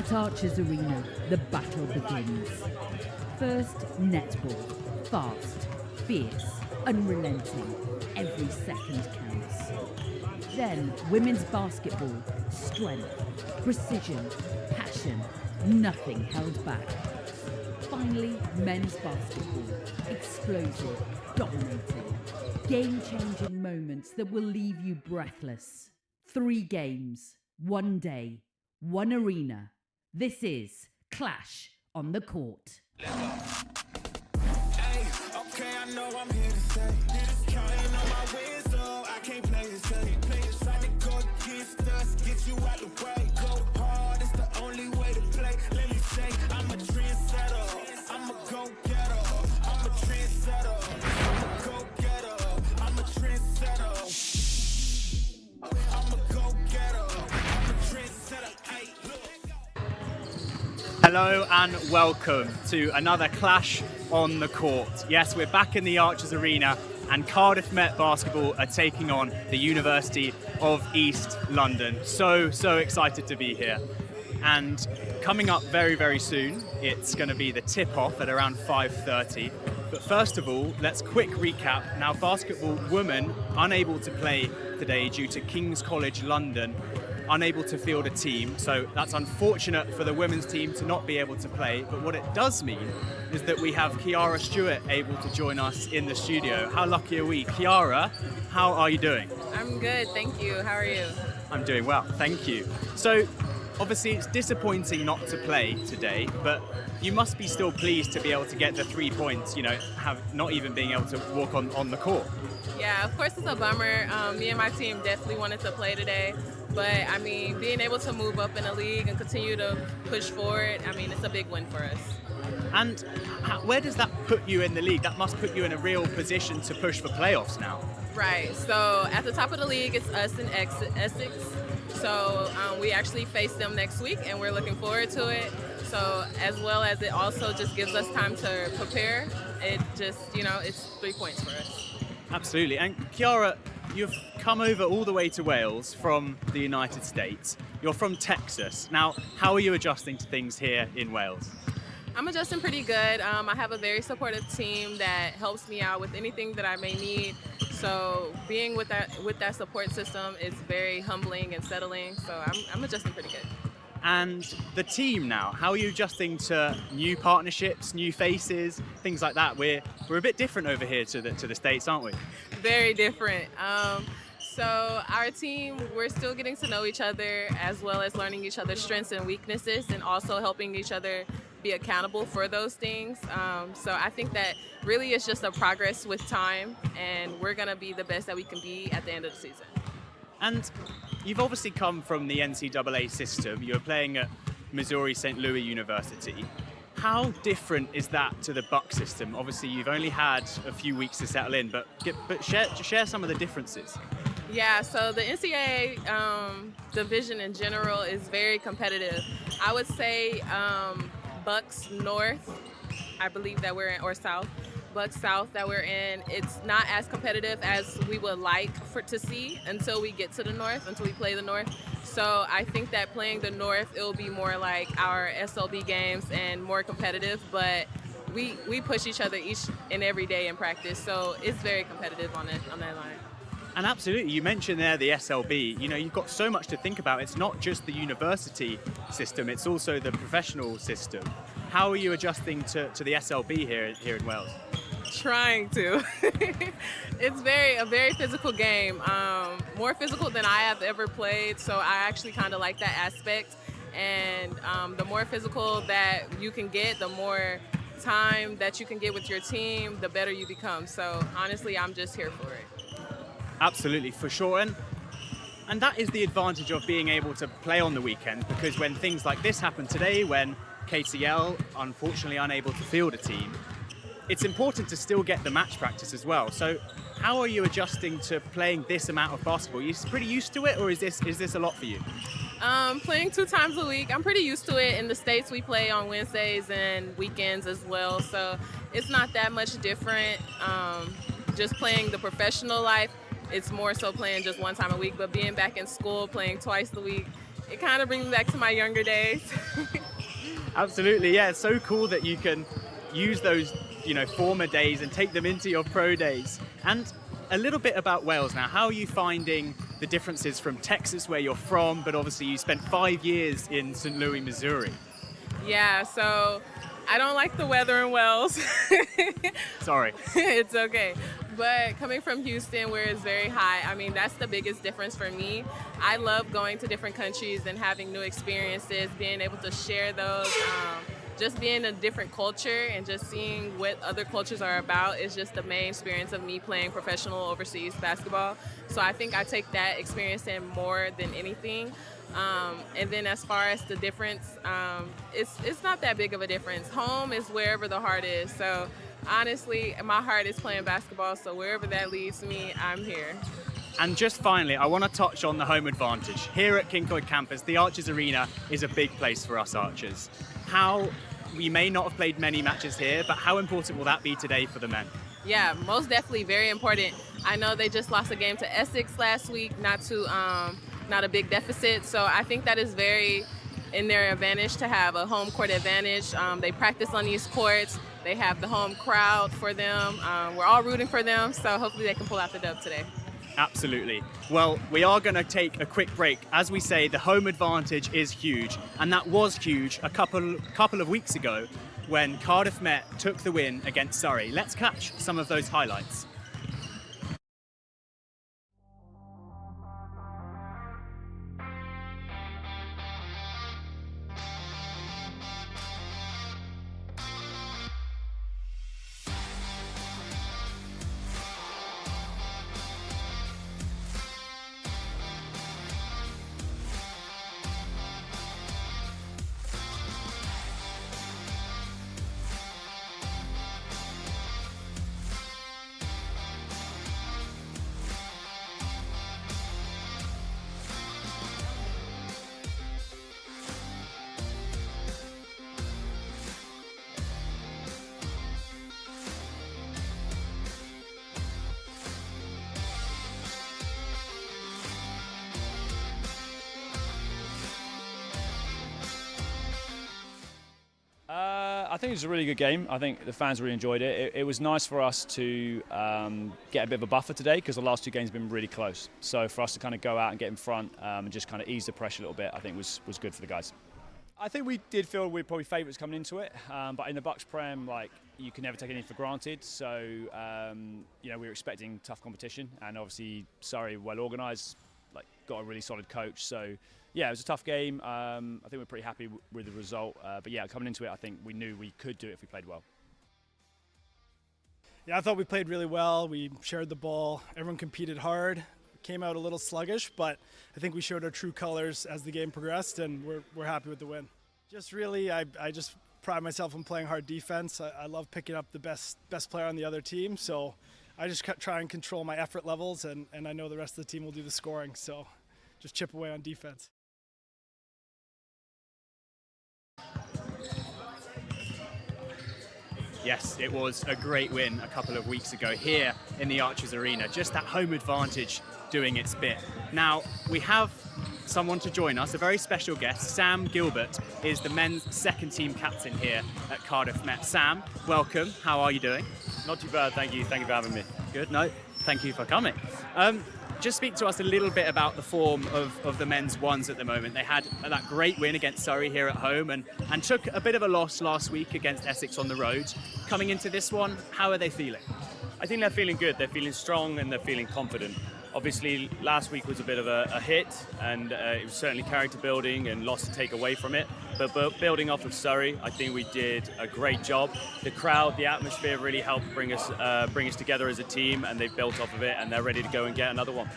At Archers Arena, the battle begins. First, netball. Fast, fierce, unrelenting. Every second counts. Then, women's basketball. Strength, precision, passion. Nothing held back. Finally, men's basketball. Explosive, dominating. Game-changing moments that will leave you breathless. 3 games, 1 day, 1 arena. This is Clash on the Court. Hey, okay, I know I'm here to stay. Counting on my wins, so I can't play it safe. Trying to go against us, get you out the way. Go hard, it's the only way to play. Let me say, I'm a trendsetter. I'm a go-getter. I'm a trendsetter. I'm a go-getter. I'm a trendsetter. I'm a go-getter. I'm a trendsetter. Hey, Hello and welcome to another Clash on the Court. Yes, we're back in the Archers Arena and Cardiff Met Basketball are taking on the University of East London. So excited to be here. And coming up very soon, it's going to be the tip-off at around 5:30. But first of all, let's quick recap. Now, basketball women unable to play today due to King's College London unable to field a team, so that's unfortunate for the women's team to not be able to play, but what it does mean is that we have Kiara Stewart able to join us in the studio. How lucky are we? Kiara, how are you doing? I'm good, thank you. How are you? I'm doing well, thank you. So obviously it's disappointing not to play today, but you must be still pleased to be able to get the 3 points, have not even being able to walk on the court. Yeah, of course it's a bummer. Me and my team definitely wanted to play today. But, being able to move up in the league and continue to push forward, it's a big win for us. And where does that put you in the league? That must put you in a real position to push for playoffs now. Right. So, at the top of the league, it's us and Essex. So, we actually face them next week, and we're looking forward to it. So, as well as it also just gives us time to prepare, it just, it's 3 points for us. Absolutely. And Kiara, you've come over all the way to Wales from the United States. You're from Texas. Now, how are you adjusting to things here in Wales? I'm adjusting pretty good. I have a very supportive team that helps me out with anything that I may need. So being with that support system is very humbling and settling. So I'm adjusting pretty good. And the team now, how are you adjusting to new partnerships, new faces, things like that? We're a bit different over here to the States, aren't we? Very different. So our team, we're still getting to know each other as well as learning each other's strengths and weaknesses and also helping each other be accountable for those things. So I think that really it's just a progress with time and we're going to be the best that we can be at the end of the season. And you've obviously come from the NCAA system. You're playing at Missouri St. Louis University. How different is that to the Buck system? Obviously, you've only had a few weeks to settle in, but share some of the differences. Yeah, so the NCAA division in general is very competitive. I would say Bucks North, I believe that we're in, or South. Bucks South that we're in, it's not as competitive as we would like to see until we get to the North, until we play the North. So I think that playing the North, it'll be more like our SLB games and more competitive, but we push each other each and every day in practice, so it's very competitive on that line. And absolutely, you mentioned there the SLB. You've got so much to think about. It's not just the university system, it's also the professional system. How are you adjusting to the SLB here in Wales? Trying to. It's a very physical game, more physical than I have ever played, so I actually kind of like that aspect. And the more physical that you can get, the more time that you can get with your team, the better you become. So honestly, I'm just here for it. Absolutely, for sure. And that is the advantage of being able to play on the weekend, because when things like this happen today, when KCL unfortunately unable to field a team, it's important to still get the match practice as well. So how are you adjusting to playing this amount of basketball? Are you pretty used to it, or is this a lot for you? Playing 2 times a week, I'm pretty used to it. In the States, we play on Wednesdays and weekends as well, so it's not that much different. Just playing the professional life, it's more so playing just 1 time a week, but being back in school, playing twice a week, it kind of brings me back to my younger days. Absolutely, yeah. It's so cool that you can use those, former days and take them into your pro days. And a little bit about Wales now. How are you finding the differences from Texas, where you're from, but obviously you spent 5 years in St. Louis, Missouri? Yeah, so I don't like the weather in Wales. Sorry. It's okay. But coming from Houston, where it's very high, I mean, that's the biggest difference for me. I love going to different countries and having new experiences, being able to share those. Just being a different culture and just seeing what other cultures are about is just the main experience of me playing professional overseas basketball. So I think I take that experience in more than anything. And then as far as the difference, it's not that big of a difference. Home is wherever the heart is. So honestly, my heart is playing basketball, so wherever that leads me, I'm here. And just finally, I want to touch on the home advantage. Here at Kincoid campus, the Archers Arena is a big place for us Archers. We may not have played many matches here, but how important will that be today for the men? Yeah, most definitely very important. I know they just lost a game to Essex last week, not a big deficit. So I think that is very in their advantage to have a home court advantage. They practice on these courts. They have the home crowd for them. We're all rooting for them, so hopefully they can pull out the dub today. Absolutely. Well, we are going to take a quick break. As we say, the home advantage is huge, and that was huge a couple of weeks ago when Cardiff Met took the win against Surrey. Let's catch some of those highlights. I think it was a really good game. I think the fans really enjoyed it. It was nice for us to get a bit of a buffer today because the last two games have been really close. So for us to kind of go out and get in front and just kind of ease the pressure a little bit, I think was good for the guys. I think we did feel we were probably favourites coming into it, but in the Bucks Prem, you can never take anything for granted. So we were expecting tough competition, and obviously Surrey well organised, got a really solid coach. So yeah, it was a tough game. I think we're pretty happy with the result. But yeah, coming into it, I think we knew we could do it if we played well. Yeah, I thought we played really well. We shared the ball. Everyone competed hard. Came out a little sluggish, but I think we showed our true colors as the game progressed, and we're happy with the win. Just really, I just pride myself on playing hard defense. I love picking up the best player on the other team, so I just try and control my effort levels, and I know the rest of the team will do the scoring, so just chip away on defense. Yes, it was a great win a couple of weeks ago here in the Archers Arena. Just that home advantage doing its bit. Now, we have someone to join us, a very special guest. Sam Gilbert is the men's second team captain here at Cardiff Met. Sam, welcome. How are you doing? Not too bad, thank you. Thank you for having me. Good. No, thank you for coming. Just speak to us a little bit about the form of the men's ones at the moment. They had that great win against Surrey here at home and took a bit of a loss last week against Essex on the road. Coming into this one, how are they feeling? I think they're feeling good. They're feeling strong and they're feeling confident. Obviously, last week was a bit of a hit, and it was certainly character building and lots to take away from it. But building off of Surrey, I think we did a great job. The crowd, the atmosphere really helped bring us together as a team, and they've built off of it, and they're ready to go and get another one.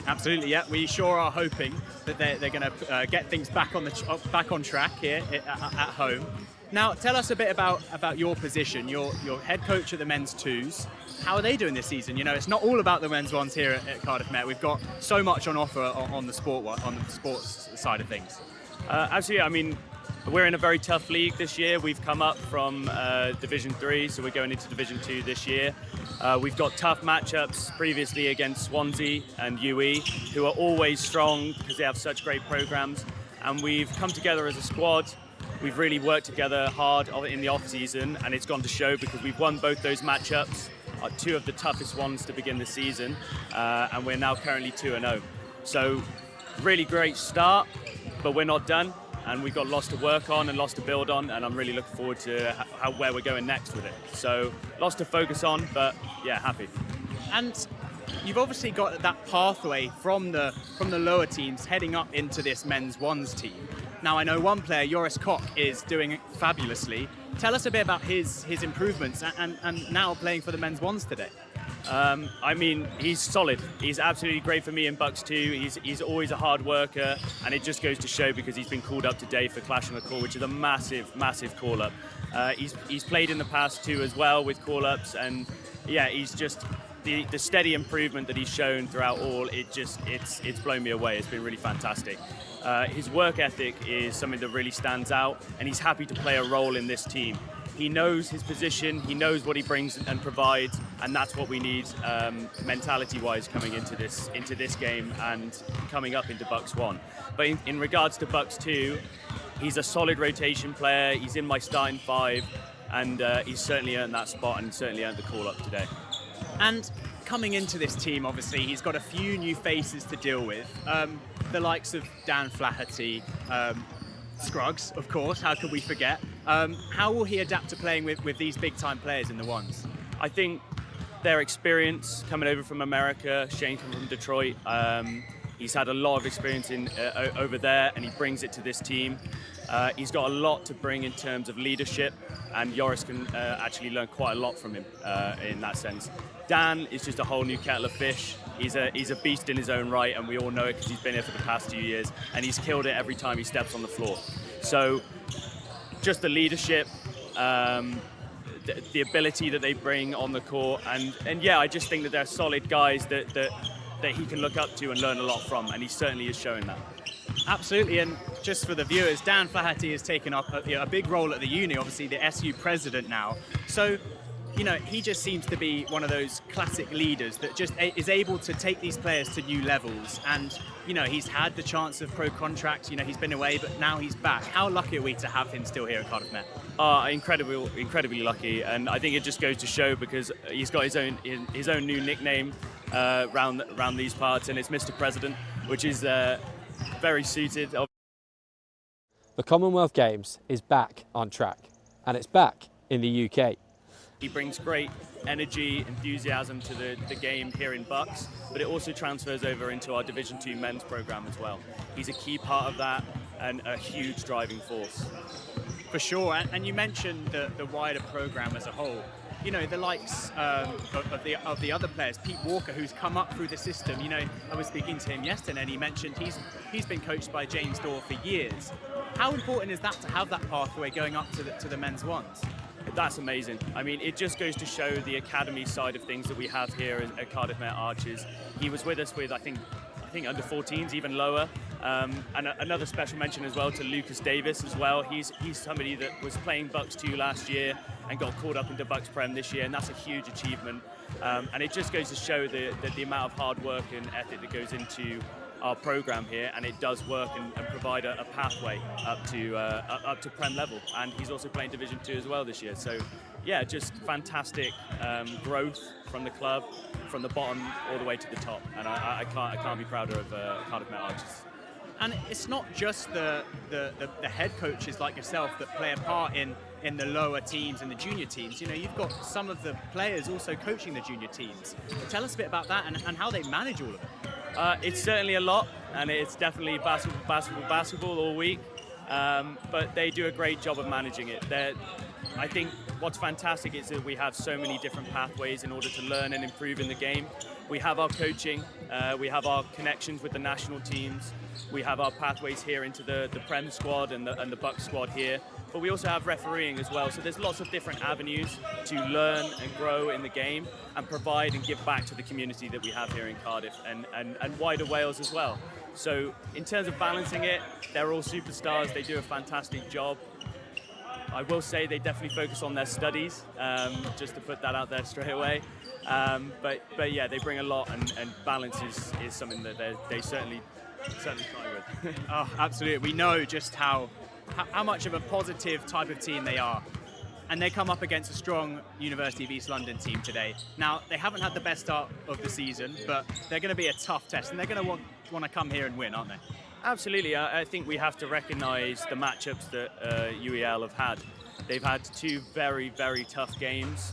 Absolutely, yeah. We sure are hoping that they're going to get things back on track here at home. Now, tell us a bit about your position. You're head coach at the men's twos. How are they doing this season? You know, it's not all about the men's ones here at Cardiff Met. We've got so much on offer on the sports side of things. Absolutely. I mean, we're in a very tough league this year. We've come up from Division 3, so we're going into Division 2 this year. We've got tough matchups previously against Swansea and UE, who are always strong because they have such great programs. and we've come together as a squad. We've really worked together hard in the off-season, and it's gone to show because we've won both those matchups, two of the toughest ones to begin the season, and we're now currently 2-0. So really great start, but we're not done, and we've got lots to work on and lots to build on, and I'm really looking forward to where we're going next with it. So lots to focus on, but yeah, happy. And you've obviously got that pathway from the lower teams heading up into this men's ones team. Now, I know one player, Joris Koch, is doing fabulously. Tell us a bit about his improvements and now playing for the men's ones today. I mean, he's solid. He's absolutely great for me in Bucks too. He's always a hard worker, and it just goes to show because he's been called up today for Clash on the Court, which is a massive, massive call-up. He's played in the past too as well with call-ups, and yeah, he's just the steady improvement that he's shown throughout all. It's blown me away. It's been really fantastic. His work ethic is something that really stands out, and he's happy to play a role in this team. He knows his position, he knows what he brings and provides, and that's what we need mentality-wise coming into this game and coming up into Bucks 1. But in regards to Bucks 2, he's a solid rotation player. He's in my starting 5, and he's certainly earned that spot and certainly earned the call-up today. And coming into this team, obviously, he's got a few new faces to deal with. The likes of Dan Flaherty, Scruggs, of course, how could we forget? How will he adapt to playing with these big-time players in the ones? I think their experience coming over from America, Shane coming from Detroit, he's had a lot of experience over there, and he brings it to this team. He's got a lot to bring in terms of leadership, and Joris can actually learn quite a lot from him in that sense. Dan is just a whole new kettle of fish. He's a beast in his own right, and we all know it because he's been here for the past 2 years, and he's killed it every time he steps on the floor. So just the leadership, the ability that they bring on the court, and yeah, I just think that they're solid guys that he can look up to and learn a lot from, and he certainly is showing that. Absolutely, and just for the viewers, Dan Flaherty has taken up a big role at the uni, obviously the SU president now. So, you know, he just seems to be one of those classic leaders that just is able to take these players to new levels. And, you know, he's had the chance of pro contract, you know, he's been away, but now he's back. How lucky are we to have him still here at Cardiff Met? Incredibly lucky, and I think it just goes to show because he's got his own new nickname around these parts, and it's Mr. President, which is very suited. The Commonwealth Games is back on track, and it's back in the UK. He brings great energy, enthusiasm to the game here in Bucks, but it also transfers over into our Division 2 men's program as well. He's a key part of that and a huge driving force. For sure, and you mentioned the wider program as a whole. You know, the likes of the other players, Pete Walker, who's come up through the system. You know, I was speaking to him yesterday, and he mentioned he's been coached by James Dorr for years. How important is that to have that pathway going up to the men's ones? That's amazing. I mean, it just goes to show the academy side of things that we have here at Cardiff Met Archers. He was with us with, I think under 14s, even lower. And another special mention as well to Lucas Davis as well. He's somebody that was playing Bucks 2 last year and got called up into Bucks Prem this year, and that's a huge achievement. And it just goes to show the amount of hard work and ethic that goes into our program here, and it does work and provide a pathway up to Prem level. And he's also playing Division 2 as well this year. So yeah, just fantastic growth from the club, from the bottom all the way to the top. And I can't be prouder of Cardiff Met Archers. And it's not just the head coaches like yourself that play a part in the lower teams and the junior teams. You know, you've got some of the players also coaching the junior teams. Tell us a bit about that and how they manage all of it. It's certainly a lot, and it's definitely basketball all week. But they do a great job of managing it. I think what's fantastic is that we have so many different pathways in order to learn and improve in the game. We have our coaching, we have our connections with the national teams, we have our pathways here into the Prem squad and the Bucks squad here, but we also have refereeing as well. So there's lots of different avenues to learn and grow in the game and provide and give back to the community that we have here in Cardiff and wider Wales as well. So in terms of balancing it, they're all superstars, they do a fantastic job. I will say they definitely focus on their studies, just to put that out there straight away. But yeah, they bring a lot, and balance is something that they certainly Certainly try with. Oh, absolutely. We know just how much of a positive type of team they are. And they come up against a strong University of East London team today. Now, they haven't had the best start of the season, but they're going to be a tough test, and they're going to want to come here and win, aren't they? Absolutely. I think we have to recognise the matchups that UEL have had. They've had two very, very tough games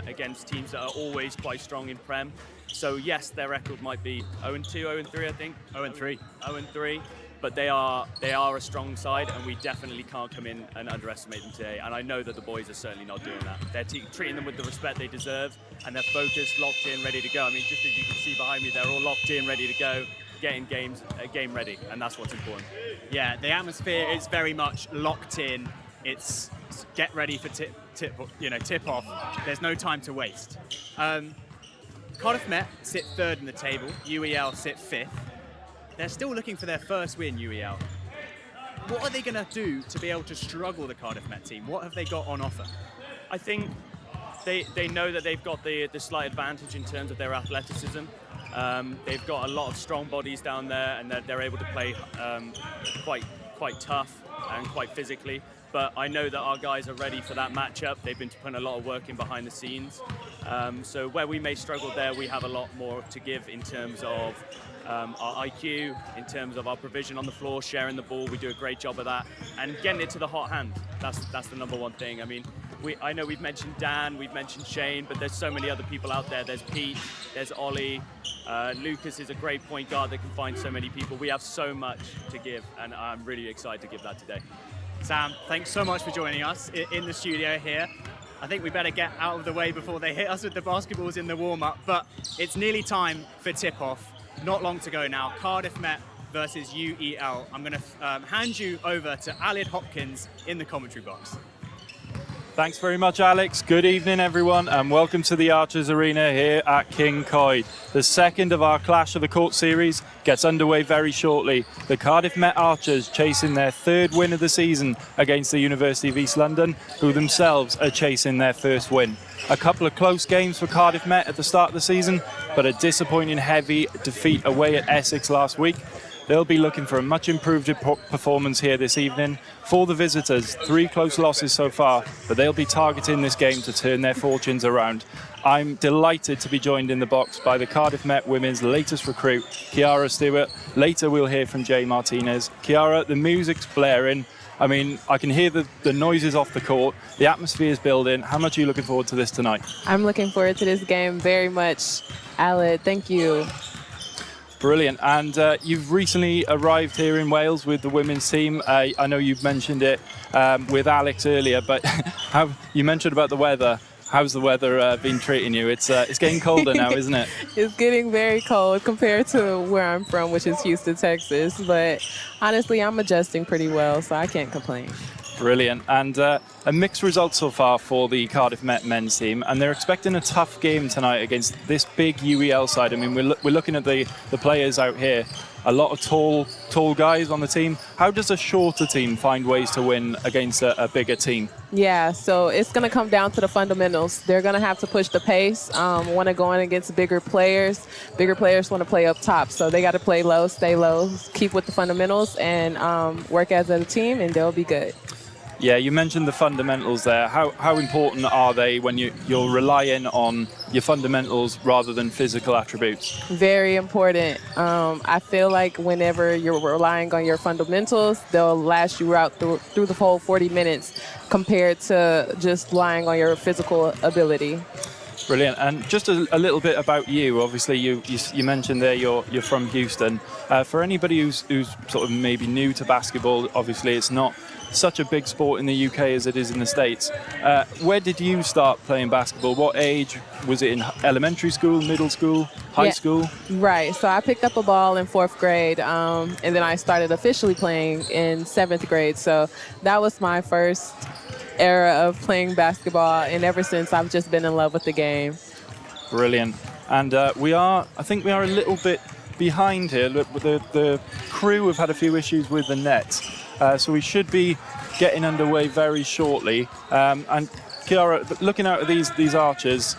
against teams that are always quite strong in Prem. So yes, their record might be 0-2, 0-3, I think. 0-3. 0-3. But they are a strong side, and we definitely can't come in and underestimate them today. And I know that the boys are certainly not doing that. They're treating them with the respect they deserve, and they're focused, locked in, ready to go. I mean, just as you can see behind me, they're all locked in, ready to go, getting game ready, and that's what's important. Yeah, the atmosphere is very much locked in. It's get ready for tip off. There's no time to waste. Cardiff Met sit third in the table. UEL sit fifth. They're still looking for their first win, UEL. What are they going to do to be able to struggle the Cardiff Met team? What have they got on offer? I think they know that they've got the slight advantage in terms of their athleticism. They've got a lot of strong bodies down there, and they're able to play quite tough and quite physically. But I know that our guys are ready for that matchup. They've been putting a lot of work in behind the scenes. So where we may struggle there, we have a lot more to give in terms of our IQ, in terms of our provision on the floor, sharing the ball. We do a great job of that, and getting it to the hot hand. That's the number one thing. I mean, I know we've mentioned Dan, we've mentioned Shane, but there's so many other people out there. There's Pete, there's Ollie, Lucas is a great point guard that can find so many people. We have so much to give, and I'm really excited to give that today. Sam, thanks so much for joining us in the studio here. I think we better get out of the way before they hit us with the basketballs in the warm-up, but it's nearly time for tip-off. Not long to go now. Cardiff Met versus UEL. I'm going to hand you over to Alid Hopkins in the commentary box. Thanks very much, Alex. Good evening, everyone, and welcome to the Archers Arena here at King Coyd. The second of our Clash of the Court series gets underway very shortly. The Cardiff Met Archers chasing their third win of the season against the University of East London, who themselves are chasing their first win. A couple of close games for Cardiff Met at the start of the season, but a disappointing heavy defeat away at Essex last week. They'll be looking for a much improved performance here this evening. For the visitors, 3 close losses so far, but they'll be targeting this game to turn their fortunes around. I'm delighted to be joined in the box by the Cardiff Met women's latest recruit, Kiara Stewart. Later we'll hear from Jay Martinez. Kiara, the music's blaring. I mean, I can hear the noises off the court. The atmosphere is building. How much are you looking forward to this tonight? I'm looking forward to this game very much. Alid, thank you. Brilliant. And you've recently arrived here in Wales with the women's team. I know you've mentioned it with Alex earlier, but you mentioned about the weather. How's the weather been treating you? It's getting colder now, isn't it? It's getting very cold compared to where I'm from, which is Houston, Texas. But honestly, I'm adjusting pretty well, so I can't complain. Brilliant. And a mixed result so far for the Cardiff Met men's team, and they're expecting a tough game tonight against this big UEL side. I mean, we're looking at the players out here. A lot of tall guys on the team. How does a shorter team find ways to win against a bigger team? Yeah, so it's going to come down to the fundamentals. They're going to have to push the pace, want to go in against bigger players. Bigger players want to play up top, so they got to play low, stay low, keep with the fundamentals, and work as a team, and they'll be good. Yeah, you mentioned the fundamentals there. How important are they when you're relying on your fundamentals rather than physical attributes? Very important. I feel like whenever you're relying on your fundamentals, they'll last you out through the whole 40 minutes compared to just relying on your physical ability. Brilliant. And just a little bit about you. Obviously, you mentioned there you're from Houston. For anybody who's sort of maybe new to basketball, obviously it's not such a big sport in the UK as it is in the States. Where did you start playing basketball? What age? Was it in elementary school, middle school, high school? Right. So I picked up a ball in 4th grade, and then I started officially playing in 7th grade. So that was my first era of playing basketball, and ever since I've just been in love with the game. Brilliant. And I think we are a little bit behind here. Look, the crew have had a few issues with the net. So we should be getting underway very shortly. And Kiara, looking out at these archers,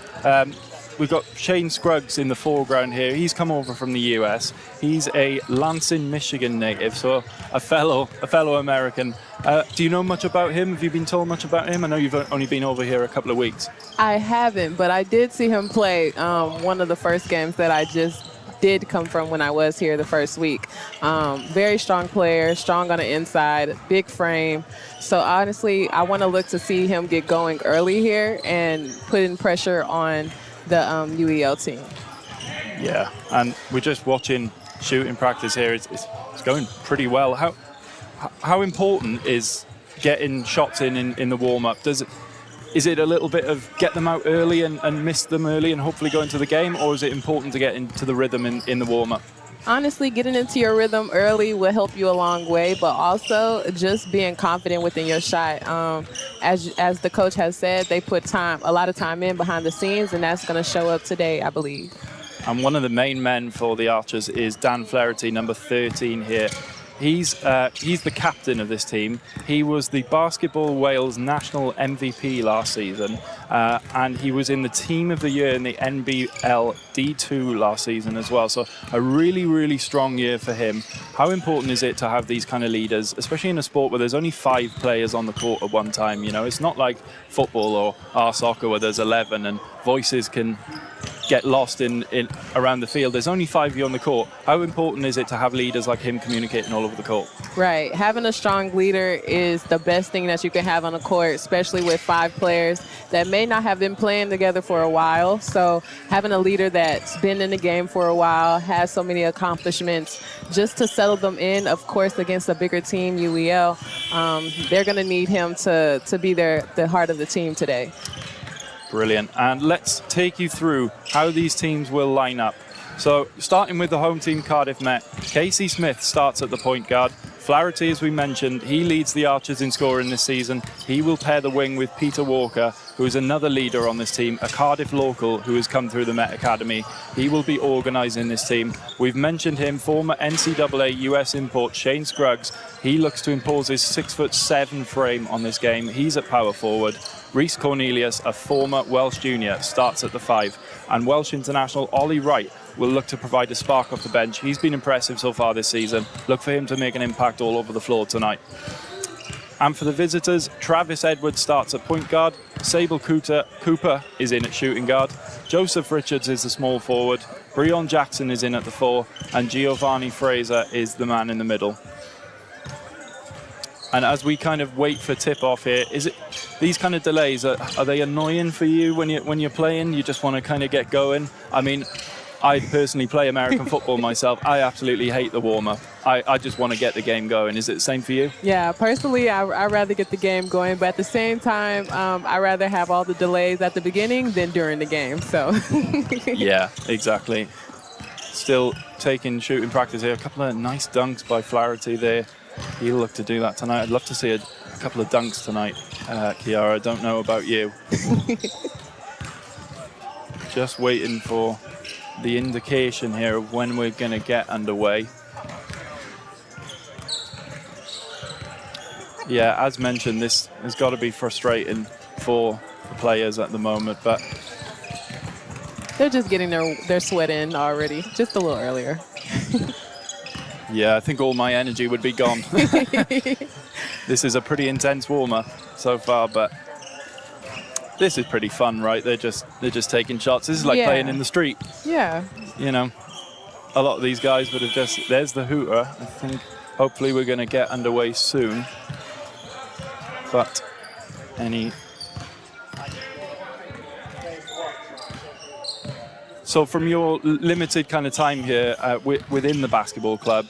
we've got Shane Scruggs in the foreground here. He's come over from the US. He's a Lansing, Michigan native, so a fellow American. Do you know much about him? Have you been told much about him? I know you've only been over here a couple of weeks. I haven't, but I did see him play one of the first games that I just did come from when I was here the first week. Very strong player, strong on the inside, big frame. So honestly, I want to look to see him get going early here and putting pressure on the UEL team. Yeah, and we're just watching shooting practice here. It's going pretty well. How important is getting shots in the warm-up? Is it a little bit of get them out early and miss them early and hopefully go into the game, or is it important to get into the rhythm in the warm-up? Honestly, getting into your rhythm early will help you a long way, but also just being confident within your shot. As the coach has said, they put a lot of time in behind the scenes, and that's going to show up today, I believe. And one of the main men for the Archers is Dan Flaherty, number 13 here. He's the captain of this team. He was the Basketball Wales national MVP last season, and he was in the Team of the Year in the NBL D2 last season as well. So a really, really strong year for him. How important is it to have these kind of leaders, especially in a sport where there's only 5 players on the court at one time? You know, it's not like football or our soccer where there's 11 and voices can get lost in around the field. There's only 5 of you on the court. How important is it to have leaders like him communicating all over the court? Right. Having a strong leader is the best thing that you can have on the court, especially with 5 players that may not have been playing together for a while. So having a leader that's been in the game for a while, has so many accomplishments, just to settle them in, of course, against a bigger team, UEL, they're going to need him to be the heart of the team today. Brilliant. And let's take you through how these teams will line up. So starting with the home team, Cardiff Met, Casey Smith starts at the point guard. Flaherty, as we mentioned, he leads the Archers in scoring this season. He will pair the wing with Peter Walker, who is another leader on this team, a Cardiff local who has come through the Met Academy. He will be organising this team. We've mentioned him, former NCAA US import Shane Scruggs. He looks to impose his 6'7" frame on this game. He's at power forward. Rhys Cornelius, a former Welsh junior, starts at the 5. And Welsh international Ollie Wright will look to provide a spark off the bench. He's been impressive so far this season. Look for him to make an impact all over the floor tonight. And for the visitors, Travis Edwards starts at point guard. Sable Cooper is in at shooting guard. Joseph Richards is the small forward. Breon Jackson is in at the 4. And Giovanni Fraser is the man in the middle. And as we kind of wait for tip-off here, is it these kind of delays, are they annoying for you when you're playing? You just want to kind of get going? I mean, I personally play American football myself. I absolutely hate the warm-up. I just want to get the game going. Is it the same for you? Yeah, personally, I'd rather get the game going, but at the same time, I'd rather have all the delays at the beginning than during the game. So. Yeah, exactly. Still taking shooting practice here. A couple of nice dunks by Flaherty there. He'll look to do that tonight. I'd love to see a couple of dunks tonight, Kiara. I don't know about you. Just waiting for the indication here of when we're going to get underway. Yeah, as mentioned, this has got to be frustrating for the players at the moment, but they're just getting their sweat in already, just a little earlier. Yeah, I think all my energy would be gone. This is a pretty intense warm-up so far, but this is pretty fun, right? They're just taking shots. This is like playing in the street. Yeah. You know, a lot of these guys would have just, there's the hooter. I think hopefully we're going to get underway soon. But So from your limited kind of time here within the basketball club,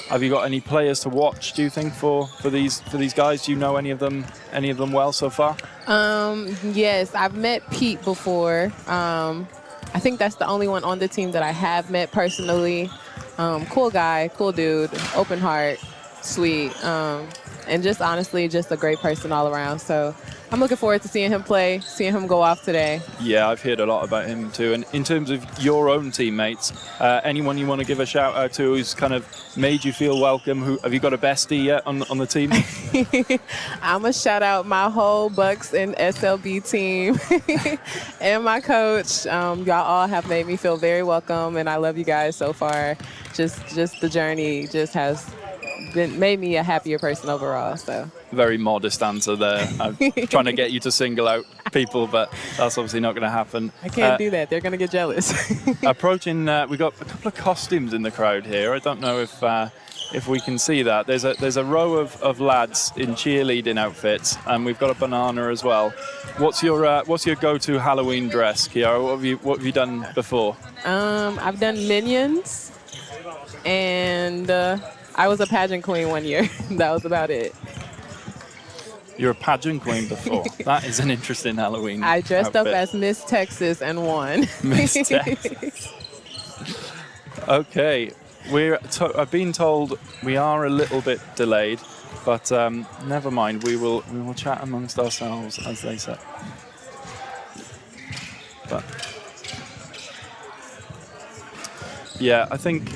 have you got any players to watch, do you think, for these guys? Do you know any of them well so far? Yes, I've met Pete before. I think that's the only one on the team that I have met personally. Cool guy, cool dude, open heart, sweet. and just honestly, just a great person all around. So I'm looking forward to seeing him play, seeing him go off today. Yeah, I've heard a lot about him too. And in terms of your own teammates, anyone you want to give a shout out to who's kind of made you feel welcome? Have you got a bestie yet on the team? I'm going to shout out my whole Bucks and SLB team and my coach. Y'all all have made me feel very welcome, and I love you guys so far. Just the journey just has made me a happier person overall. So Very modest answer there. I'm trying to get you to single out people, but that's obviously not going to happen. I can't do that. They're going to get jealous. Approaching, we got a couple of costumes in the crowd here. I don't know if we can see that. There's a row of lads in cheerleading outfits, and we've got a banana as well. What's your go-to Halloween dress, Kiara? What have you done before? I've done Minions, and I was a pageant queen one year. That was about it. You're a pageant queen before. That is an interesting Halloween I dressed outfit. up as Miss Texas and won. Miss Texas. Okay. I've been told we are a little bit delayed, but never mind. We will chat amongst ourselves, as they say. But yeah, I think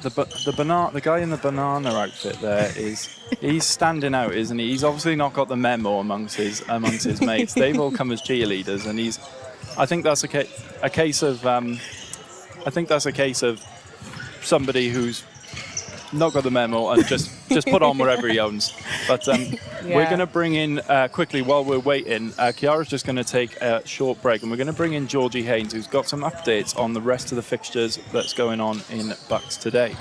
the guy in the banana outfit there he's standing out, isn't he? He's obviously not got the memo amongst his mates. They've all come as cheerleaders, and I think that's a case of somebody who's not got the memo and just put on whatever he owns. But we're going to bring in quickly while we're waiting. Kiara's just going to take a short break, and we're going to bring in Georgie Haynes, who's got some updates on the rest of the fixtures that's going on in Bucks today.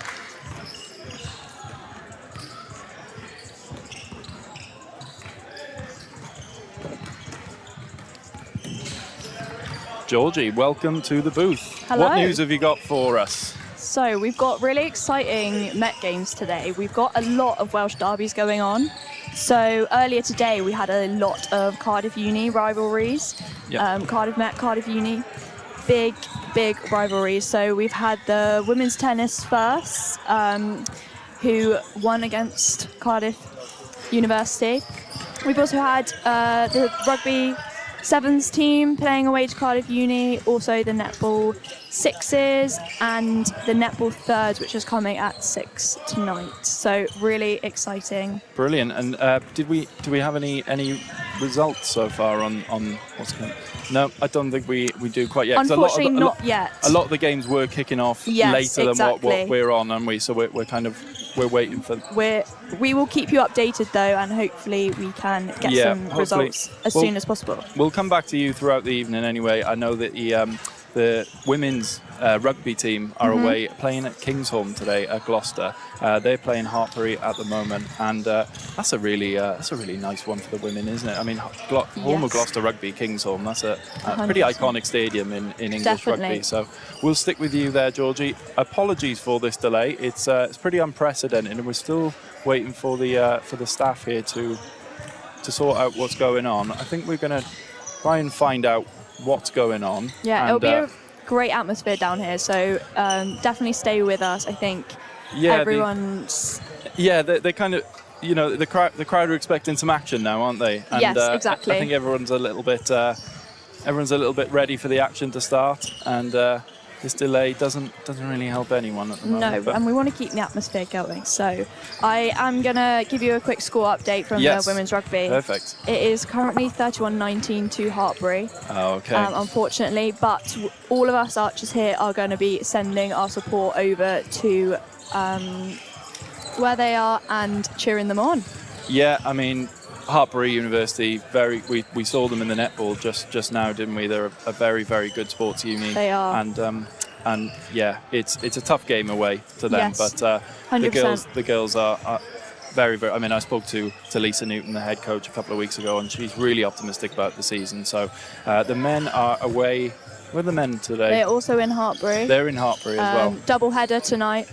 Georgie, welcome to the booth. Hello. What news have you got for us? So we've got really exciting Met Games today. We've got a lot of Welsh derbies going on. So earlier today we had a lot of Cardiff Uni rivalries. Yep. Cardiff Met, Cardiff Uni, big rivalries. So we've had the women's tennis first, who won against Cardiff University. We've also had the rugby sevens team playing away to Cardiff Uni, also the netball sixes and the netball thirds, which is coming at 6 tonight. So really exciting. Brilliant. And do we have any results so far on what's going on? No, I don't think we do quite yet. Unfortunately, not yet. A lot of the games were kicking off later than what we're on, aren't we? So we're waiting for. We will keep you updated though, and hopefully we can get some results as soon as possible. We'll come back to you throughout the evening anyway. I know that the women's rugby team are away playing at Kingsholm today at Gloucester. They're playing Hartpury at the moment, and that's a really nice one for the women, isn't it? I mean, home of Gloucester Rugby, Kingsholm. That's a pretty iconic stadium in English rugby. So we'll stick with you there, Georgie. Apologies for this delay. It's pretty unprecedented, and we're still waiting for the staff here to sort out what's going on. I think we're going to try and find out what's going on. Yeah, it'll be a great atmosphere down here, so definitely stay with us. I think everyone's... They kind of, the crowd are expecting some action now, aren't they? And, yes, exactly. I think everyone's a little bit ready for the action to start, and this delay doesn't really help anyone at the moment. No, and we want to keep the atmosphere going. So I am going to give you a quick score update from the women's rugby. Perfect. It is currently 31-19 to Hartpury. Oh, okay. Unfortunately, but all of us archers here are going to be sending our support over to where they are and cheering them on. Yeah, I mean, Hartpury University, we saw them in the netball just now, didn't we? They're a very, very good sports uni. They are. And yeah, it's a tough game away to them, yes, but 100%. the girls are very, very. I mean, I spoke to Lisa Newton, the head coach, a couple of weeks ago, and she's really optimistic about the season. So the men are away. Where are the men today? They're also in Hartpury. They're in Hartpury as well. Double header tonight.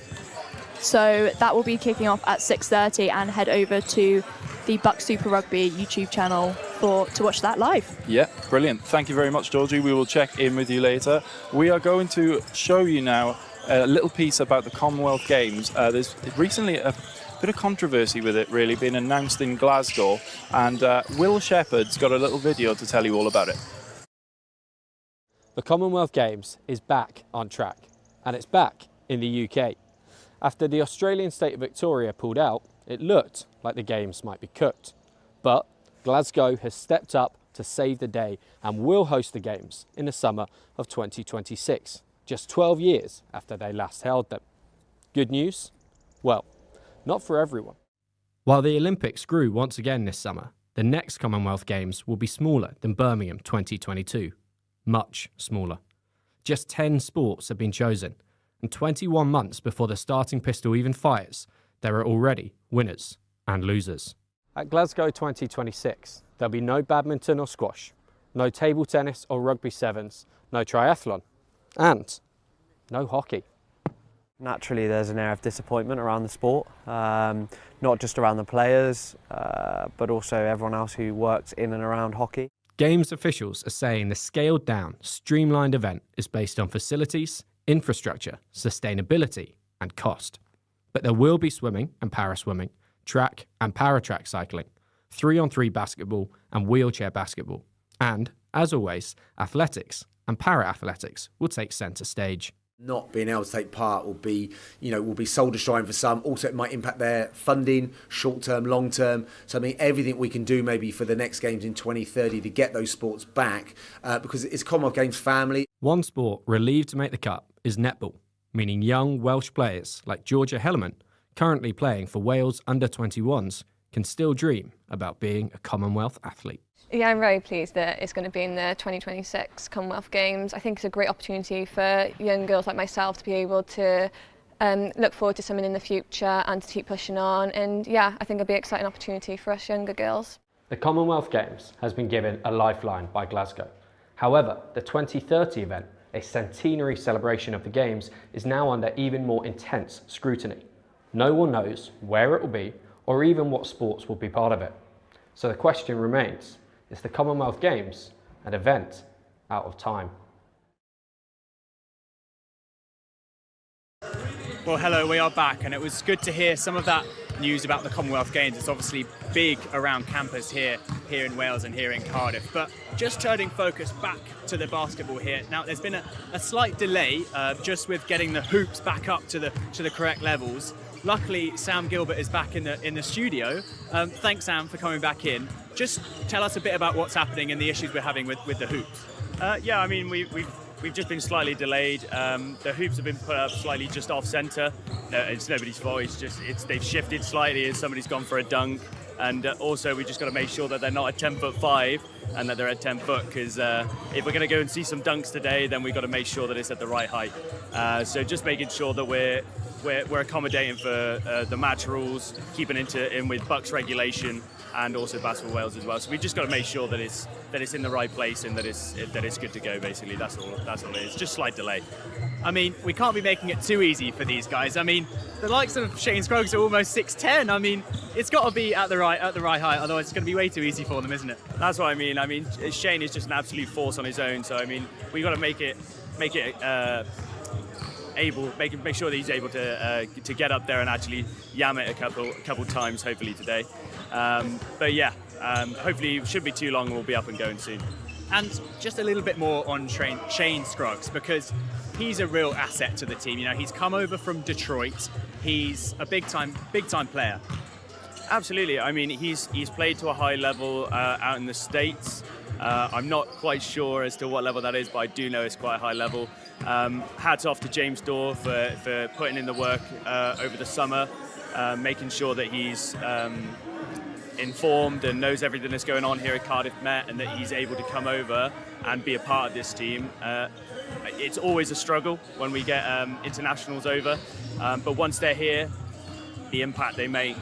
So that will be kicking off at 6:30, and head over to the Bucks Super Rugby YouTube channel to watch that live. Yeah, brilliant. Thank you very much, Georgie. We will check in with you later. We are going to show you now a little piece about the Commonwealth Games. There's recently a bit of controversy with it, really, being announced in Glasgow, and Will Shepherd's got a little video to tell you all about it. The Commonwealth Games is back on track, and it's back in the UK. After the Australian state of Victoria pulled out, it looked like the Games might be cooked. But Glasgow has stepped up to save the day and will host the Games in the summer of 2026, just 12 years after they last held them. Good news? Well, not for everyone. While the Olympics grew once again this summer, the next Commonwealth Games will be smaller than Birmingham 2022. Much smaller. Just 10 sports have been chosen, and 21 months before the starting pistol even fires, there are already winners and losers. At Glasgow 2026, there'll be no badminton or squash, no table tennis or rugby sevens, no triathlon, and no hockey. Naturally, there's an air of disappointment around the sport, not just around the players, but also everyone else who works in and around hockey. Games officials are saying the scaled down, streamlined event is based on facilities, infrastructure, sustainability and cost. But there will be swimming and para-swimming, track and para-track cycling, 3-on-3 basketball and wheelchair basketball. And, as always, athletics and para-athletics will take centre stage. Not being able to take part will be soul destroying for some. Also, it might impact their funding, short term, long term. So I mean, everything we can do maybe for the next games in 2030 to get those sports back, because it's Commonwealth Games family. One sport relieved to make the cut is netball, meaning young Welsh players like Georgia Hellerman, currently playing for Wales under-21s, can still dream about being a Commonwealth athlete. Yeah, I'm very pleased that it's going to be in the 2026 Commonwealth Games. I think it's a great opportunity for young girls like myself to be able to look forward to something in the future and to keep pushing on. And yeah, I think it'll be an exciting opportunity for us younger girls. The Commonwealth Games has been given a lifeline by Glasgow. However, the 2030 event, a centenary celebration of the Games, is now under even more intense scrutiny. No one knows where it will be or even what sports will be part of it. So the question remains, is the Commonwealth Games an event out of time? Well, hello, we are back, and it was good to hear some of that news about the Commonwealth Games. It's obviously big around campus here in Wales and here in Cardiff. But just turning focus back to the basketball here. Now, there's been a slight delay just with getting the hoops back up to the correct levels. Luckily, Sam Gilbert is back in the studio. Thanks, Sam, for coming back in. Just tell us a bit about what's happening and the issues we're having with the hoops. Yeah, I mean, we've just been slightly delayed. The hoops have been put up slightly just off centre. It's nobody's fault. They've shifted slightly as somebody's gone for a dunk. And also, we just got to make sure that they're not at 10'5" and that they're at 10 foot. Because if we're going to go and see some dunks today, then we've got to make sure that it's at the right height. So just making sure that we're accommodating for the match rules, keeping in with Bucks regulation, and also Basketball Wales as well. So we just got to make sure that it's in the right place and that it's good to go. Basically, that's all it is. Just slight delay. I mean, we can't be making it too easy for these guys. I mean, the likes of Shane Scruggs are almost 6'10". I mean, it's got to be at the right height. Otherwise, it's going to be way too easy for them, isn't it? That's what I mean. I mean, Shane is just an absolute force on his own. So I mean, we got to make sure that he's able to get up there and actually yam it a couple times, hopefully today. But yeah, hopefully it shouldn't be too long and we'll be up and going soon. And just a little bit more on Shane Scruggs, because he's a real asset to the team. You know, he's come over from Detroit. He's a big time player. Absolutely. I mean, he's played to a high level out in the States. I'm not quite sure as to what level that is, but I do know it's quite a high level. Hats off to James Dorr for putting in the work over the summer, making sure that he's informed and knows everything that's going on here at Cardiff Met, and that he's able to come over and be a part of this team. It's always a struggle when we get internationals over, but once they're here, the impact they make,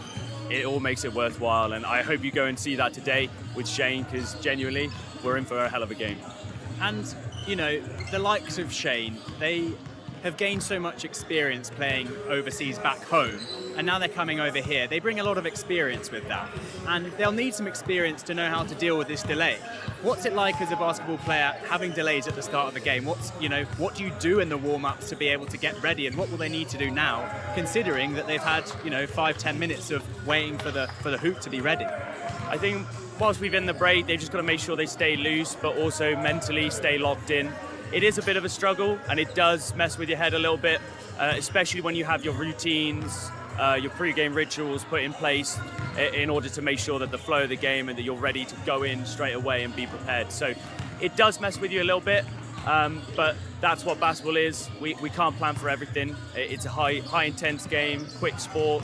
it all makes it worthwhile. And I hope you go and see that today with Shane, because genuinely, we're in for a hell of a game. And, you know, the likes of Shane, they have gained so much experience playing overseas back home, and now they're coming over here. They bring a lot of experience with that, and they'll need some experience to know how to deal with this delay. What's it like as a basketball player having delays at the start of a game? What do you do in the warm-ups to be able to get ready, and what will they need to do now, considering that they've had 5-10 minutes of waiting for the hoop to be ready? I think whilst we've in the break, they've just got to make sure they stay loose, but also mentally stay locked in. It is a bit of a struggle, and it does mess with your head a little bit, especially when you have your routines, your pre-game rituals put in place in order to make sure that the flow of the game and that you're ready to go in straight away and be prepared. So it does mess with you a little bit, but that's what basketball is. We can't plan for everything. It's a high intense game, quick sport.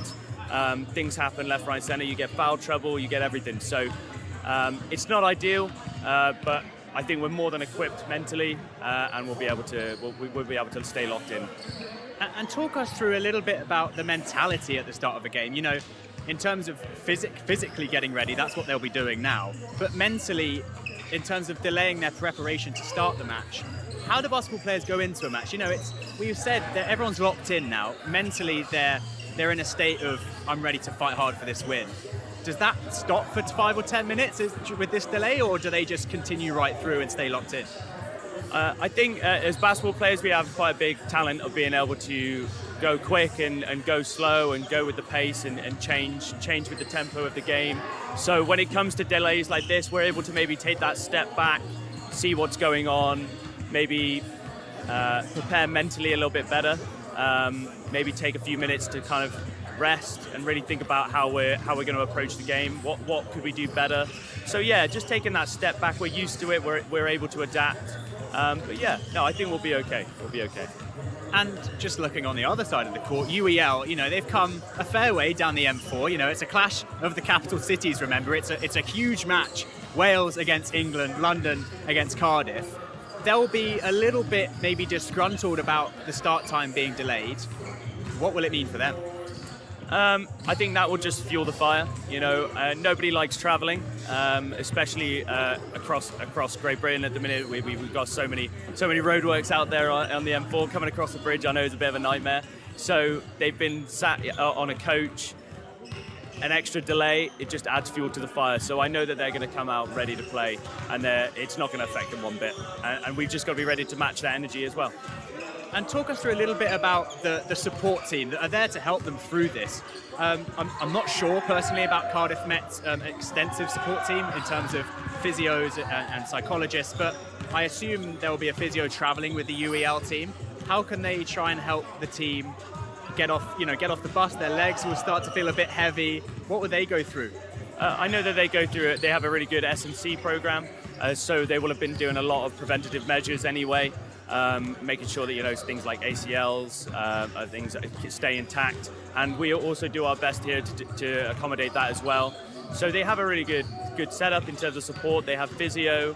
Things happen left, right, center. You get foul trouble, you get everything. So it's not ideal, but I think we're more than equipped mentally, and we'll be able to stay locked in. And talk us through a little bit about the mentality at the start of a game. In terms of physically getting ready, that's what they'll be doing now. But mentally, in terms of delaying their preparation to start the match, how do basketball players go into a match? We've said that everyone's locked in now. Mentally, they're in a state of, I'm ready to fight hard for this win. Does that stop for 5 or 10 minutes with this delay, or do they just continue right through and stay locked in? I think as basketball players, we have quite a big talent of being able to go quick and go slow and go with the pace and change with the tempo of the game. So when it comes to delays like this, we're able to maybe take that step back, see what's going on, maybe prepare mentally a little bit better, maybe take a few minutes to kind of rest and really think about how we're going to approach the game. What could we do better? So yeah, just taking that step back. We're used to it. We're able to adapt. But yeah, no, I think we'll be okay. We'll be okay. And just looking on the other side of the court, UEL, they've come a fair way down the M4. It's a clash of the capital cities. Remember, it's a huge match. Wales against England, London against Cardiff. They'll be a little bit maybe disgruntled about the start time being delayed. What will it mean for them? I think that will just fuel the fire. Nobody likes travelling, especially across Great Britain at the minute. We've got so many roadworks out there on the M4. Coming across the bridge, I know, is a bit of a nightmare. So they've been sat on a coach. An extra delay, it just adds fuel to the fire. So I know that they're going to come out ready to play, and it's not going to affect them one bit. And we've just got to be ready to match that energy as well. And talk us through a little bit about the support team that are there to help them through this. I'm not sure personally about Cardiff Met's extensive support team in terms of physios and psychologists, but I assume there will be a physio travelling with the UEL team. How can they try and help the team get off the bus? Their legs will start to feel a bit heavy. What will they go through? I know that they go through it. They have a really good S&C program, so they will have been doing a lot of preventative measures anyway. Making sure that things like ACLs, things stay intact, and we also do our best here to accommodate that as well. So they have a really good setup in terms of support. They have physio.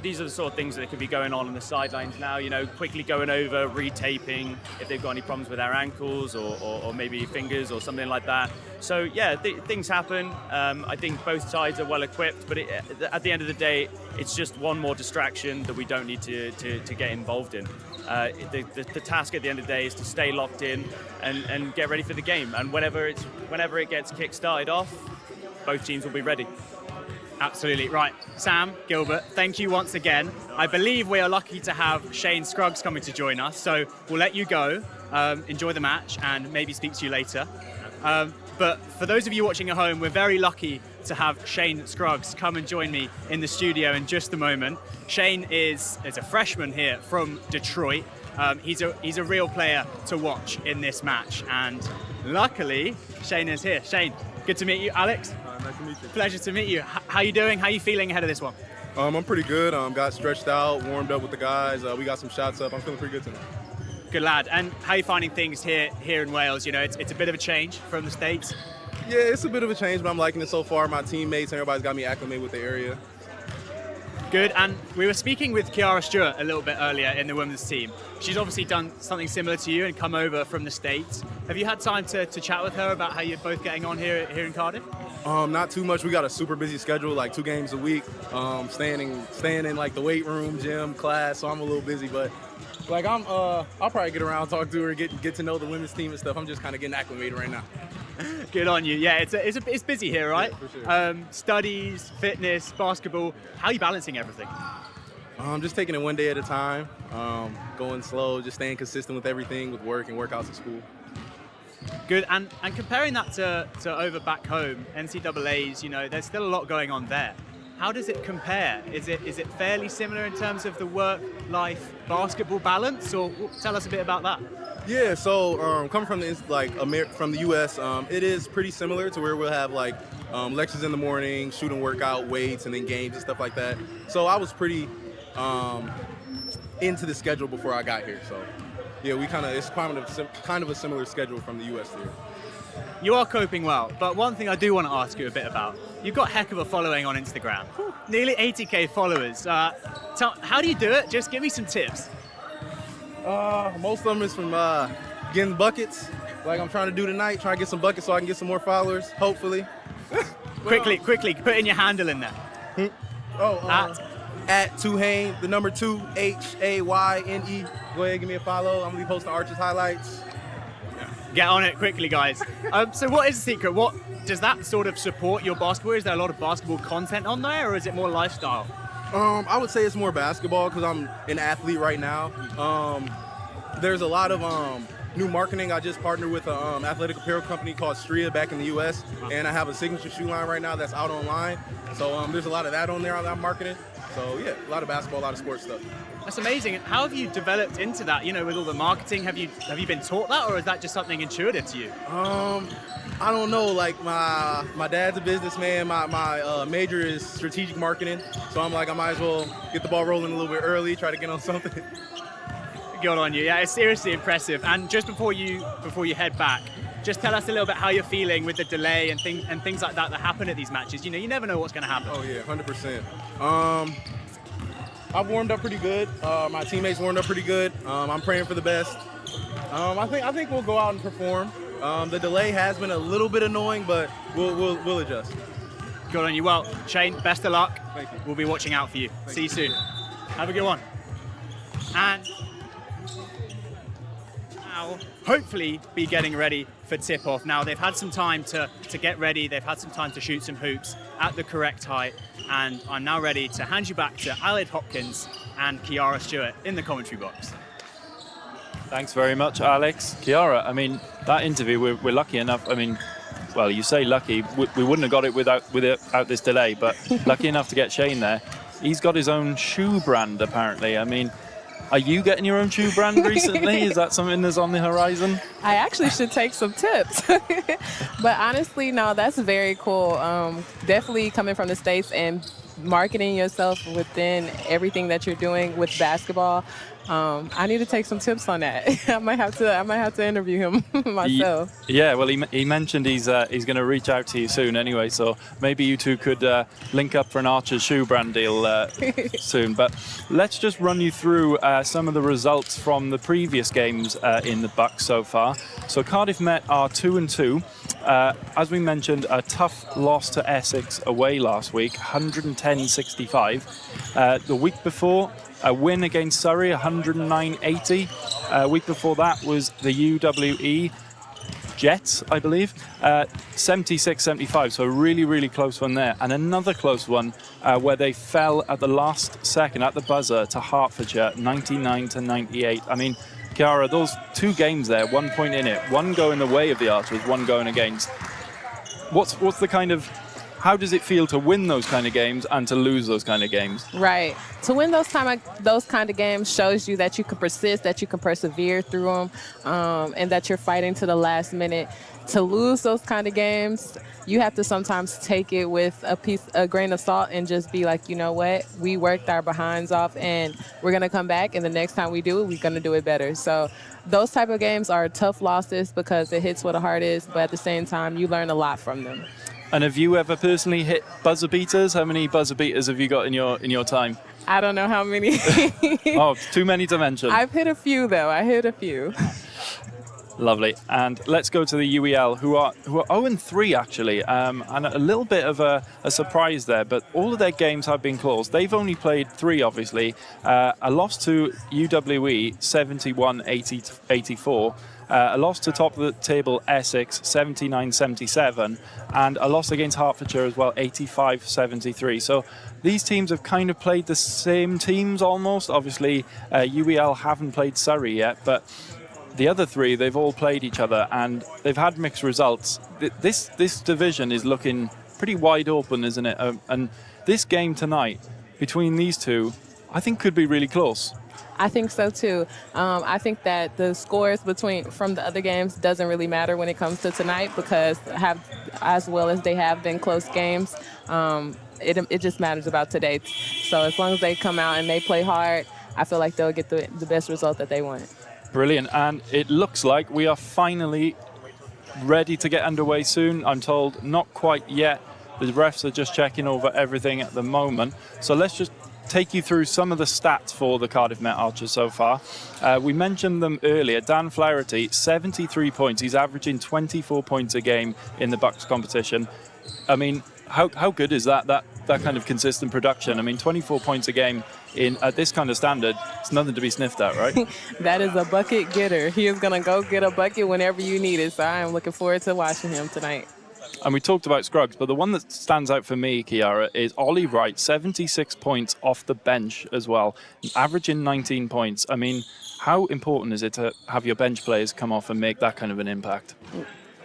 These are the sort of things that could be going on the sidelines now. Quickly going over, retaping if they've got any problems with their ankles or maybe fingers or something like that. So yeah, things happen. I think both sides are well equipped, but at the end of the day, it's just one more distraction that we don't need to get involved in. The task at the end of the day is to stay locked in and get ready for the game. And whenever it gets kick-started off, both teams will be ready. Absolutely. Right. Sam, Gilbert, thank you once again. I believe we are lucky to have Shane Scruggs coming to join us, so we'll let you go, enjoy the match, and maybe speak to you later. But for those of you watching at home, we're very lucky to have Shane Scruggs come and join me in the studio in just a moment. Shane is a freshman here from Detroit. He's a real player to watch in this match, and luckily Shane is here. Shane, good to meet you. Alex? Nice to meet you. Pleasure to meet you. How you doing? How you feeling ahead of this one? I'm pretty good. Got stretched out, warmed up with the guys. We got some shots up. I'm feeling pretty good tonight. Good lad. And how are you finding things here in Wales? It's a bit of a change from the States. Yeah, it's a bit of a change, but I'm liking it so far. My teammates and everybody's got me acclimated with the area. Good. And we were speaking with Kiara Stewart a little bit earlier in the women's team. She's obviously done something similar to you and come over from the States. Have you had time to chat with her about how you're both getting on here in Cardiff? Not too much. We got a super busy schedule, like 2 games a week. Staying in like the weight room, gym, class. So I'm a little busy, but Like I'll probably get around, talk to her, get to know the women's team and stuff. I'm just kind of getting acclimated right now. Good on you. Yeah, it's busy here, right? Yeah, for sure. Studies, fitness, basketball. How are you balancing everything? I'm just taking it one day at a time, going slow, just staying consistent with everything, with work and workouts at school. Good, and comparing that to over back home, NCAA's, there's still a lot going on there. How does it compare? Is it fairly similar in terms of the work-life basketball balance, or tell us a bit about that? Yeah, so coming from from the U.S., it is pretty similar to where we'll have lectures in the morning, shooting workout, weights, and then games and stuff like that. So I was pretty into the schedule before I got here. So yeah, it's kind of a similar schedule from the U.S. here. You are coping well, but one thing I do want to ask you a bit about. You've got a heck of a following on Instagram. Nearly 80k followers. How do you do it? Just give me some tips. Most of them is from getting buckets, like I'm trying to do tonight, trying to get some buckets so I can get some more followers, hopefully. Quickly, put in your handle in there. At Tuhane, the number 2, Hayne. Go ahead, give me a follow. I'm gonna be posting Arches highlights. Get on it quickly, guys. So what is the secret? What does that sort of support your basketball? Is there a lot of basketball content on there, or is it more lifestyle? I would say it's more basketball because I'm an athlete right now. There's a lot of new marketing. I just partnered with an athletic apparel company called Stria back in the U.S., and I have a signature shoe line right now that's out online. So there's a lot of that on there that I'm marketing. So yeah, a lot of basketball, a lot of sports stuff. That's amazing. How have you developed into that? With all the marketing, have you been taught that, or is that just something intuitive to you? I don't know. Like my dad's a businessman. My major is strategic marketing. So I'm like, I might as well get the ball rolling a little bit early, try to get on something. Good on you. Yeah, it's seriously impressive. And just before you head back, just tell us a little bit how you're feeling with the delay and things like that happen at these matches. You never know what's going to happen. Oh yeah, 100%. I've warmed up pretty good. My teammates warmed up pretty good. I'm praying for the best. I think we'll go out and perform. The delay has been a little bit annoying, but we'll adjust. Good on you. Well, Shane, best of luck. Thank you. We'll be watching out for you. See you soon. Have a good one. And now, hopefully, be getting ready for tip-off. Now, they've had some time to get ready. They've had some time to shoot some hoops at the correct height. And I'm now ready to hand you back to Aled Hopkins and Kiara Stewart in the commentary box. Thanks very much, Alex. Kiara, that interview, we're lucky enough. Well, you say lucky. We wouldn't have got it without this delay, but lucky enough to get Shane there. He's got his own shoe brand, apparently. Are you getting your own shoe brand recently? Is that something that's on the horizon? I actually should take some tips. But honestly, no, that's very cool. Definitely coming from the States and marketing yourself within everything that you're doing with basketball. I need to take some tips on that. I might have to interview him myself. Yeah, well, he mentioned he's going to reach out to you soon anyway, so maybe you two could link up for an Archer's shoe brand deal soon. But let's just run you through some of the results from the previous games in the Bucks so far. So Cardiff Met are 2-2. As we mentioned, a tough loss to Essex away last week, 110-65. The week before, a win against Surrey, 109-80. Week before that was the UWE Jets, I believe, 76-75. So a really, really close one there. And another close one where they fell at the last second, at the buzzer, to Hertfordshire, 99-98. Kiara, those two games there, 1 point in it, one going the way of the Archers, one going against. What's the kind of... How does it feel to win those kind of games and to lose those kind of games? Right. To win those kind of games shows you that you can persist, that you can persevere through them, and that you're fighting to the last minute. To lose those kind of games, you have to sometimes take it with a grain of salt and just be like, you know what, we worked our behinds off and we're going to come back, and the next time we do it, we're going to do it better. So those type of games are tough losses because it hits where the heart is, but at the same time, you learn a lot from them. And have you ever personally hit buzzer beaters? How many buzzer beaters have you got in your time? I don't know how many. Oh, too many to mention. I've hit a few, though. I hit a few. Lovely. And let's go to the UEL, who are 0-3 actually, and a little bit of a surprise there. But all of their games have been close. They've only played 3, obviously. A loss to UWE, 71-84. A loss to top of the table Essex, 79-77, and a loss against Hertfordshire as well, 85-73. So these teams have kind of played the same teams almost. Obviously, UEL haven't played Surrey yet, but the other 3, they've all played each other and they've had mixed results. This division is looking pretty wide open, isn't it? And this game tonight between these two, I think could be really close. I think so too. I think that the scores from the other games doesn't really matter when it comes to tonight, because as well as they have been close games, it just matters about today. So as long as they come out and they play hard, I feel like they'll get the best result that they want. Brilliant. And it looks like we are finally ready to get underway soon. I'm told not quite yet. The refs are just checking over everything at the moment. So let's just take you through some of the stats for the Cardiff Met Archers so far. We mentioned them earlier. Dan Flaherty, 73 points. He's averaging 24 points a game in the Bucks competition. I mean, how good is that kind of consistent production? I mean, 24 points a game at this kind of standard, it's nothing to be sniffed at, right? That is a bucket getter. He is going to go get a bucket whenever you need it. So I am looking forward to watching him tonight. And we talked about Scruggs, but the one that stands out for me, Kiara, is Ollie Wright, 76 points off the bench as well, averaging 19 points. I mean, how important is it to have your bench players come off and make that kind of an impact?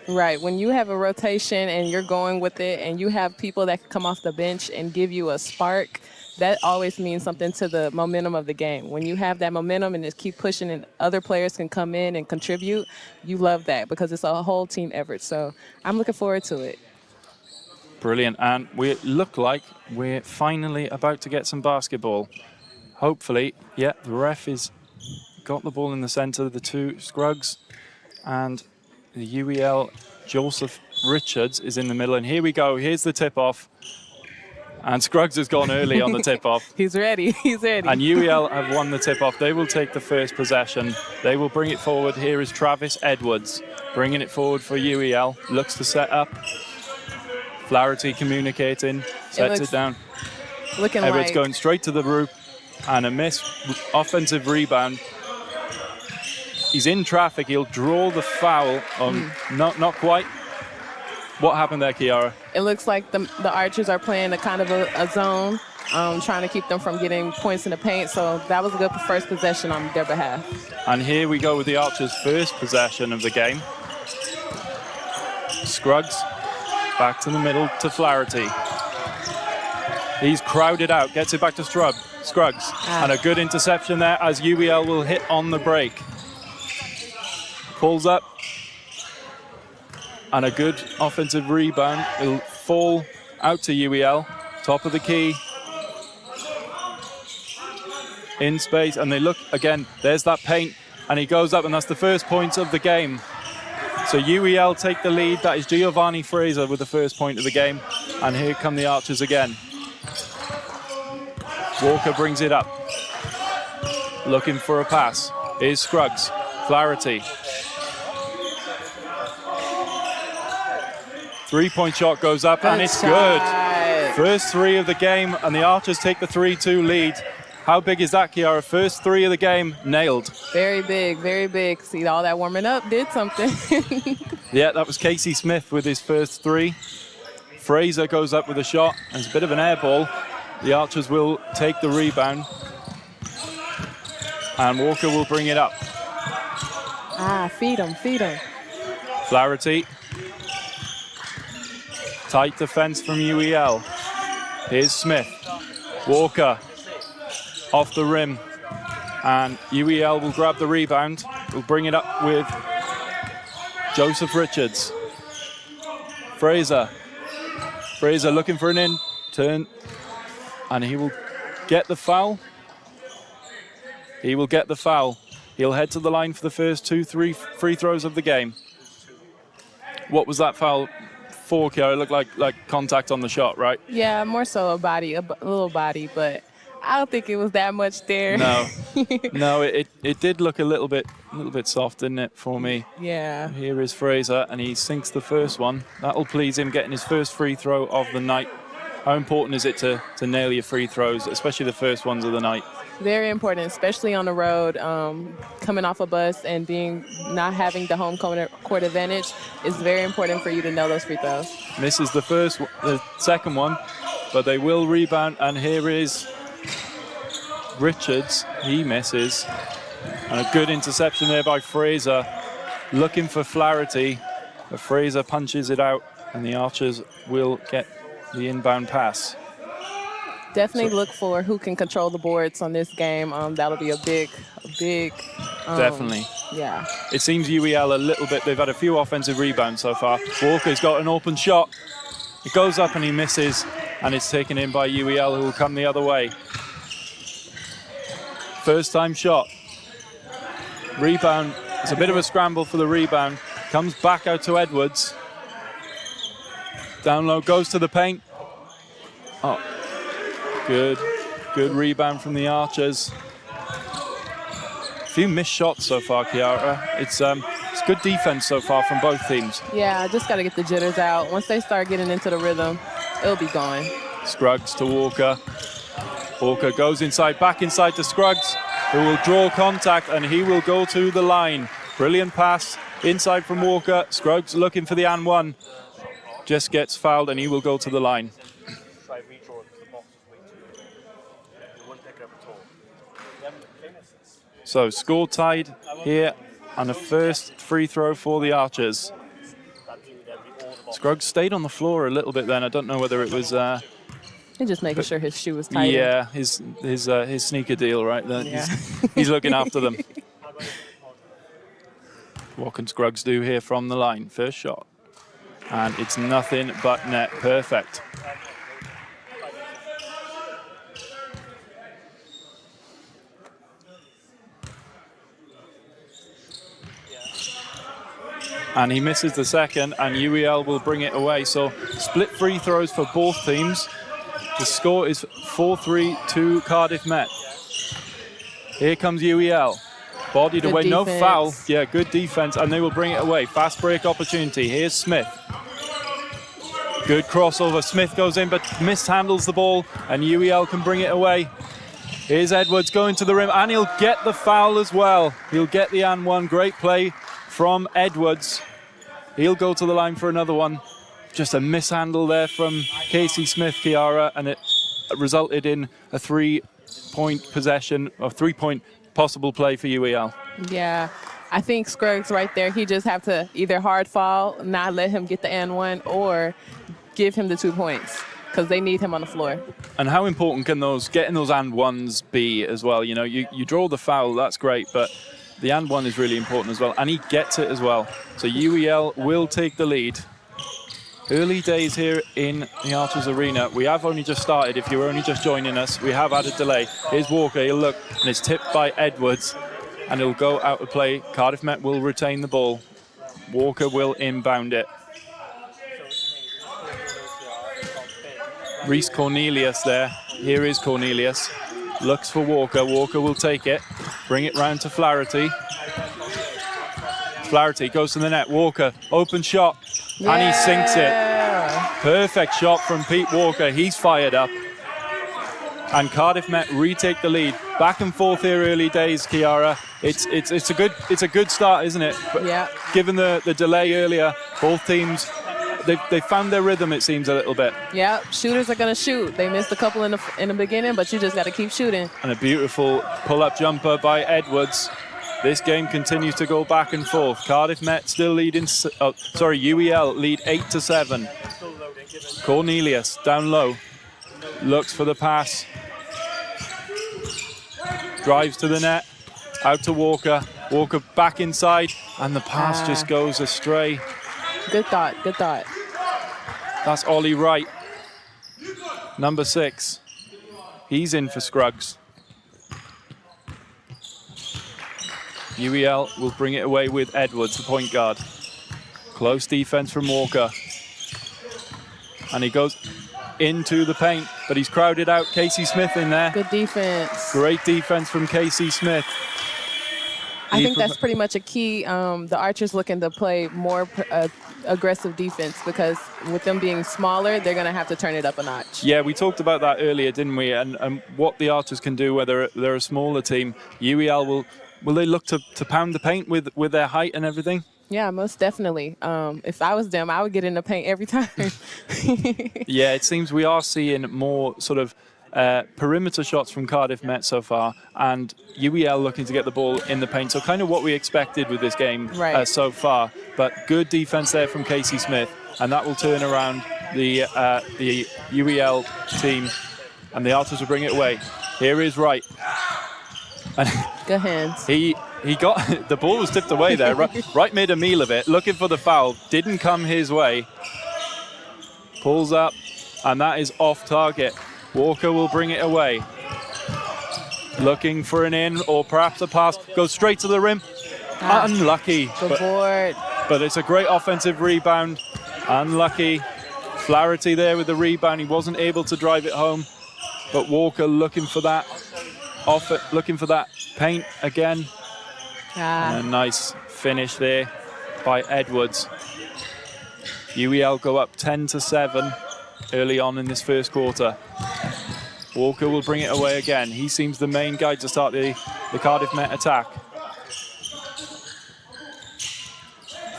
Right. When you have a rotation and you're going with it and you have people that can come off the bench and give you a spark, that always means something to the momentum of the game. When you have that momentum and just keep pushing and other players can come in and contribute, you love that because it's a whole team effort. So I'm looking forward to it. Brilliant. And we look like we're finally about to get some basketball. Hopefully, yeah, the ref has got the ball in the centre, the 2 Scruggs, and the UEL Joseph Richards is in the middle. And here we go. Here's the tip-off. And Scruggs has gone early on the tip-off. He's ready. He's ready. And UEL have won the tip-off. They will take the first possession. They will bring it forward. Here is Travis Edwards bringing it forward for UEL. Looks to set up. Flaherty communicating. Sets it down. Edwards going straight to the roof. And a missed offensive rebound. He's in traffic. He'll draw the foul. Not quite. What happened there, Kiara? It looks like the Archers are playing a kind of a zone, trying to keep them from getting points in the paint. So that was a good first possession on their behalf. And here we go with the Archers' first possession of the game. Scruggs back to the middle to Flaherty. He's crowded out, gets it back to Scruggs. And a good interception there as UEL will hit on the break. Pulls up. And a good offensive rebound. It'll fall out to UEL. Top of the key. In space. And they look again. There's that paint. And he goes up. And that's the first point of the game. So UEL take the lead. That is Giovanni Fraser with the first point of the game. And here come the Archers again. Walker brings it up. Looking for a pass. Here's Scruggs. Flaherty. 3-point shot goes up and it's good. First 3 of the game and the Archers take the 3-2 lead. How big is that, Kiara? First 3 of the game nailed. Very big, very big. See, all that warming up did something. Yeah, that was Casey Smith with his first 3. Fraser goes up with a shot. It's a bit of an air ball. The Archers will take the rebound. And Walker will bring it up. Feed him. Flaherty. Tight defense from UEL. Here's Smith. Walker off the rim. And UEL will grab the rebound. Will bring it up with Joseph Richards. Fraser looking for an in. Turn. And he will get the foul. He'll head to the line for the first 2-3 free throws of the game. What was that foul? It looked like contact on the shot, right? Yeah, more so a little body, but I don't think it was that much there. No, no, it did look a little bit soft, didn't it, for me? Yeah. Here is Fraser, and he sinks the first one. That'll please him, getting his first free throw of the night. How important is it to nail your free throws, especially the first ones of the night? Very important, especially on the road. Coming off a bus and not having the home court advantage is very important for you to know those free throws. Misses the second one, but they will rebound, and here is Richards. He misses. And a good interception there by Fraser. Looking for Flaherty, but Fraser punches it out, and the Archers will get the inbound pass. Definitely look for who can control the boards on this game. That'll be a big. Definitely. Yeah. It seems UEL a little bit, they've had a few offensive rebounds so far. Walker's got an open shot. It goes up and he misses, and it's taken in by UEL, who will come the other way. First time shot. Rebound. It's a bit of a scramble for the rebound. Comes back out to Edwards. Down low, goes to the paint. Oh, good rebound from the Archers. A few missed shots so far, Kiara. It's good defense so far from both teams. Yeah, just got to get the jitters out. Once they start getting into the rhythm, it'll be gone. Scruggs to Walker. Walker goes inside, back inside to Scruggs, who will draw contact, and he will go to the line. Brilliant pass inside from Walker. Scruggs looking for the and one. Just gets fouled, and he will go to the line. So score tied here, and a first free throw for the Archers. Scruggs stayed on the floor a little bit then. I don't know whether it was... He's just making sure his shoe was tight. Yeah, his sneaker deal right there. Yeah. He's looking after them. What can Scruggs do here from the line? First shot. And it's nothing but net. Perfect. And he misses the second, and UEL will bring it away. So split free throws for both teams. The score is 4-3 to Cardiff Met. Here comes UEL. Bodied away, no foul. Yeah, good defense, and they will bring it away. Fast break opportunity. Here's Smith. Good crossover. Smith goes in, but mishandles the ball, and UEL can bring it away. Here's Edwards going to the rim, and he'll get the foul as well. He'll get the and one. Great play from Edwards. He'll go to the line for another one. Just a mishandle there from Casey Smith, Kiara, and it resulted in a 3-point possession, or 3-point possible play for UEL. Yeah, I think Scruggs right there, he just have to either hard foul, not let him get the and one, or give him the 2 points, because they need him on the floor. And how important can getting those and ones be as well? You know, you draw the foul, that's great, but the and one is really important as well, and he gets it as well. So UEL will take the lead. Early days here in the Archers Arena. We have only just started. If you're only just joining us, we have had a delay. Here's Walker. He'll look, and it's tipped by Edwards, and it'll go out of play. Cardiff Met will retain the ball. Walker will inbound it. Reese Cornelius there. Here is Cornelius. Looks for Walker. Walker will take it. Bring it round to Flaherty. Flaherty goes to the net. Walker, open shot. Yeah. And he sinks it. Perfect shot from Pete Walker. He's fired up. And Cardiff Met retake the lead. Back and forth here, early days, Kiara. It's a good start, isn't it? But yeah. Given the delay earlier, both teams they found their rhythm, it seems, a little bit. Yeah, shooters are going to shoot. They missed a couple in the beginning, but you just got to keep shooting. And a beautiful pull-up jumper by Edwards. This game continues to go back and forth. Cardiff Met still leading, UEL lead 8-7. Cornelius down low, looks for the pass. Drives to the net, out to Walker. Walker back inside, and the pass just goes astray. Good thought, good thought. That's Ollie Wright, number 6. He's in for Scruggs. UEL will bring it away with Edwards, the point guard. Close defense from Walker. And he goes into the paint, but he's crowded out. Casey Smith in there. Good defense. Great defense from Casey Smith. I think that's pretty much a key. The Archers looking to play more aggressive defense because with them being smaller, they're going to have to turn it up a notch. Yeah, we talked about that earlier, didn't we? And what the Archers can do, whether they're a smaller team, UEL will they look to pound the paint with their height and everything? Yeah, most definitely. If I was them, I would get in the paint every time. Yeah, it seems we are seeing more sort of perimeter shots from Cardiff Met so far, and UEL looking to get the ball in the paint. So kind of what we expected with this game so far. But good defense there from Casey Smith, and that will turn around the UEL team, and the Archers will bring it away. Here is Wright. Good hands. He got the ball was tipped away there. Wright made a meal of it, looking for the foul. Didn't come his way. Pulls up, and that is off target. Walker will bring it away. Looking for an in or perhaps a pass. Goes straight to the rim. Unlucky. Good board. But it's a great offensive rebound. Unlucky. Flaherty there with the rebound. He wasn't able to drive it home. But Walker looking for that. Looking for that paint again. And a nice finish there by Edwards. UEL go up 10-7 early on in this first quarter. Walker will bring it away again. He seems the main guy to start the Cardiff Met attack.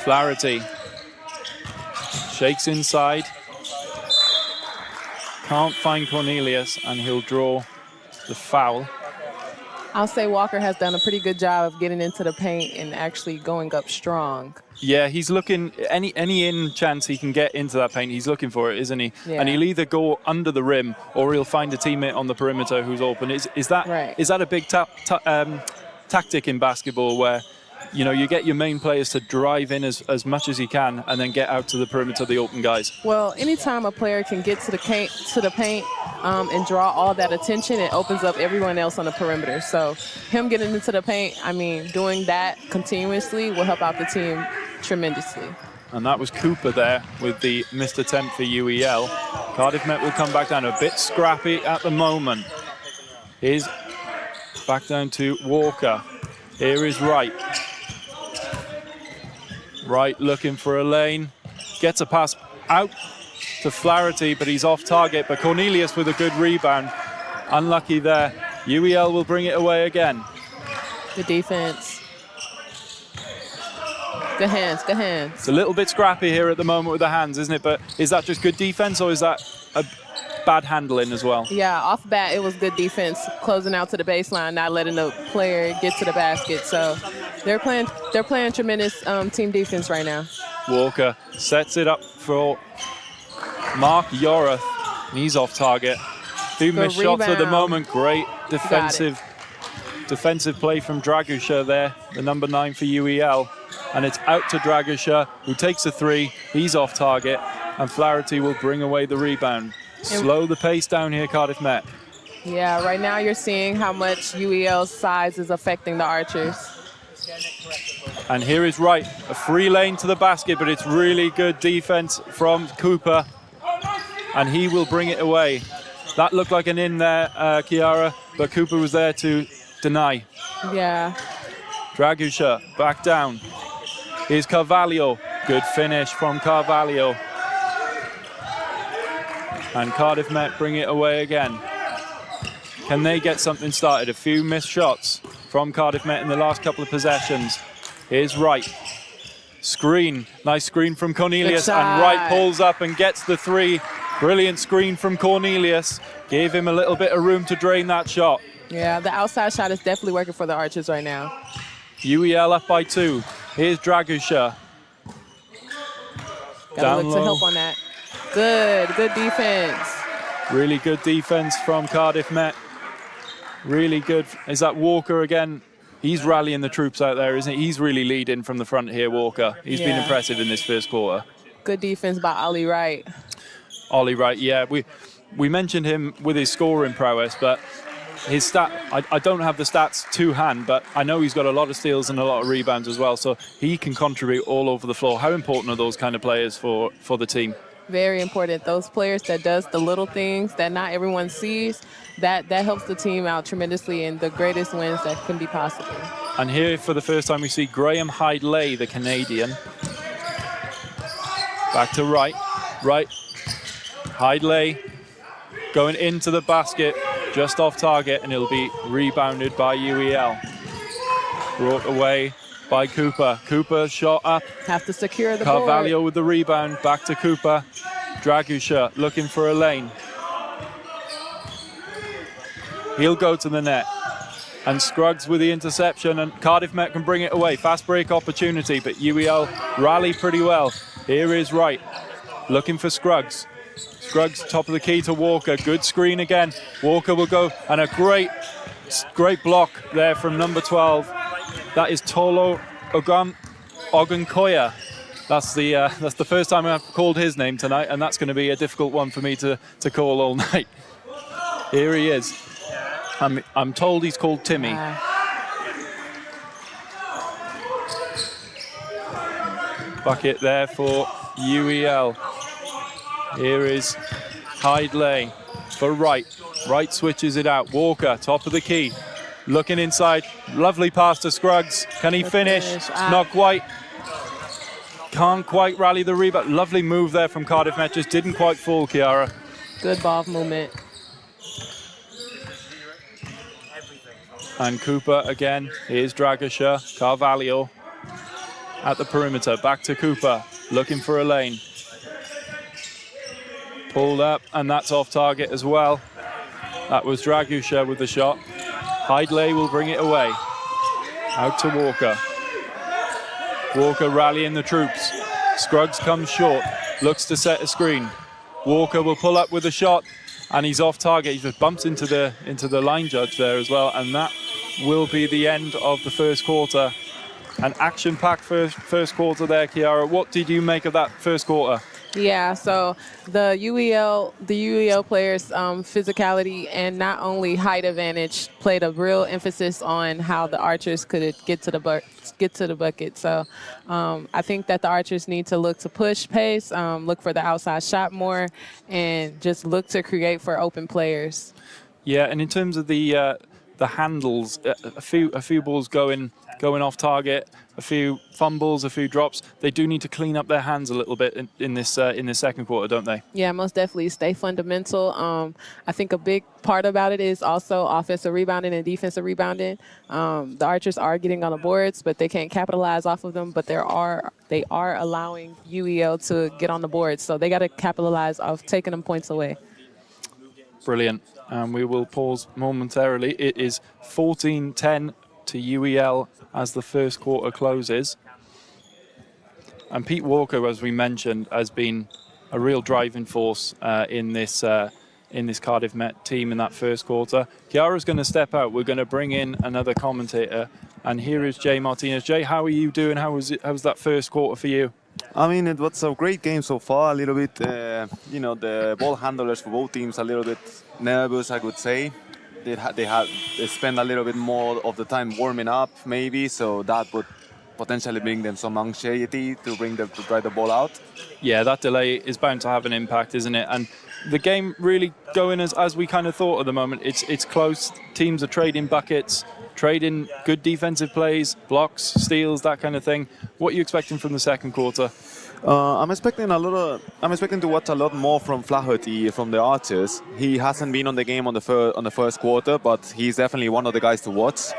Flaherty shakes inside. Can't find Cornelius, and he'll draw the foul. I'll say Walker has done a pretty good job of getting into the paint and actually going up strong. Yeah, he's looking, any in chance he can get into that paint, he's looking for it, isn't he? Yeah. And he'll either go under the rim or he'll find a teammate on the perimeter who's open. Is that a big tactic in basketball where, you know, you get your main players to drive in as much as you can and then get out to the perimeter, the open guys? Well, anytime a player can get to the paint and draw all that attention, it opens up everyone else on the perimeter. So him getting into the paint, I mean, doing that continuously will help out the team tremendously. And that was Cooper there with the missed attempt for UEL. Cardiff Met will come back down a bit scrappy at the moment. Here's back down to Walker. Here is Wright. Wright looking for a lane. Gets a pass out to Flaherty, but he's off target. But Cornelius with a good rebound. Unlucky there. UEL will bring it away again. Good defense. Good hands, good hands. It's a little bit scrappy here at the moment with the hands, isn't it? But is that just good defense or is that a bad handling as well? Yeah, off bat, it was good defense, closing out to the baseline, not letting the player get to the basket. So they're playing tremendous team defense right now. Walker sets it up for Mark Yorath. He's off target. Two missed shots at the moment. Great defensive play from Dragusha there, the number 9 for UEL. And it's out to Dragusha, who takes a 3. He's off target, and Flaherty will bring away the rebound. Slow the pace down here, Cardiff Met. Yeah, right now you're seeing how much UEL's size is affecting the Archers. And here is Wright, a free lane to the basket, but it's really good defense from Cooper, and he will bring it away. That looked like an in there, Kiara, but Cooper was there to deny. Yeah. Dragusha back down. Here's Carvalho. Good finish from Carvalho. And Cardiff Met bring it away again. Can they get something started? A few missed shots from Cardiff Met in the last couple of possessions. Here's Wright. Screen. Nice screen from Cornelius. And Wright pulls up and gets the 3. Brilliant screen from Cornelius. Gave him a little bit of room to drain that shot. Yeah, the outside shot is definitely working for the Archers right now. UEL up by 2. Here's Dragusha. Gotta look to help on that. Good defense. Really good defense from Cardiff Met. Really good. Is that Walker again? He's rallying the troops out there, isn't he? He's really leading from the front here, Walker. He's been impressive in this first quarter. Good defense by Ollie Wright. Ollie Wright, yeah. We mentioned him with his scoring prowess, but his I don't have the stats to hand, but I know he's got a lot of steals and a lot of rebounds as well, so he can contribute all over the floor. How important are those kind of players for the team? very important. Those players that does the little things that not everyone sees, that helps the team out tremendously in the greatest wins that can be possible. And here for the first time we see Graham Hyde-Lay, the Canadian. Back to right. Hyde-Lay going into the basket, just off target, and it'll be rebounded by UEL. Brought away by Cooper. Cooper shot up. Have to secure the board. Carvalho with the rebound. Back to Cooper. Dragusha looking for a lane. He'll go to the net. And Scruggs with the interception, and Cardiff Met can bring it away. Fast break opportunity, but UEL rally pretty well. Here is Wright, looking for Scruggs. Scruggs top of the key to Walker. Good screen again. Walker will go, and a great block there from number 12. That is Tolo Ogunkoya. That's the first time I've called his name tonight, and that's going to be a difficult one for me to call all night. Here he is. I'm told he's called Timmy. Bucket there for UEL. Here is Hyde-Lay for Wright. Wright switches it out. Walker, top of the key. Looking inside. Lovely pass to Scruggs. Can he finish? Not quite. Can't quite rally the rebound. Lovely move there from Cardiff Met. Just didn't quite fall, Kiara. Good ball movement. And Cooper again. Here's Dragusha. Carvalho at the perimeter. Back to Cooper. Looking for a lane. Pulled up, and that's off target as well. That was Dragusha with the shot. Hyde-Lay will bring it away. Out to Walker. Walker rallying the troops. Scruggs comes short. Looks to set a screen. Walker will pull up with a shot, and he's off target. He just bumps into the line judge there as well, and that will be the end of the first quarter. An action-packed first quarter there, Kiara. What did you make of that first quarter? Yeah, so the UEL players' physicality and not only height advantage played a real emphasis on how the Archers could get to the bucket. So I think that the Archers need to look to push pace, look for the outside shot more, and just look to create for open players. Yeah, and in terms of the handles, a few balls going off target, a few fumbles, a few drops. They do need to clean up their hands a little bit in this second quarter, don't they? Yeah, most definitely. Stay fundamental. I think a big part about it is also offensive rebounding and defensive rebounding. The Archers are getting on the boards, but they can't capitalize off of them. But they are allowing UEL to get on the boards, so they got to capitalize off taking them points away. Brilliant. And we will pause momentarily. It is 14-10 to UEL as the first quarter closes. And Pete Walker, as we mentioned, has been a real driving force in this Cardiff Met team in that first quarter. Kiara's going to step out. We're going to bring in another commentator. And here is Jay Martinez. Jay, how are you doing? How was that first quarter for you? I mean, it was a great game so far. A little bit, the ball handlers for both teams a little bit nervous, I would say. They spend a little bit more of the time warming up, maybe, so that would potentially bring them some anxiety to drive the ball out. Yeah, that delay is bound to have an impact, isn't it? And the game really going as we kind of thought at the moment. It's close. Teams are trading buckets, trading good defensive plays, blocks, steals, that kind of thing. What are you expecting from the second quarter? I'm expecting to watch a lot more from Flaherty from the Archers. He hasn't been on the game on the first quarter, but he's definitely one of the guys to watch.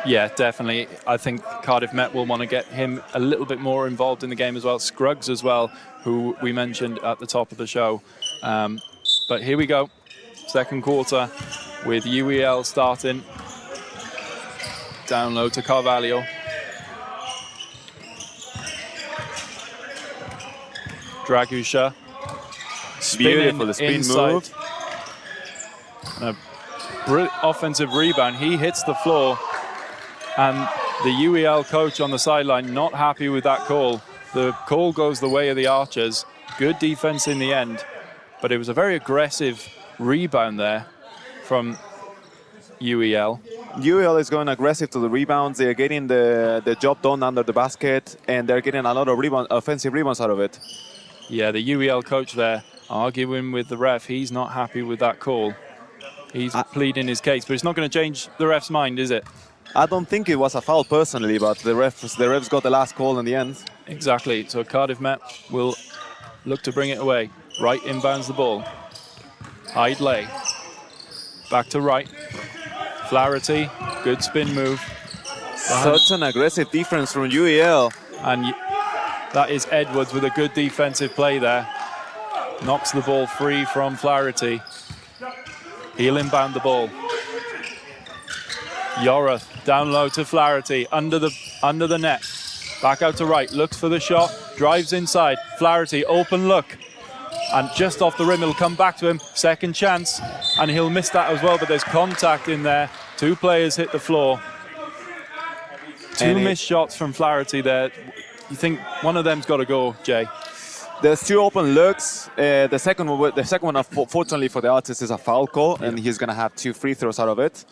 Yeah, definitely. I think Cardiff Met will want to get him a little bit more involved in the game as well. Scruggs as well, who we mentioned at the top of the show. But here we go, second quarter with UEL starting. Down low to Carvalho. Dragusha. Beautiful spin move. A brilliant offensive rebound. He hits the floor. And the UEL coach on the sideline not happy with that call. The call goes the way of the Archers. Good defense in the end. But it was a very aggressive rebound there from UEL. UEL is going aggressive to the rebounds. They're getting the job done under the basket, and they're getting a lot of offensive rebounds out of it. Yeah, the UEL coach there arguing with the ref. He's not happy with that call. He's pleading his case, but it's not going to change the ref's mind, is it? I don't think it was a foul personally, but the refs got the last call in the end. Exactly. So Cardiff Met will look to bring it away. Wright inbounds the ball. Hidley. Back to Wright. Flaherty. Good spin move. Such an aggressive defense from UEL. And that is Edwards with a good defensive play there. Knocks the ball free from Flaherty. He'll inbound the ball. Yorath down low to Flaherty, under the net. Back out to Wright, looks for the shot, drives inside. Flaherty, open look. And just off the rim, it'll come back to him. Second chance, and he'll miss that as well, but there's contact in there. Two players hit the floor. Two missed shots from Flaherty there. You think one of them's got to go, Jay? There's two open looks. The second one, unfortunately for the artist, is a foul call, and he's gonna have 2 free throws out of it.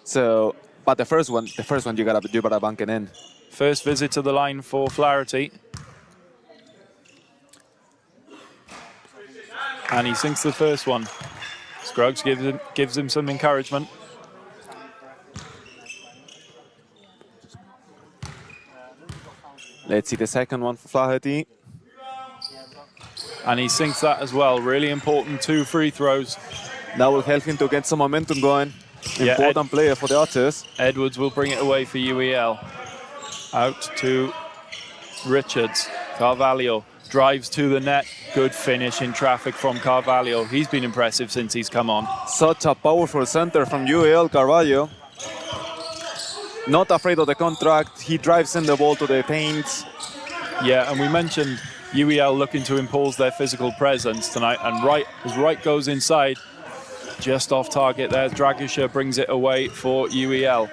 So, but the first one, you gotta bank it in. First visit to the line for Flaherty, and he sinks the first one. Scruggs gives him some encouragement. Let's see the second one for Flaherty. And he sinks that as well. Really important 2 free throws. That will help him to get some momentum going. Important player for the Otters. Edwards will bring it away for UEL. Out to Richards. Carvalho drives to the net. Good finish in traffic from Carvalho. He's been impressive since he's come on. Such a powerful center from UEL, Carvalho. Not afraid of the contract. He drives in the ball to the paint. Yeah, and we mentioned UEL looking to impose their physical presence tonight, and as Wright goes inside, just off target there, Dragisher brings it away for UEL,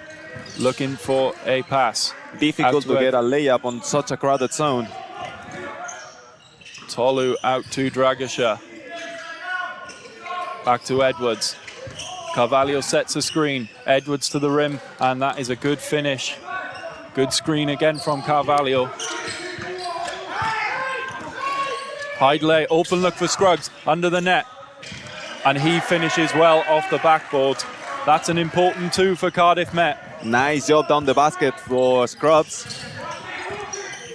looking for a pass. Difficult to get a layup on such a crowded zone. Tolu out to Dragisher. Back to Edwards. Carvalho sets a screen, Edwards to the rim, and that is a good finish. Good screen again from Carvalho. Hidley, open look for Scruggs, under the net. And he finishes well off the backboard. That's an important 2 for Cardiff Met. Nice job down the basket for Scruggs.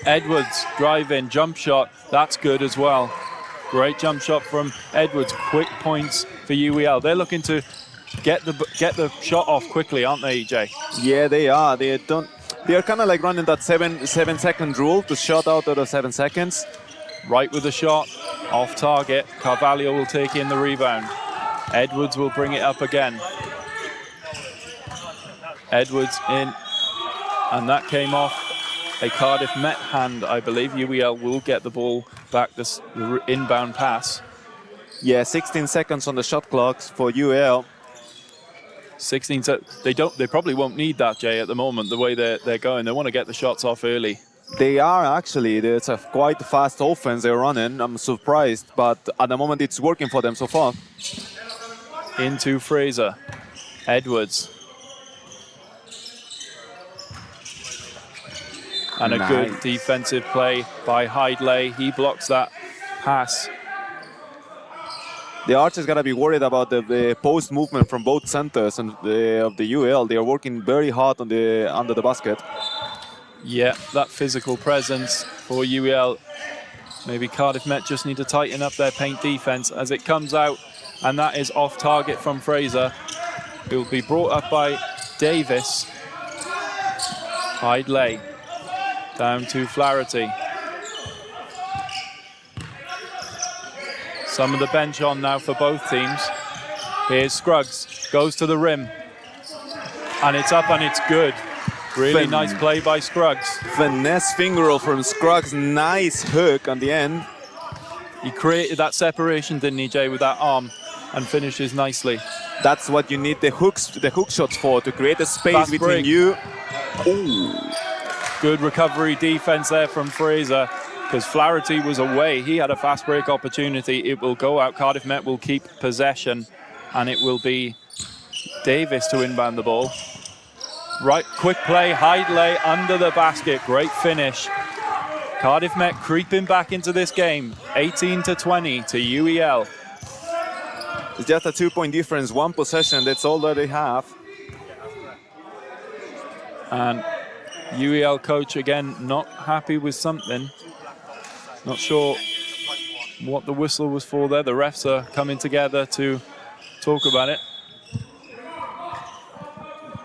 Edwards, drive in, jump shot, that's good as well. Great jump shot from Edwards, quick points for UEL. They're looking to get the shot off quickly, aren't they, Jay? Yeah, they are. They are kind of like running that 7-second rule to shot out of 7 seconds. Right with the shot, off target. Carvalho will take in the rebound. Edwards will bring it up again. Edwards in, and that came off a Cardiff Met hand, I believe. UEL will get the ball back, this inbound pass. Yeah, 16 seconds on the shot clocks for UEL. 16. They probably won't need that, Jay, at the moment. The way they're going, they want to get the shots off early. They are actually. It's a quite fast offense they're running. I'm surprised, but at the moment it's working for them so far. Into Fraser. Edwards. And a good defensive play by Hidley. He blocks that pass. The Archers got to be worried about the post movement from both centers and of the UEL. They are working very hard on under the basket. Yeah, that physical presence for UEL. Maybe Cardiff Met just need to tighten up their paint defense as it comes out, and that is off target from Fraser. It will be brought up by Davis. Hidley down to Flaherty. Some of the bench on now for both teams. Here's Scruggs, goes to the rim, and it's up and it's good. Really nice play by Scruggs. Finesse finger roll from Scruggs. Nice hook on the end. He created that separation, didn't he, Jay, with that arm, and finishes nicely. That's what you need the hook shots for, to create a space fast between break. You. Ooh. Good recovery defense there from Fraser, because Flaherty was away. He had a fast break opportunity. It will go out. Cardiff Met will keep possession, and it will be Davis to inbound the ball. Right, quick play, Hidley under the basket, great finish. Cardiff Met creeping back into this game, 18-20 to UEL. It's just a 2-point difference, one possession, that's all that they have. And UEL coach again not happy with something. Not sure what the whistle was for there. The refs are coming together to talk about it.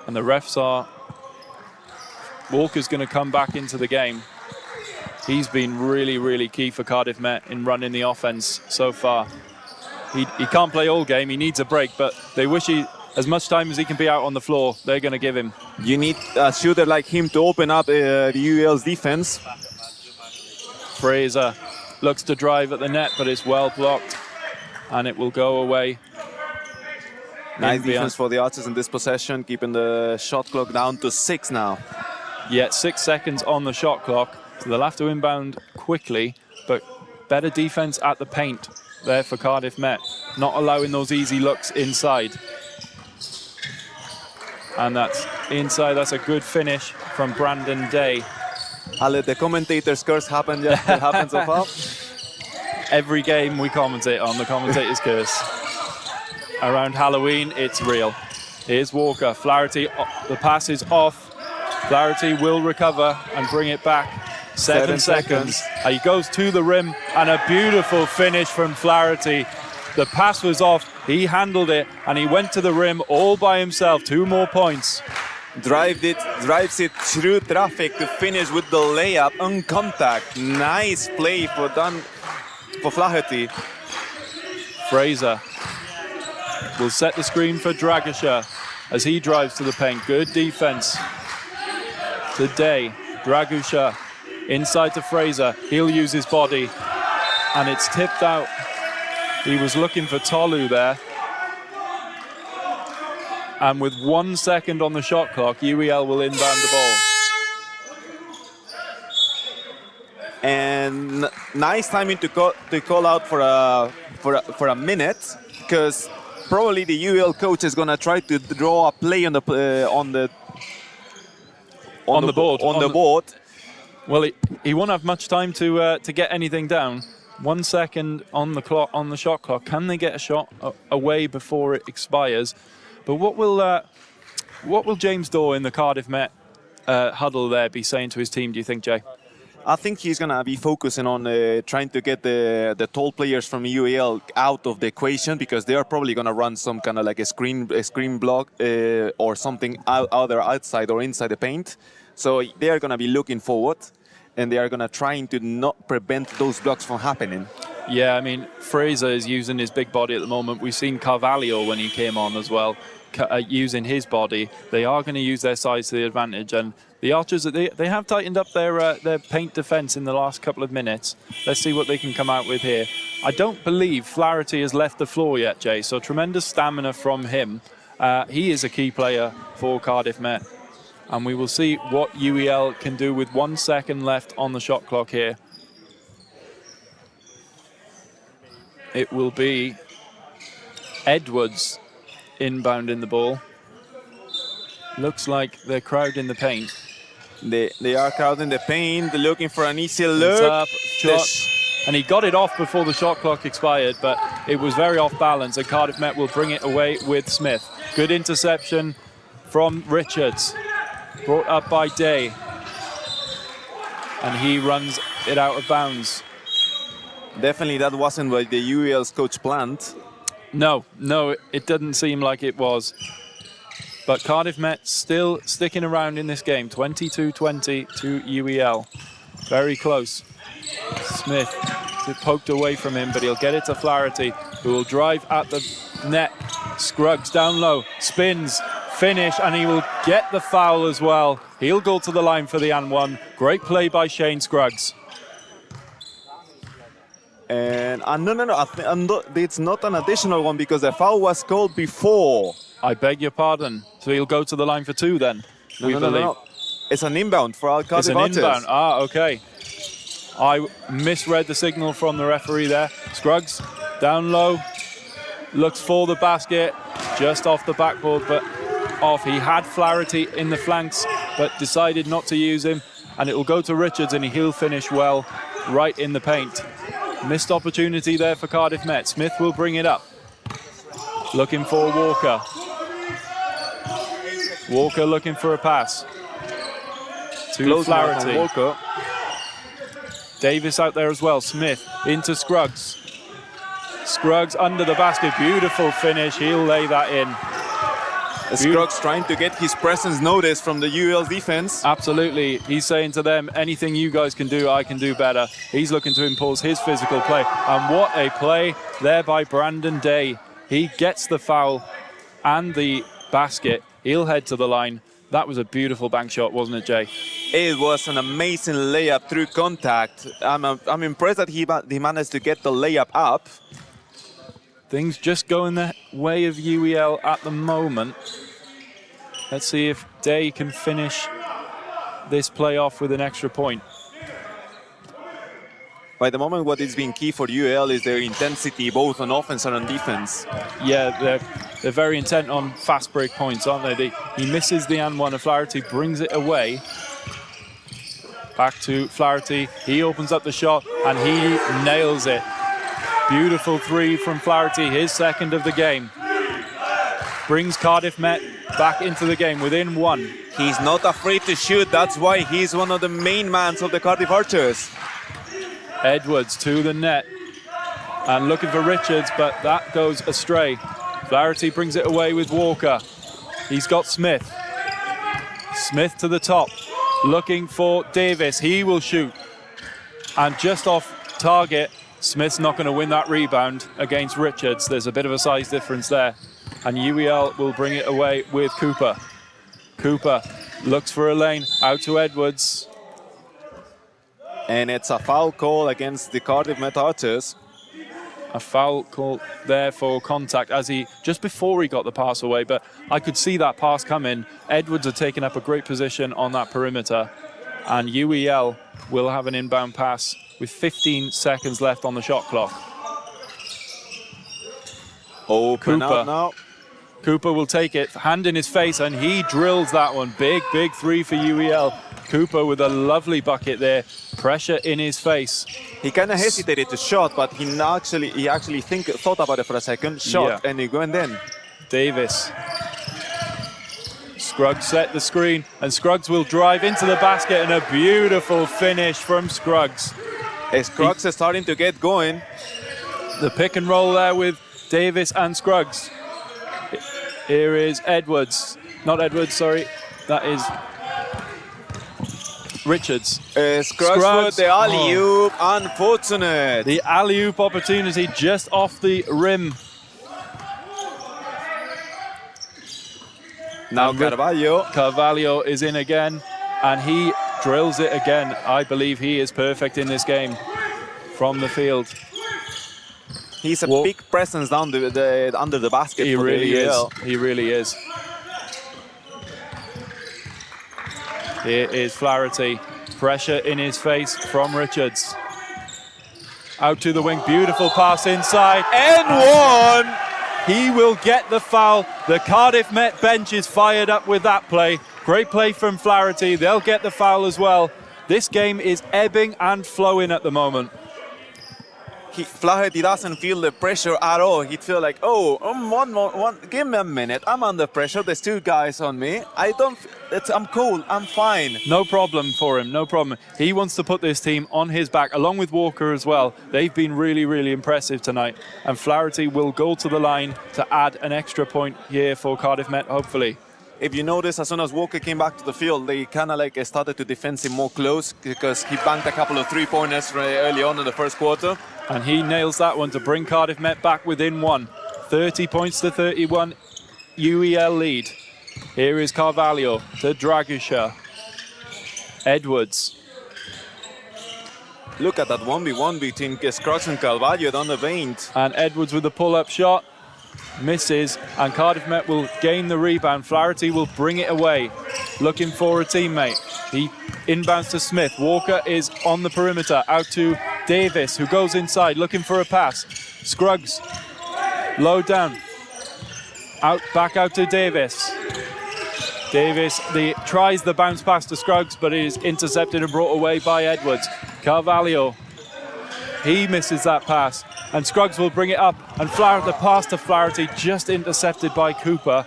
And the refs are... Walker's going to come back into the game. He's been really, really key for Cardiff Met in running the offense so far. He can't play all game, he needs a break, but they wish as much time as he can be out on the floor, they're going to give him. You need a shooter like him to open up the UEL's defense. Fraser looks to drive at the net, but it's well blocked, and it will go away. Nice defense for the Archers in this possession, keeping the shot clock down to 6 now. Yeah, 6 seconds on the shot clock, so they'll have to inbound quickly, but better defense at the paint there for Cardiff Met, not allowing those easy looks inside. And that's inside, that's a good finish from Brandon Day. I'll let the commentator's curse happen, just happen so far. Every game we commentate on, the commentator's curse. Around Halloween, it's real. Here's Walker, Flaherty, the pass is off. Flaherty will recover and bring it back. 7 seconds. He goes to the rim, and a beautiful finish from Flaherty. The pass was off, he handled it, and he went to the rim all by himself. 2 more points. Drives it through traffic to finish with the layup on contact. Nice play for Flaherty. Fraser will set the screen for Dragusha as he drives to the paint. Good defense today. Dragusha inside to Fraser. He'll use his body, and it's tipped out. He was looking for Tolu there. And with 1 second on the shot clock, UEL will inbound the ball. And nice timing to call out for a minute, because probably the UEL coach is gonna try to draw a play on the board. Well, he won't have much time to get anything down. 1 second on the clock, on the shot clock. Can they get a shot away before it expires? But what will James Dorr in the Cardiff Met huddle there be saying to his team, do you think, Jay? I think he's going to be focusing on trying to get the tall players from UEL out of the equation, because they are probably going to run some kind of like a screen block or something either outside or inside the paint. So they are going to be looking forward, and they are going to trying to not prevent those blocks from happening. Yeah, I mean, Fraser is using his big body at the moment. We've seen Carvalho when he came on as well, using his body. They are going to use their size to the advantage, and the Archers, they have tightened up their paint defense in the last couple of minutes. Let's see what they can come out with here. I don't believe Flaherty has left the floor yet, Jay, so tremendous stamina from him. He is a key player for Cardiff Met, and we will see what UEL can do with 1 second left on the shot clock here. It will be Edwards inbounding the ball. Looks like they're crowding the paint. They are crowding the paint. They're looking for an easy look. Up, shot. And he got it off before the shot clock expired, but it was very off balance, and Cardiff Met will bring it away with Smith. Good interception from Richards. Brought up by Day. And he runs it out of bounds. Definitely that wasn't what the UEL's coach planned. No, it didn't seem like it was. But Cardiff Met still sticking around in this game. 22-20 to UEL. Very close. Smith poked away from him, but he'll get it to Flaherty, who will drive at the net. Scruggs down low, spins, finish, and he will get the foul as well. He'll go to the line for the and one. Great play by Shane Scruggs. And no, it's not an additional one, because the foul was called before. I beg your pardon. So he'll go to the line for 2 then? No. It's an inbound for our Cardiff Archers. It's an inbound. Okay. I misread the signal from the referee there. Scruggs down low, looks for the basket, just off the backboard, but off. He had Flaherty in the flanks, but decided not to use him. and it will go to Richards, and he'll finish well right in the paint. Missed opportunity there for Cardiff Met. Smith will bring it up. Looking for Walker. Walker looking for a pass. To Flaherty. Walker. Davis out there as well. Smith into Scruggs. Scruggs under the basket. Beautiful finish. He'll lay that in. Scruggs trying to get his presence noticed from the UL defense. Absolutely. He's saying to them, anything you guys can do, I can do better. He's looking to impose his physical play. And what a play there by Brandon Day. He gets the foul and the basket. He'll head to the line. That was a beautiful bank shot, wasn't it, Jay? It was an amazing layup through contact. I'm impressed that he managed to get the layup up. Things just going the way of UEL at the moment. Let's see if Day can finish this play off with an extra point. By the moment, what is being key for UEL is their intensity, both on offense and on defense. Yeah, they're very intent on fast break points, aren't they? He misses the and one, and Flaherty brings it away. Back to Flaherty. He opens up the shot, and he nails it. Beautiful three from Flaherty, his second of the game. Brings Cardiff Met back into the game within one. He's not afraid to shoot. That's why he's one of the main mans of the Cardiff Archers. Edwards to the net. And looking for Richards, but that goes astray. Flaherty brings it away with Walker. He's got Smith. Smith to the top. Looking for Davis. He will shoot. And just off target, Smith's not going to win that rebound against Richards. There's a bit of a size difference there. And UEL will bring it away with Cooper. Cooper looks for a lane. Out to Edwards. And it's a foul call against the Cardiff Met Archers. A foul call there for contact as he, just before he got the pass away, but I could see that pass come in. Edwards had taken up a great position on that perimeter, and UEL will have an inbound pass with 15 seconds left on the shot clock. Open out now. Cooper will take it, hand in his face, and he drills that one. Big, big three for UEL. Cooper with a lovely bucket there. Pressure in his face. He kind of hesitated to shot, but he actually thought about it for a second. Shot, and he went in. Davis. Scruggs set the screen, and Scruggs will drive into the basket, and a beautiful finish from Scruggs. Scruggs is starting to get going. The pick and roll there with Davis and Scruggs. Here is Edwards. Not Edwards, sorry. That is Richards. Scruggs with the alley-oop, unfortunate. The alley-oop opportunity just off the rim. Now Carvalho. Carvalho is in again, and he drills it again. I believe he is perfect in this game from the field. He's a big presence down under the basket. He for really the is. UEL. He really is. Here is Flaherty. Pressure in his face from Richards. Out to the wing. Beautiful pass inside. And one! He will get the foul. The Cardiff Met bench is fired up with that play. Great play from Flaherty. They'll get the foul as well. This game is ebbing and flowing at the moment. Flaherty doesn't feel the pressure at all. He'd feel like, one, give me a minute. I'm under pressure. There's two guys on me. I'm cool. I'm fine. No problem for him. No problem. He wants to put this team on his back, along with Walker as well. They've been really, really impressive tonight. And Flaherty will go to the line to add an extra point here for Cardiff Met, hopefully. If you notice, as soon as Walker came back to the field, they kind of started to defend him more close because he banked a couple of three-pointers early on in the first quarter. And he nails that one to bring Cardiff Met back within one. 30 points to 31, UEL lead. Here is Carvalho to Dragusha. Edwards. Look at that 1v1 between Scruggs and Carvalho down the paint. And Edwards with the pull-up shot. Misses, and Cardiff Met will gain the rebound. Flaherty will bring it away, looking for a teammate. He inbounds to Smith. Walker is on the perimeter, out to Davis, who goes inside, looking for a pass. Scruggs, low down. Back out to Davis. Davis tries the bounce pass to Scruggs, but it is intercepted and brought away by Edwards. Carvalho, he misses that pass, and Scruggs will bring it up, and the pass to Flaherty just intercepted by Cooper.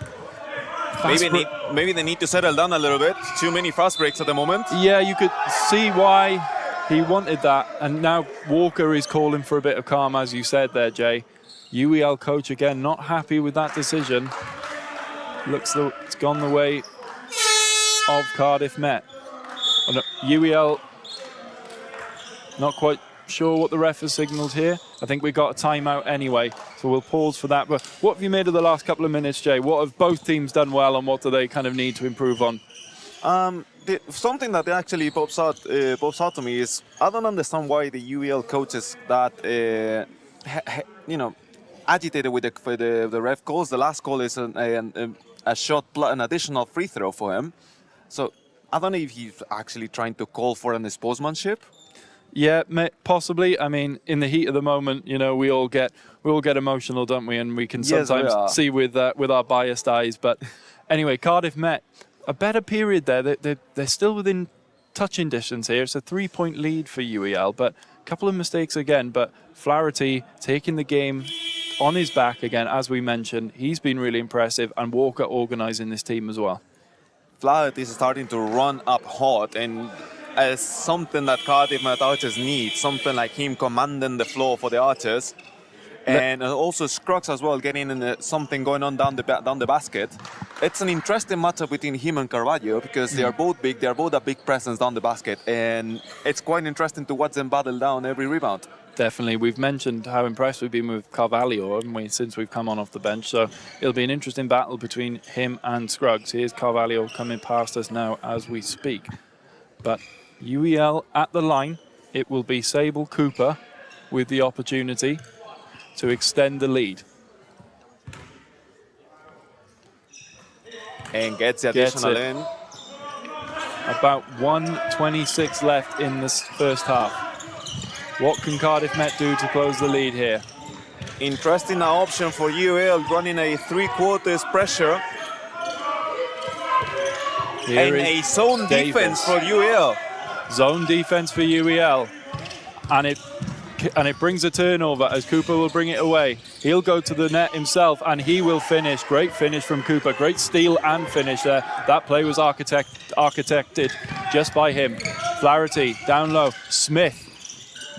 Maybe they need to settle down a little bit. Too many fast breaks at the moment. Yeah, you could see why he wanted that, and now Walker is calling for a bit of calm, as you said there, Jay. UEL coach again not happy with that decision. It's gone the way of Cardiff Met. UEL not quite sure what the ref has signalled here. I think we got a timeout anyway, so we'll pause for that. But what have you made of the last couple of minutes, Jay? What have both teams done well, and what do they kind of need to improve on? Something that actually pops out to me is I don't understand why the UEL coaches that agitated with the ref calls. The last call is a shot plus an additional free throw for him. So I don't know if he's actually trying to call for an sportsmanship. Yeah, possibly. I mean, in the heat of the moment, we all get emotional, don't we? And we can sometimes see with our biased eyes. But anyway, Cardiff Met a better period there. They're still within touching distance here. It's a 3-point lead for UEL, but a couple of mistakes again. But Flaherty taking the game on his back again, as we mentioned. He's been really impressive, and Walker organising this team as well. Flaherty is starting to run up hot, and as something that Cardiff Met Archers need, something like him commanding the floor for the Archers. And also Scruggs as well, getting in something going on down the basket. It's an interesting matchup between him and Carvalho because they are both big, they are both a big presence down the basket, and it's quite interesting to watch them battle down every rebound. Definitely. We've mentioned how impressed we've been with Carvalho, haven't we, since we've come on off the bench. So it'll be an interesting battle between him and Scruggs. Here's Carvalho coming past us now as we speak. But UEL at the line. It will be Sable Cooper with the opportunity to extend the lead. And gets the additional in. About 1:26 left in this first half. What can Cardiff Met do to close the lead here? Interesting option for UEL, running a 3/4 pressure. Here and a zone defense for UEL. Zone defense for UEL. And it brings a turnover as Cooper will bring it away. He'll go to the net himself and he will finish. Great finish from Cooper. Great steal and finish there. That play was architected just by him. Flaherty down low. Smith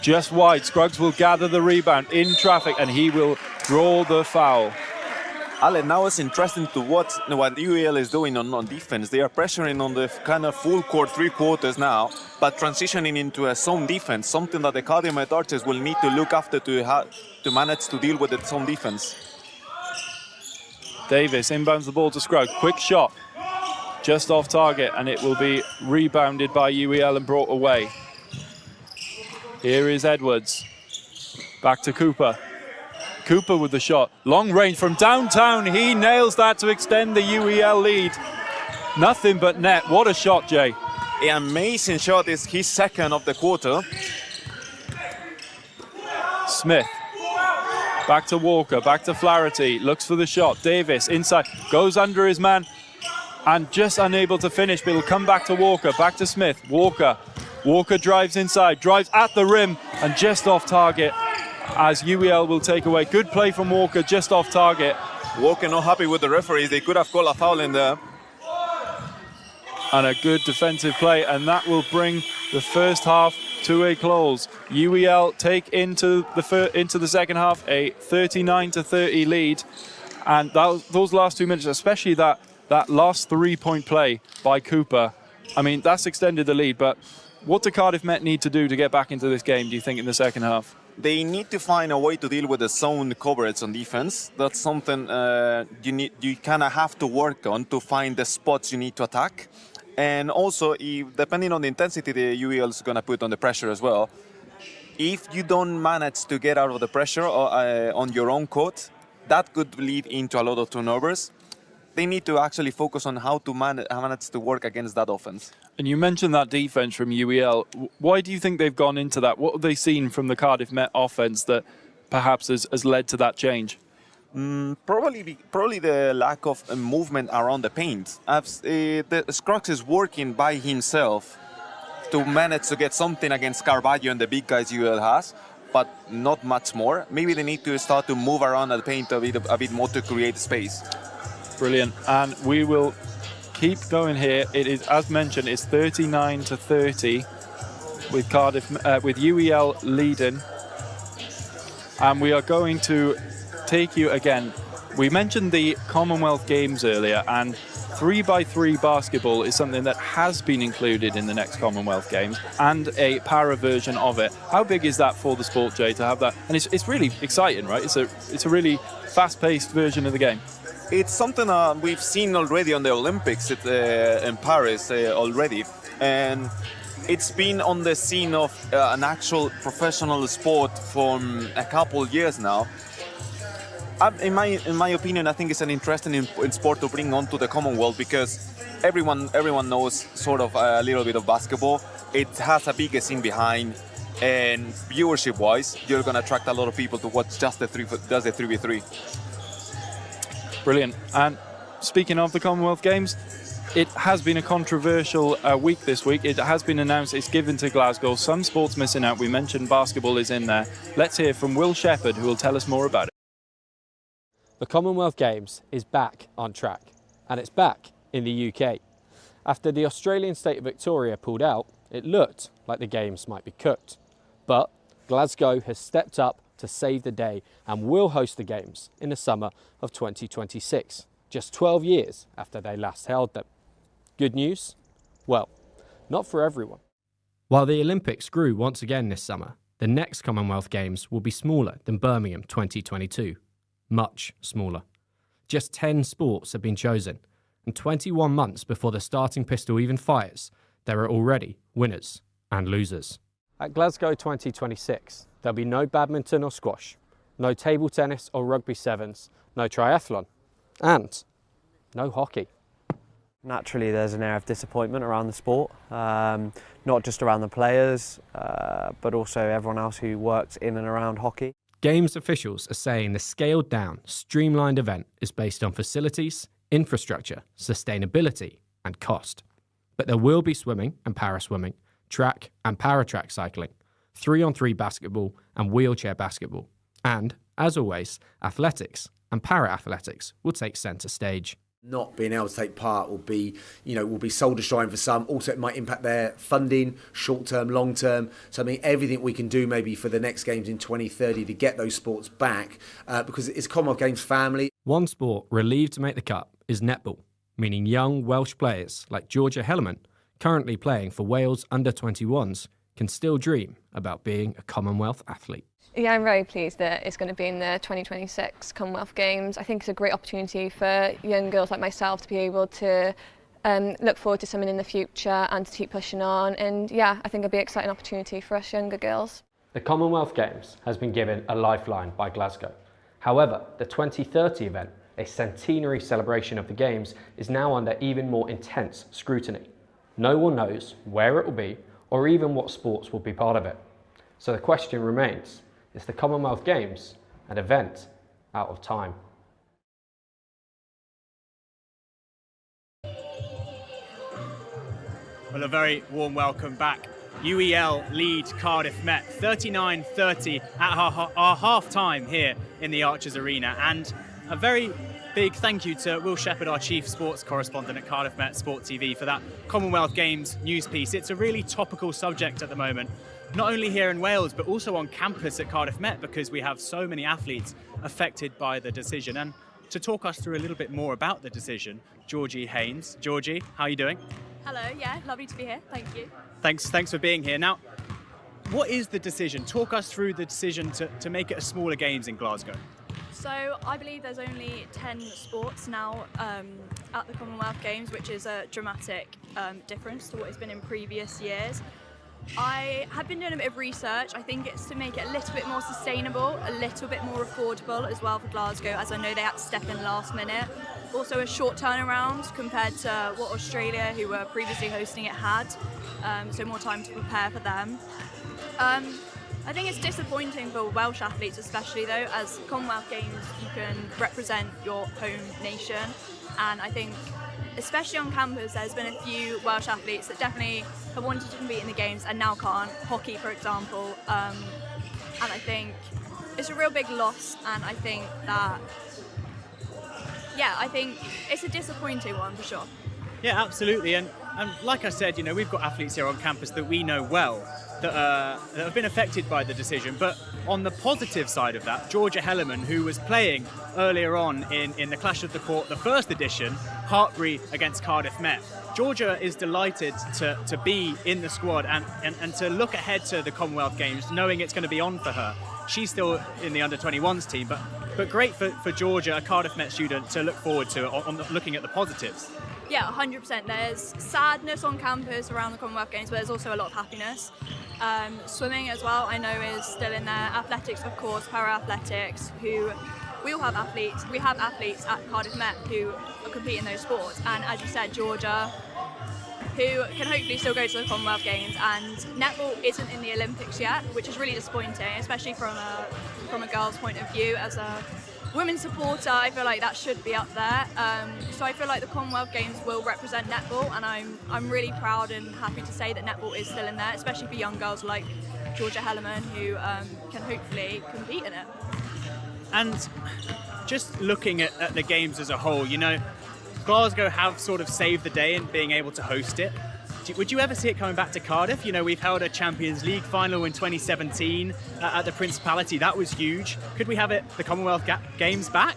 just wide. Scruggs will gather the rebound in traffic and he will draw the foul. Ale, now it's interesting to watch what UEL is doing on defense. They are pressuring on the kind of full court 3/4 now, but transitioning into a zone defense, something that the Cardiff Met Archers will need to look after to manage to deal with the zone defense. Davis inbounds the ball to Scruggs. Quick shot, just off target, and it will be rebounded by UEL and brought away. Here is Edwards. Back to Cooper. Cooper with the shot. Long range from downtown. He nails that to extend the UEL lead. Nothing but net. What a shot, Jay. An amazing shot. Is his second of the quarter. Smith. Back to Walker. Back to Flaherty. Looks for the shot. Davis inside. Goes under his man. And just unable to finish. But it'll come back to Walker. Back to Smith. Walker. Walker drives inside. Drives at the rim. And just off target. As UEL will take away. Good play from Walker, just off target. Walker not happy with the referees. They could have called a foul in there. And a good defensive play, and that will bring the first half to a close. UEL take into the second half a 39-30 lead, and those last 2 minutes, especially that last 3-point play by Cooper. I mean, that's extended the lead. But what do Cardiff Met need to do to get back into this game? Do you think in the second half? They need to find a way to deal with the zone coverage on defense. That's something you kind of have to work on to find the spots you need to attack. And also, depending on the intensity the UEL is going to put on the pressure as well, if you don't manage to get out of the pressure on your own court, that could lead into a lot of turnovers. They need to actually focus on how to manage to work against that offense. And you mentioned that defense from UEL. Why do you think they've gone into that? What have they seen from the Cardiff Met offense that perhaps has led to that change? Probably the lack of movement around the paint. The Scruggs is working by himself to manage to get something against Carvalho and the big guys UL has, but not much more. Maybe they need to start to move around the paint a bit more to create space. Brilliant, and we will keep going here. It is, as mentioned, it's 39-30 with Cardiff, with UEL leading, and we are going to take you again. We mentioned the Commonwealth Games earlier, and 3x3 basketball is something that has been included in the next Commonwealth Games, and a para version of it. How big is that for the sport, Jay, to have that? And it's really exciting, right? It's a really fast-paced version of the game. It's something we've seen already on the Olympics in Paris already, and it's been on the scene of an actual professional sport for a couple years now. In my opinion, I think it's an interesting sport to bring onto the Commonwealth because everyone knows sort of a little bit of basketball. It has a bigger scene behind, and viewership-wise, you're going to attract a lot of people to watch just the 3v3. Brilliant. And speaking of the Commonwealth Games, it has been a controversial week this week. It has been announced it's given to Glasgow. Some sports missing out. We mentioned basketball is in there. Let's hear from Will Shepherd, who will tell us more about it. The Commonwealth Games is back on track, and it's back in the UK. After the Australian state of Victoria pulled out, it looked like the Games might be cooked. But Glasgow has stepped up to save the day and will host the Games in the summer of 2026, just 12 years after they last held them. Good news? Well, not for everyone. While the Olympics grew once again this summer, the next Commonwealth Games will be smaller than Birmingham 2022. Much smaller. Just 10 sports have been chosen, and 21 months before the starting pistol even fires, there are already winners and losers. At Glasgow 2026, there'll be no badminton or squash, no table tennis or rugby sevens, no triathlon, and no hockey. Naturally, there's an air of disappointment around the sport, not just around the players, but also everyone else who works in and around hockey. Games officials are saying the scaled down, streamlined event is based on facilities, infrastructure, sustainability and cost. But there will be swimming and para-swimming, track and para-track cycling, 3-on-3 basketball and wheelchair basketball. And, as always, athletics and para-athletics will take centre stage. Not being able to take part will be soul destroying for some. Also, it might impact their funding, short term, long term. So, I mean, everything we can do maybe for the next games in 2030 to get those sports back, because it's Commonwealth Games family. One sport relieved to make the cut is netball, meaning young Welsh players like Georgia Hellerman, currently playing for Wales under-21s, can still dream about being a Commonwealth athlete. Yeah, I'm very pleased that it's going to be in the 2026 Commonwealth Games. I think it's a great opportunity for young girls like myself to be able to look forward to something in the future and to keep pushing on. And yeah, I think it'll be an exciting opportunity for us younger girls. The Commonwealth Games has been given a lifeline by Glasgow. However, the 2030 event, a centenary celebration of the Games, is now under even more intense scrutiny. No one knows where it will be or even what sports will be part of it. So the question remains, is the Commonwealth Games an event out of time? Well, a very warm welcome back. UEL lead Cardiff Met 39-30 at our half-time here in the Archers Arena. And a very big thank you to Will Shepherd, our chief sports correspondent at Cardiff Met Sport TV, for that Commonwealth Games news piece. It's a really topical subject at the moment, not only here in Wales, but also on campus at Cardiff Met, because we have so many athletes affected by the decision. And to talk us through a little bit more about the decision, Georgie Haynes. Georgie, how are you doing? Hello, yeah, lovely to be here, thank you. Thanks for being here. Now, what is the decision? Talk us through the decision to make it a smaller Games in Glasgow. So I believe there's only 10 sports now at the Commonwealth Games, which is a dramatic difference to what it's been in previous years. I have been doing a bit of research. I think it's to make it a little bit more sustainable, a little bit more affordable as well for Glasgow, as I know they had to step in last minute. Also a short turnaround compared to what Australia, who were previously hosting it, had, so more time to prepare for them. I I think it's disappointing for Welsh athletes, especially though, as Commonwealth Games, you can represent your home nation. And I think, especially on campus, there's been a few Welsh athletes that definitely have wanted to compete in the Games and now can't. Hockey, for example. And I think it's a real big loss. And I think that, yeah, I think it's a disappointing one for sure. Yeah, absolutely. And like I said, we've got athletes here on campus that we know well that have been affected by the decision. But on the positive side of that, Georgia Hellerman, who was playing earlier on in the Clash of the Court, the first edition, Hartbury against Cardiff Met. Georgia is delighted to be in the squad and to look ahead to the Commonwealth Games, knowing it's going to be on for her. She's still in the under-21s team, but great for Georgia, a Cardiff Met student, to look forward to looking at the positives. Yeah, 100%. There's sadness on campus around the Commonwealth Games, but there's also a lot of happiness. Swimming as well, I know, is still in there. Athletics, of course, para-athletics, who we all have athletes. We have athletes at Cardiff Met who compete in those sports. And as you said, Georgia, who can hopefully still go to the Commonwealth Games. And netball isn't in the Olympics yet, which is really disappointing, especially from a girl's point of view. As a women's supporter, I feel like that should be up there. So I feel like the Commonwealth Games will represent netball, and I'm really proud and happy to say that netball is still in there, especially for young girls like Georgia Hellerman, who can hopefully compete in it. And just looking at the Games as a whole, Glasgow have sort of saved the day in being able to host it. Would you ever see it coming back to Cardiff? We've held a Champions League final in 2017 at the Principality. That was huge. Could we have the Commonwealth Games back?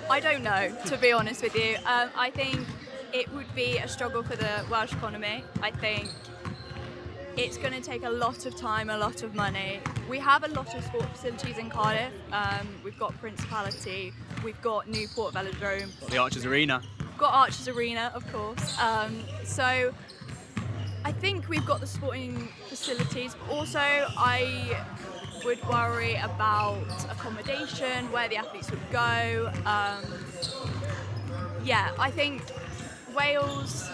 I don't know, to be honest with you. I think it would be a struggle for the Welsh economy. I think it's going to take a lot of time, a lot of money. We have a lot of sport facilities in Cardiff. We've got Principality, we've got new Port Velodrome. The Archers Arena. We've got Archers Arena, of course. So I think we've got the sporting facilities, but also I would worry about accommodation, where the athletes would go. Yeah, I think Wales,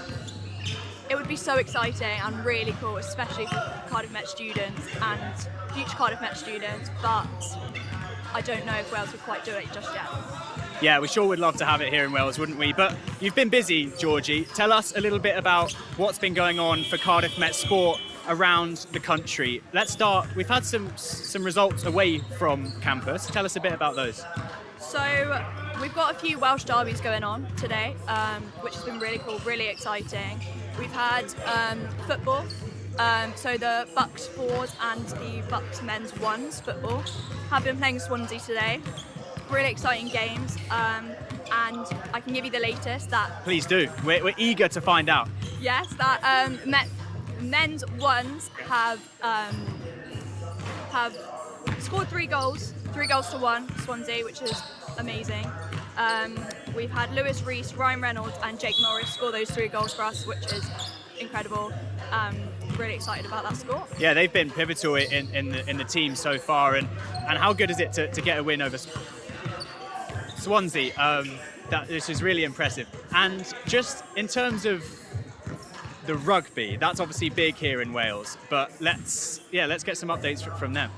it would be so exciting and really cool, especially for Cardiff Met students and future Cardiff Met students, but I don't know if Wales would quite do it just yet. Yeah, we sure would love to have it here in Wales, wouldn't we? But you've been busy, Georgie. Tell us a little bit about what's been going on for Cardiff Met sport around the country. Let's start. We've had some results away from campus. Tell us a bit about those. So we've got a few Welsh derbies going on today, which has been really cool, really exciting. We've had football. So the Bucks Fours and the Bucks Men's Ones football have been playing Swansea today. Really exciting games, and I can give you the latest that... Please do. We're eager to find out. Yes, that men's ones have scored 3 goals to 1, Swansea, which is amazing. We've had Lewis Rees, Ryan Reynolds and Jake Norris score those 3 goals for us, which is incredible. Really excited about that score. Yeah, they've been pivotal in the team so far, and how good is it to get a win over Swansea? This is really impressive. And just in terms of the rugby, that's obviously big here in Wales, but let's get some updates from them.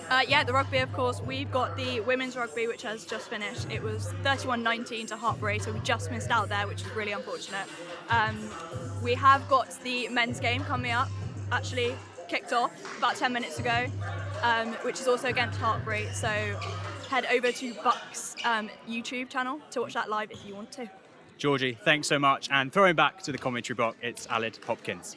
The rugby, of course. We've got the women's rugby, which has just finished. It was 31-19 to Hartbury, so we just missed out there, which is really unfortunate. We have got the men's game coming up, actually kicked off about 10 minutes ago, which is also against Hartbury, so head over to Bucks' YouTube channel to watch that live if you want to. Georgie, thanks so much, and throwing back to the commentary box, it's Aled Hopkins.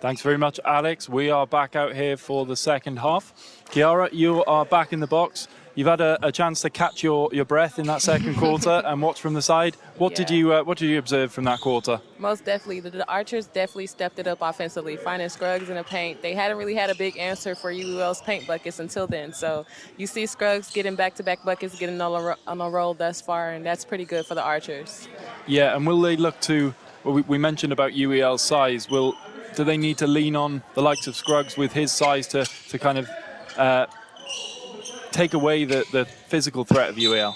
Thanks very much, Alex. We are back out here for the second half. Chiara, you are back in the box. You've had a chance to catch your breath in that second quarter and watch from the side. What did you observe from that quarter? Most definitely, the Archers definitely stepped it up offensively, finding Scruggs in the paint. They hadn't really had a big answer for UL's paint buckets until then. So you see Scruggs getting back-to-back buckets, getting on a roll thus far, and that's pretty good for the Archers. Yeah, and will they look to? Well, we mentioned about UEL's size. Do they need to lean on the likes of Scruggs with his size to kind of take away the physical threat of UEL?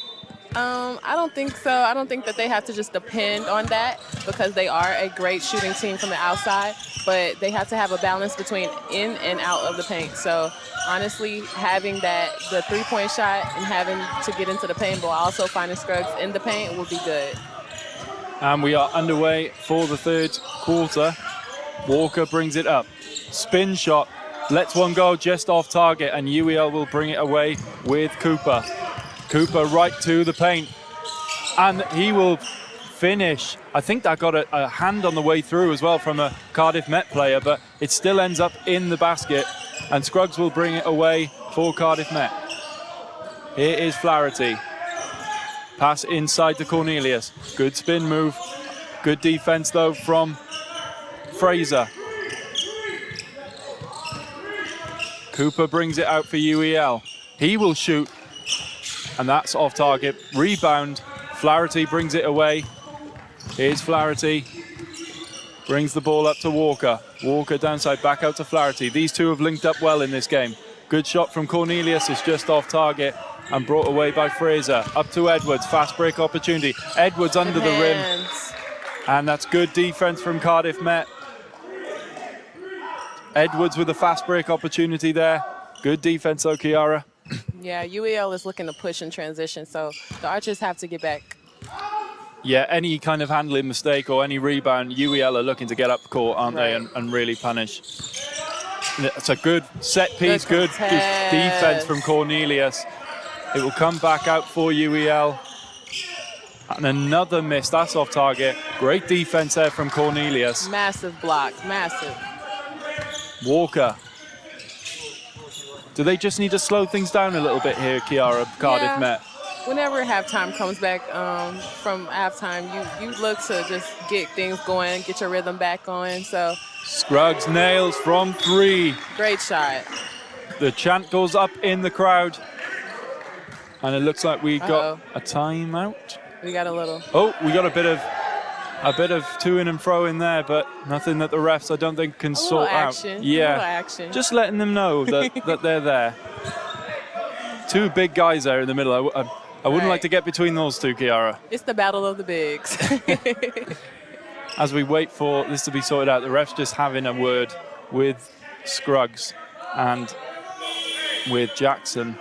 I don't think so. I don't think that they have to just depend on that because they are a great shooting team from the outside, but they have to have a balance between in and out of the paint. So honestly, having the three-point shot and having to get into the paint, but also finding Scruggs in the paint will be good. And we are underway for the third quarter. Walker brings it up. Spin shot. Lets one go just off target, and UEL will bring it away with Cooper. Cooper right to the paint. And he will finish. I think that got a hand on the way through as well from a Cardiff Met player, but it still ends up in the basket. And Scruggs will bring it away for Cardiff Met. Here is Flaherty. Pass inside to Cornelius. Good spin move. Good defense though from Fraser. Cooper brings it out for UEL. He will shoot, and that's off target. Rebound. Flaherty brings it away. Here's Flaherty. Brings the ball up to Walker. Walker downside, back out to Flaherty. These two have linked up well in this game. Good shot from Cornelius. It's just off target and brought away by Fraser. Up to Edwards. Fast break opportunity. Edwards under the rim. And that's good defense from Cardiff Met. Edwards with a fast break opportunity there. Good defense though, Kiara. Yeah, UEL is looking to push in transition, so the Archers have to get back. Yeah, any kind of handling mistake or any rebound, UEL are looking to get up court, aren't they, and really punish. It's a good set piece, good defense from Cornelius. It will come back out for UEL. And another miss, that's off target. Great defense there from Cornelius. Massive block, massive. Walker. Do they just need to slow things down a little bit here, Kiara, Cardiff Met? Whenever halftime comes back from halftime, you look to just get things going, get your rhythm back on. So Scruggs nails from three. Great shot. The chant goes up in the crowd. And it looks like we got a timeout. We got a little. Oh, we got a bit of to in and fro in there, but nothing that the refs, I don't think, can sort out. Yeah, action. Just letting them know that they're there. Two big guys there in the middle. I wouldn't like to get between those two, Kiara. It's the battle of the bigs. As we wait for this to be sorted out, the refs just having a word with Scruggs and with Jackson.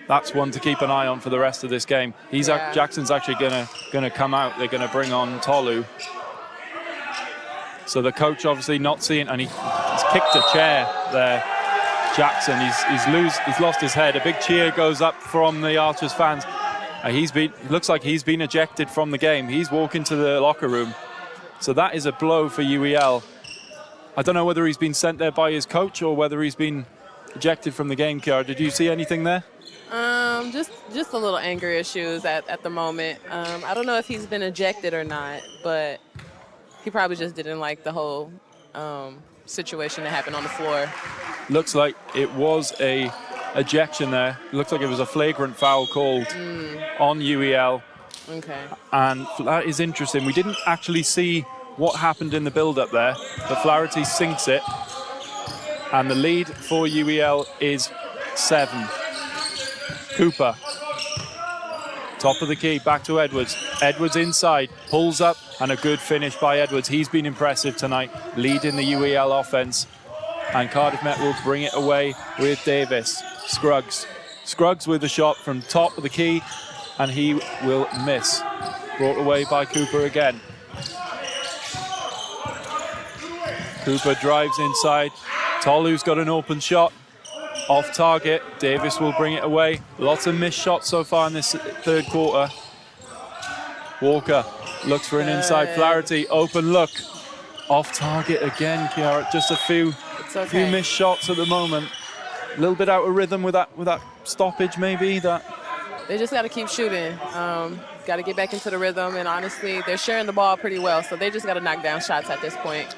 That's one to keep an eye on for the rest of this game. Jackson's actually gonna come out. They're gonna bring on Tolu. So the coach obviously not seeing, and he's kicked a chair there. Jackson, he's lost his head. A big cheer goes up from the Archers fans. Looks like he's been ejected from the game. He's walking to the locker room. So that is a blow for UEL. I don't know whether he's been sent there by his coach or whether he's been ejected from the game. Kiara, did you see anything there? Just a little anger issues at the moment. I don't know if he's been ejected or not, but he probably just didn't like the whole situation that happened on the floor. Looks like it was a ejection there. Looks like it was a flagrant foul called on UEL. Okay. And that is interesting. We didn't actually see what happened in the build-up there, but Flaherty sinks it. And the lead for UEL is 7. Cooper. Top of the key, back to Edwards. Edwards inside, pulls up, and a good finish by Edwards. He's been impressive tonight, leading the UEL offense. And Cardiff Met will bring it away with Davis. Scruggs. Scruggs with the shot from top of the key, and he will miss. Brought away by Cooper again. Cooper drives inside. Tolu's got an open shot. Off target. Davis will bring it away. Lots of missed shots so far in this third quarter. Walker looks for an inside Flaherty. Open look. Off target again, Kiara. Just a few missed shots at the moment. A little bit out of rhythm with that stoppage, maybe. They just got to keep shooting. Got to get back into the rhythm, and honestly, they're sharing the ball pretty well, so they just got to knock down shots at this point.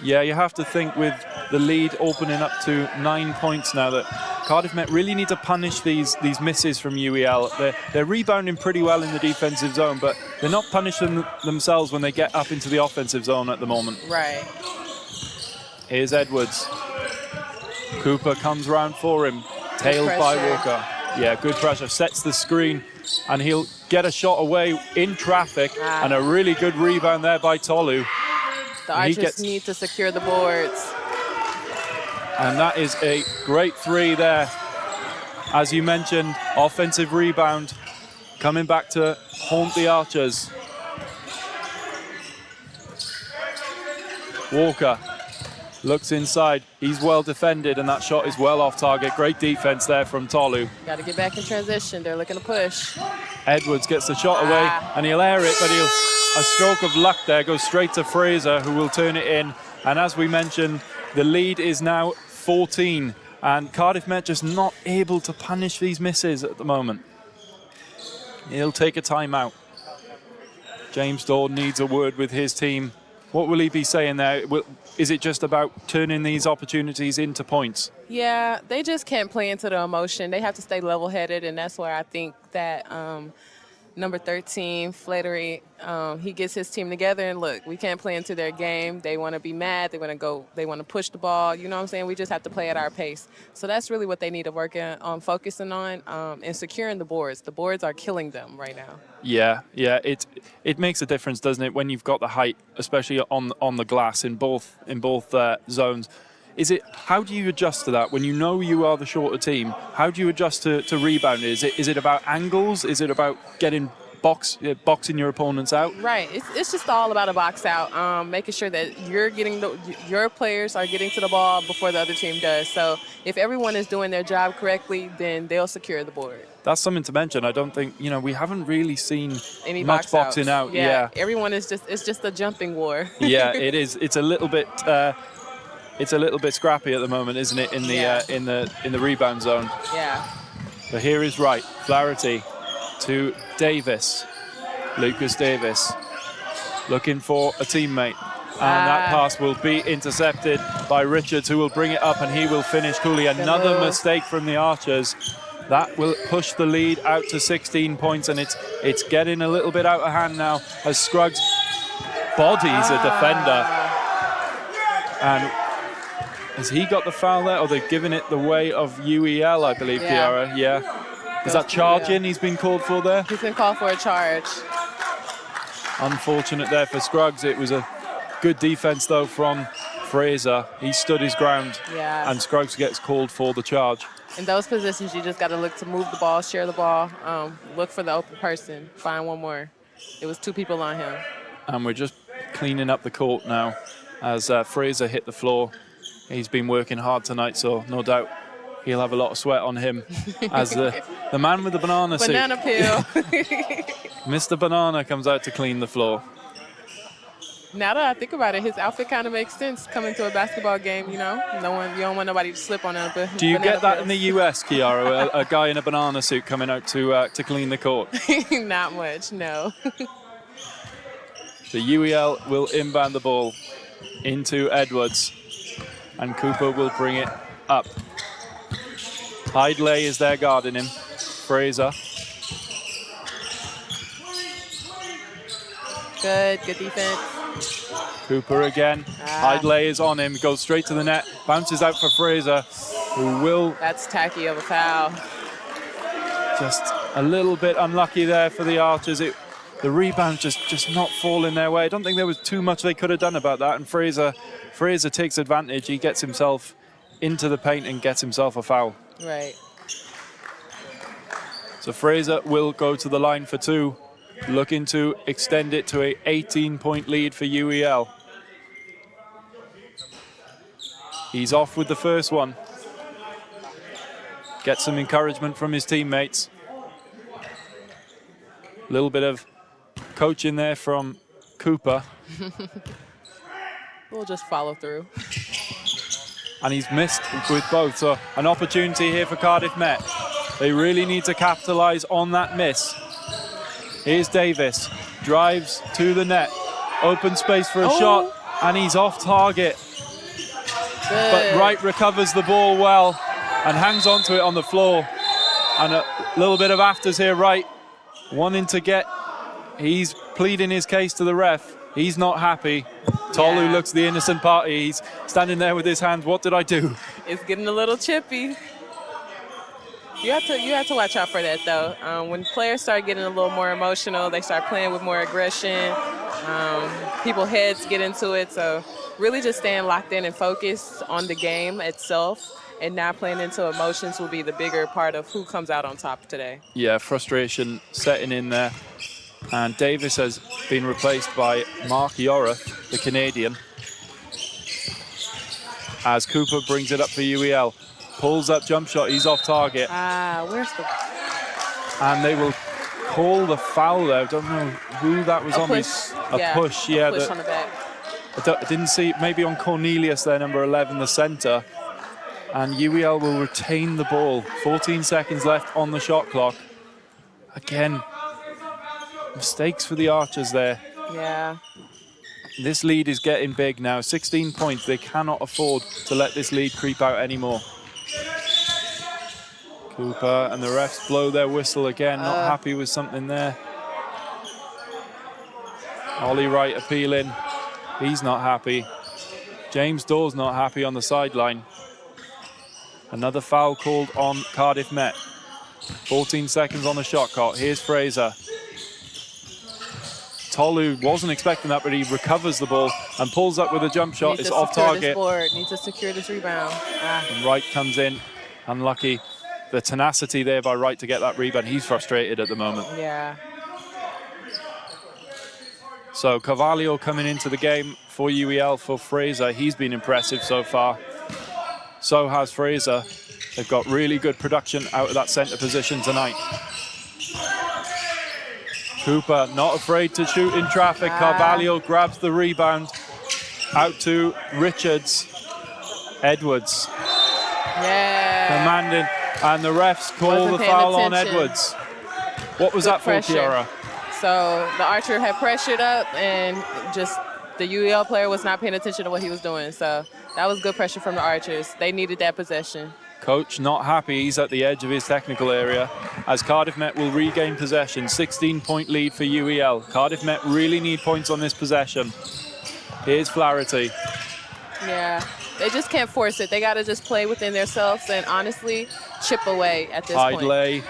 Yeah, you have to think with the lead opening up to 9 points now that Cardiff Met really need to punish these misses from UEL. They're rebounding pretty well in the defensive zone, but they're not punishing themselves when they get up into the offensive zone at the moment. Right. Here's Edwards. Cooper comes round for him, tailed by Walker. Yeah, good pressure, sets the screen, and he'll get a shot away in traffic, and a really good rebound there by Tolu. The Archers need to secure the boards. And that is a great three there. As you mentioned, offensive rebound coming back to haunt the Archers. Walker looks inside. He's well defended, and that shot is well off target. Great defense there from Tolu. Got to get back in transition. They're looking to push. Edwards gets the shot away, and he'll air it, but a stroke of luck there goes straight to Fraser, who will turn it in. And as we mentioned, the lead is now 14, and Cardiff Met just not able to punish these misses at the moment. He'll take a timeout. James Dawn needs a word with his team. What will he be saying there? Is it just about turning these opportunities into points? Yeah, they just can't play into the emotion. They have to stay level-headed, and that's where I think that number 13, Flattery, he gets his team together, and look, we can't play into their game. They want to be mad. They want to push the ball. You know what I'm saying? We just have to play at our pace. So that's really what they need to work on, focusing on, and securing the boards. The boards are killing them right now. Yeah, it makes a difference, doesn't it, when you've got the height, especially on the glass in both zones. How do you adjust to that when you know you are the shorter team? How do you adjust to rebound? Is it about angles? Is it about getting boxing your opponents out? Right. It's just all about a box out, making sure that your players are getting to the ball before the other team does. So if everyone is doing their job correctly, then they'll secure the board. That's something to mention. I don't think, we haven't really seen any much boxing out. Yeah. Everyone is just a jumping war. Yeah, it is. It's a little bit scrappy at the moment, isn't it, in the rebound zone? Yeah. But here is Wright. Flaherty to Davis. Lucas Davis looking for a teammate. And that pass will be intercepted by Richards, who will bring it up, and he will finish coolly. Another mistake from the Archers. That will push the lead out to 16 points, and it's getting a little bit out of hand now as Scruggs bodies a defender. And has he got the foul there? Or they're giving it the way of UEL, I believe, Kiara. Yeah. Is that charging he's been called for there? He's been called for a charge. Unfortunate there for Scruggs. It was a good defense, though, from Fraser. He stood his ground. Yeah. And Scruggs gets called for the charge. In those positions, you just got to look to move the ball, share the ball, look for the open person, find one more. It was two people on him. And we're just cleaning up the court now as Fraser hit the floor. He's been working hard tonight, so no doubt he'll have a lot of sweat on him as the man with the banana suit. Banana peel. Mr. Banana comes out to clean the floor. Now that I think about it, his outfit kind of makes sense coming to a basketball game, you don't want nobody to slip on a Do you get that in the US, Kiara, a guy in a banana suit coming out to clean the court? Not much, no. The UEL will inbound the ball into Edwards, and Cooper will bring it up. Hidlay is there guarding him. Fraser. Good defense. Cooper again. Hidlay is on him, goes straight to the net, bounces out for Fraser, who will... That's tacky of a foul. Just a little bit unlucky there for the Archers. The rebound just not falling their way. I don't think there was too much they could have done about that, and Fraser takes advantage. He gets himself into the paint and gets himself a foul. Right. So Fraser will go to the line for two, looking to extend it to a 18-point lead for UEL. He's off with the first one. Gets some encouragement from his teammates. A little bit of coaching there from Cooper. We'll just follow through. And he's missed with both, so an opportunity here for Cardiff Met. They really need to capitalise on that miss. Here's Davis, drives to the net, open space for a shot, and he's off target. Good. But Wright recovers the ball well and hangs on to it on the floor. And a little bit of afters here, Wright wanting to get, he's pleading his case to the ref. He's not happy. Tolu looks the innocent party. He's standing there with his hands. What did I do? It's getting a little chippy. You have to watch out for that though. When players start getting a little more emotional, they start playing with more aggression. People's heads get into it. So really just staying locked in and focused on the game itself and not playing into emotions will be the bigger part of who comes out on top today. Yeah, frustration setting in there. And Davis has been replaced by Mark Yorath, the Canadian. As Cooper brings it up for UEL. Pulls up jump shot, he's off target. Where's the... And they will call the foul there. I don't know who that was on. Push. A push, yeah. Push on the back. I didn't see, maybe on Cornelius there, number 11, the center. And UEL will retain the ball. 14 seconds left on the shot clock. Again, mistakes for the Archers there. Yeah. This lead is getting big now. 16 points. They cannot afford to let this lead creep out anymore. Cooper and the refs blow their whistle again. Not happy with something there. Ollie Wright appealing. He's not happy. James Dawes not happy on the sideline. Another foul called on Cardiff Met. 14 seconds on the shot clock. Here's Fraser. Tolu wasn't expecting that, but he recovers the ball and pulls up with a jump shot. It's off target. Needs to secure this rebound. And Wright comes in. Unlucky. The tenacity there by Wright to get that rebound. He's frustrated at the moment. Yeah. So Carvalho coming into the game for UEL for Fraser. He's been impressive so far. So has Fraser. They've got really good production out of that center position tonight. Cooper not afraid to shoot in traffic. Carvalho grabs the rebound. Out to Richards. Edwards. Yeah. Commanding. And the refs call the foul on Edwards. What was that for, Kiara? So the Archer had pressured up and just the UEL player was not paying attention to what he was doing. So that was good pressure from the Archers. They needed that possession. Coach not happy. He's at the edge of his technical area as Cardiff Met will regain possession. 16-point lead for UEL. Cardiff Met really need points on this possession. Here's Flaherty. Yeah, they just can't force it. They got to just play within themselves and honestly chip away at this point. Hidlay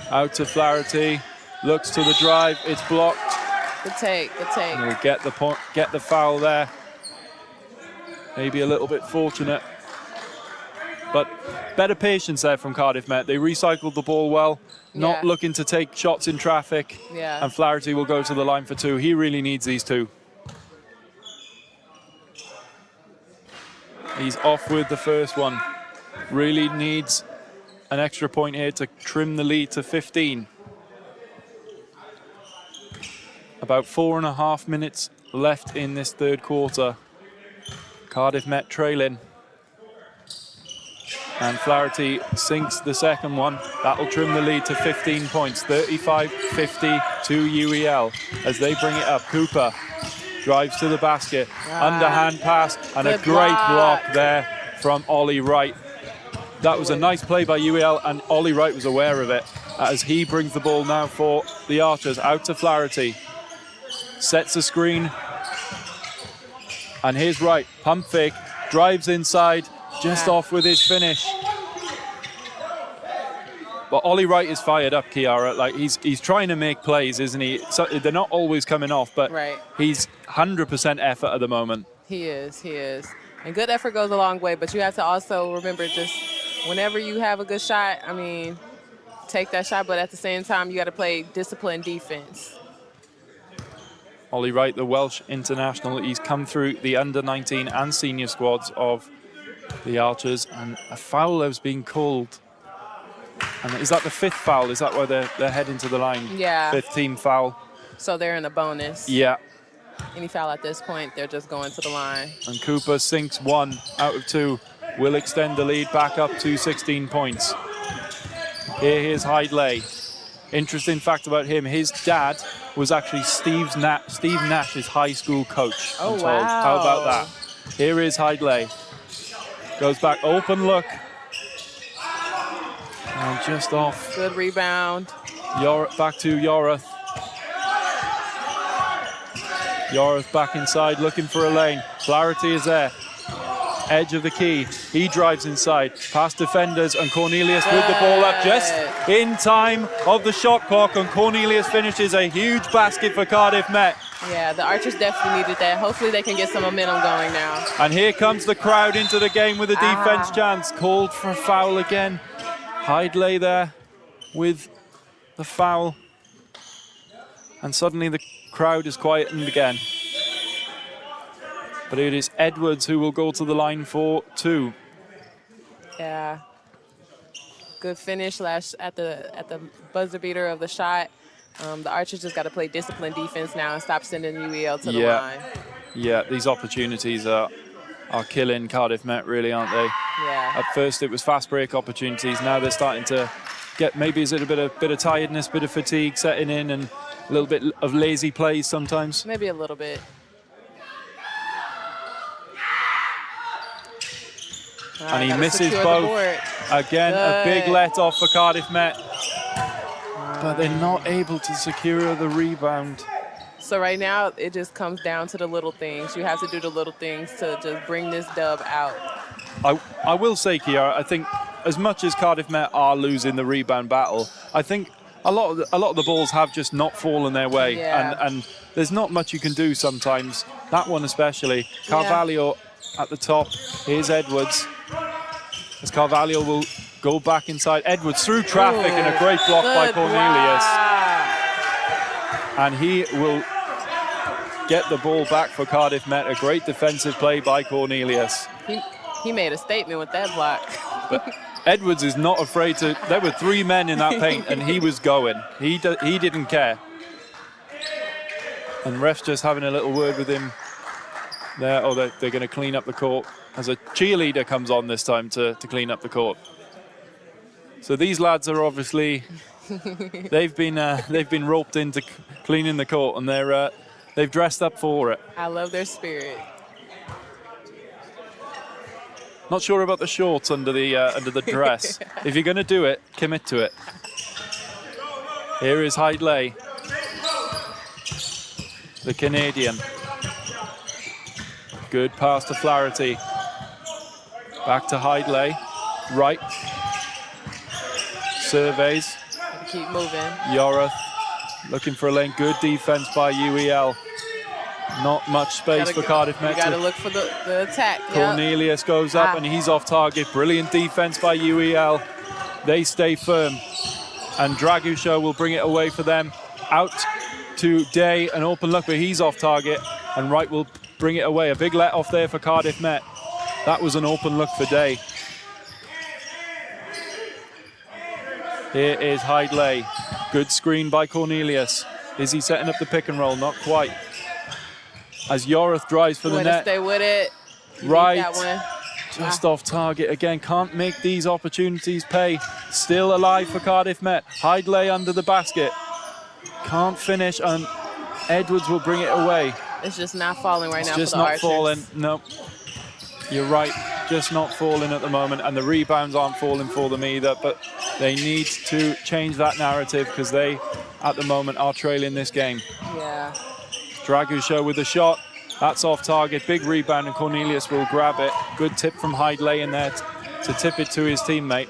out to Flaherty. Looks to the drive. It's blocked. Good take, good take. And we'll get the foul there. Maybe a little bit fortunate. But better patience there from Cardiff Met. They recycled the ball well, not looking to take shots in traffic. Yeah. And Flaherty will go to the line for two. He really needs these two. He's off with the first one. Really needs an extra point here to trim the lead to 15. About 4.5 minutes left in this third quarter. Cardiff Met trailing. And Flaherty sinks the second one. That'll trim the lead to 15 points. 35-50 to UEL as they bring it up. Cooper drives to the basket. Underhand pass and a great block there from Ollie Wright. That was a nice play by UEL and Ollie Wright was aware of it as he brings the ball now for the Archers. Out to Flaherty. Sets a screen. And here's Wright. Pump fake. Drives inside. Just off with his finish. But Ollie Wright is fired up, Kiara. Like he's trying to make plays, isn't he? So they're not always coming off, but he's 100% effort at the moment. He is. And good effort goes a long way, but you have to also remember just whenever you have a good shot, I mean, take that shot, but at the same time, you got to play disciplined defense. Ollie Wright, the Welsh international, he's come through the under-19 and senior squads of the Archers, and a foul has been called. And is that the 5th foul? Is that why they're heading to the line? Yeah. 5th team foul. So they're in a bonus. Yeah. Any foul at this point, they're just going to the line. And Cooper sinks 1 out of 2. Will extend the lead back up to 16 points. Here's Hidlay. Interesting fact about him, his dad was actually Steve Nash's high school coach. Oh, I'm told. wow. How about that? Here is Hidlay. Goes back, open look. And just off. Good rebound. Back to Yorath. Yorath back inside, looking for a lane. Flaherty is there. edge of the key. He drives inside, past defenders, and Cornelius with the ball up just in time of the shot clock, and Cornelius finishes a huge basket for Cardiff Met. Yeah, the Archers definitely needed that. Hopefully they can get some momentum going now. And here comes the crowd into the game with a defense chance. Called for a foul again. Hidlay there with the foul. And suddenly the crowd is quietened again. But it is Edwards who will go to the line for 2. Yeah. Good finish at the buzzer beater of the shot. The Archers just got to play disciplined defense now and stop sending UEL to the line. Yeah, these opportunities are killing Cardiff Met, really, aren't they? Yeah. At first it was fast break opportunities. Now they're starting to get, maybe is it a bit of tiredness, bit of fatigue setting in, and a little bit of lazy plays sometimes. Maybe a little bit. And he misses both. Again, a big let off for Cardiff Met. But they're not able to secure the rebound. So right now, it just comes down to the little things. You have to do the little things to just bring this dub out. I will say, Kiara, I think as much as Cardiff Met are losing the rebound battle, I think a lot of the balls have just not fallen their way. And there's not much you can do sometimes. That one especially. Carvalho at the top. Here's Edwards. As Carvalho will go back inside. Edwards through traffic and a great block by Cornelius. And he will get the ball back for Cardiff Met. A great defensive play by Cornelius. He made a statement with that block. But Edwards is not afraid to. There were 3 men in that paint and he was going. He didn't care. And refs just having a little word with him there. Oh, they're going to clean up the court. As a cheerleader comes on this time to clean up the court. So these lads are obviously, they've been roped into cleaning the court, and they've dressed up for it. I love their spirit. Not sure about the shorts under the dress. If you're going to do it, commit to it. Here is Hidlay, the Canadian. Good pass to Flaherty. Back to Hidlay. Right. Surveys. Keep moving. Yorath looking for a lane. Good defense by UEL. Not much space for Cardiff Met. You got to look for the attack. Cornelius goes up and he's off target. Brilliant defense by UEL. They stay firm. And Dragusha will bring it away for them. Out to Day, an open look, but he's off target. And Wright will bring it away. A big let off there for Cardiff Met. That was an open look for Day. Here is Hidlay. Good screen by Cornelius. Is he setting up the pick and roll? Not quite. As Yorath drives for the net. Stay with it. Right. Just off target again. Can't make these opportunities pay. Still alive for Cardiff Met. Hidlay under the basket. Can't finish, and Edwards will bring it away. It's just not falling right now for the Just not Archers. falling. No. You're right. Just not falling at the moment, and the rebounds aren't falling for them either, but they need to change that narrative because they, at the moment, are trailing this game. Yeah. Dragusha with a shot. That's off target. Big rebound, and Cornelius will grab it. Good tip from Hidlay in there to tip it to his teammate.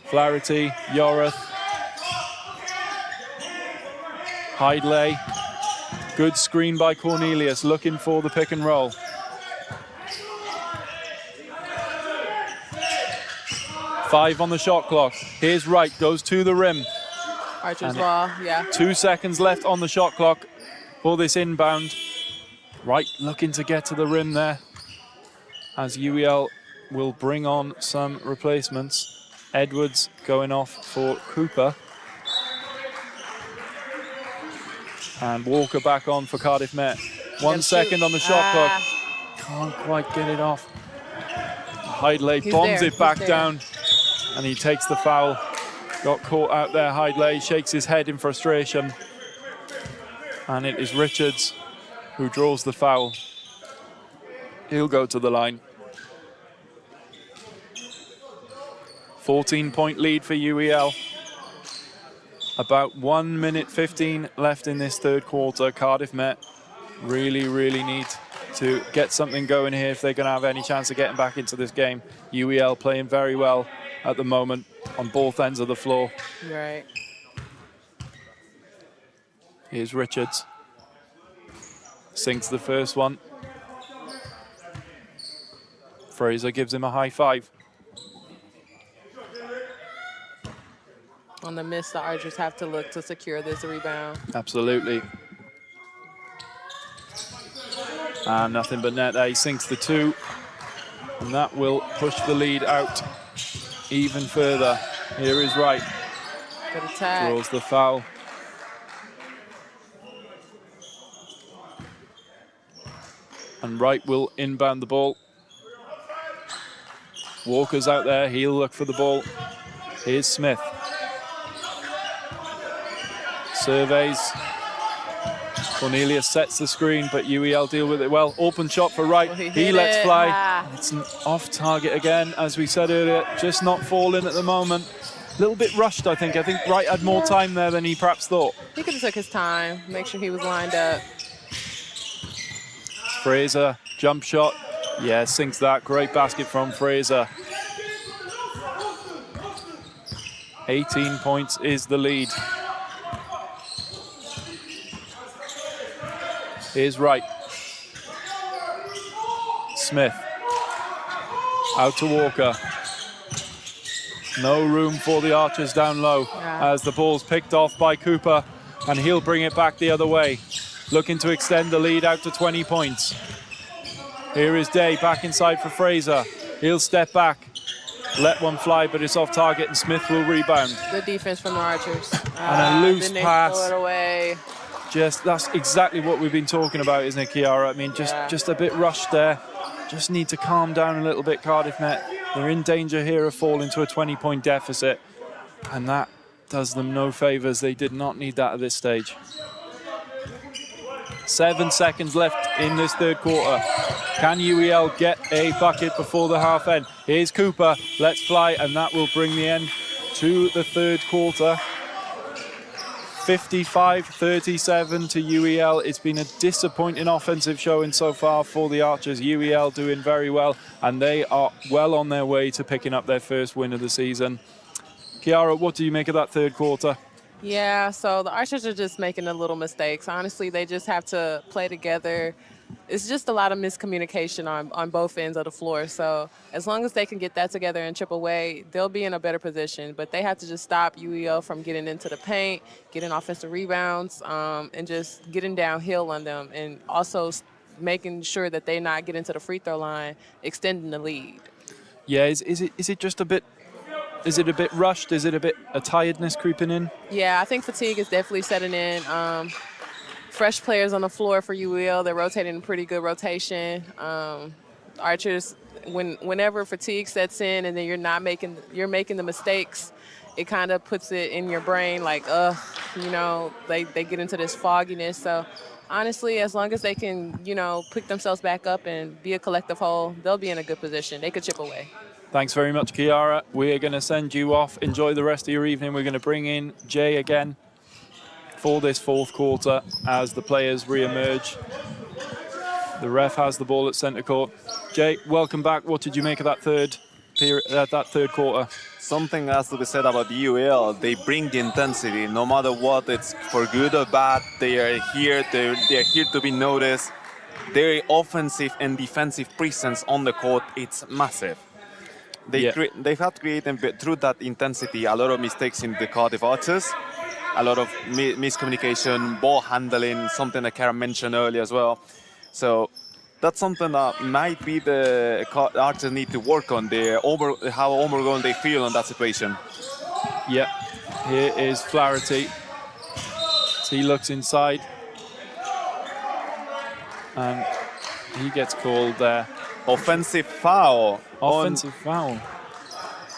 Flaherty, Yorath. Hidlay. Good screen by Cornelius, looking for the pick and roll. Five on the shot clock. Here's Wright, goes to the rim. Archers ball, yeah. 2 seconds left on the shot clock for this inbound. Wright looking to get to the rim there, as UEL will bring on some replacements. Edwards going off for Cooper. And Walker back on for Cardiff Met. 1 second on the shot clock. Can't quite get it off. Hidlay bombs it back down, and he takes the foul. Got caught out there, Hidlay shakes his head in frustration. And it is Richards who draws the foul. He'll go to the line. 14-point lead for UEL. About 1 minute 15 left in this third quarter. Cardiff Met really need to get something going here if they're going to have any chance of getting back into this game. UEL playing very well at the moment on both ends of the floor. Right. Here's Richards. Sinks the first one. Fraser gives him a high five. On the miss, the Archers have to look to secure this rebound. Absolutely. And nothing but net there. He sinks the 2. And that will push the lead out even further. Here is Wright. Good attack. Draws the foul. And Wright will inbound the ball. Walker's out there. He'll look for the ball. Here's Smith. Surveys. Cornelius sets the screen, but UEL deal with it well. Open shot for Wright. He lets fly. It's an off target again, as we said earlier. Just not falling at the moment. A little bit rushed, I think. I think Wright had more time there than he perhaps thought. He could have took his time, make sure he was lined up. Fraser, jump shot. Yeah, sinks that. Great basket from Fraser. 18 points is the lead. Here's Wright. Smith. Out to Walker. No room for the Archers down low as the ball's picked off by Cooper, and he'll bring it back the other way. Looking to extend the lead out to 20 points. Here is Day back inside for Fraser. He'll step back, let one fly, but it's off target, and Smith will rebound. Good defense from the Archers. And a loose then they pass. throw it away. That's exactly what we've been talking about, isn't it, Kiara? I mean, just a bit rushed there. Just need to calm down a little bit, Cardiff Met. They're in danger here of falling to a 20-point deficit, and that does them no favours. They did not need that at this stage. 7 seconds left in this third quarter. Can UEL get a bucket before the half end? Here's Cooper, let's fly, and that will bring the end to the third quarter. 55-37 to UEL. It's been a disappointing offensive showing so far for the Archers. UEL doing very well, and they are well on their way to picking up their first win of the season. Kiara, what do you make of that third quarter? Yeah, so the Archers are just making the little mistakes. Honestly, they just have to play together. It's just a lot of miscommunication on both ends of the floor. So as long as they can get that together and chip away, they'll be in a better position. But they have to just stop UEL from getting into the paint, getting offensive rebounds, and just getting downhill on them. And also making sure that they not get into the free throw line, extending the lead. Yeah, is it just a bit... Is it a bit rushed? Is it a bit a tiredness creeping in? Yeah, I think fatigue is definitely setting in. Fresh players on the floor for UEL. They're rotating a pretty good rotation. Archers, whenever fatigue sets in and then you're making the mistakes, it kind of puts it in your brain like, they get into this fogginess. So honestly, as long as they can, pick themselves back up and be a collective whole, they'll be in a good position. They could chip away. Thanks very much, Kiara. We're going to send you off. Enjoy the rest of your evening. We're going to bring in Jay again for this fourth quarter as the players re-emerge. The ref has the ball at centre court. Jay, welcome back. What did you make of that third quarter? Something has to be said about UEL. They bring the intensity, no matter what. It's for good or bad. They are here. They are here to be noticed. Their offensive and defensive presence on the court, it's massive. They've had created through that intensity a lot of mistakes in the Cardiff Archers, a lot of miscommunication, ball handling, something that Karen mentioned earlier as well. So that's something that might be the Archers need to work on, how overwhelmed they feel on that situation. Yeah, here is Flaherty. So he looks inside, and he gets called there. Offensive foul. Offensive foul.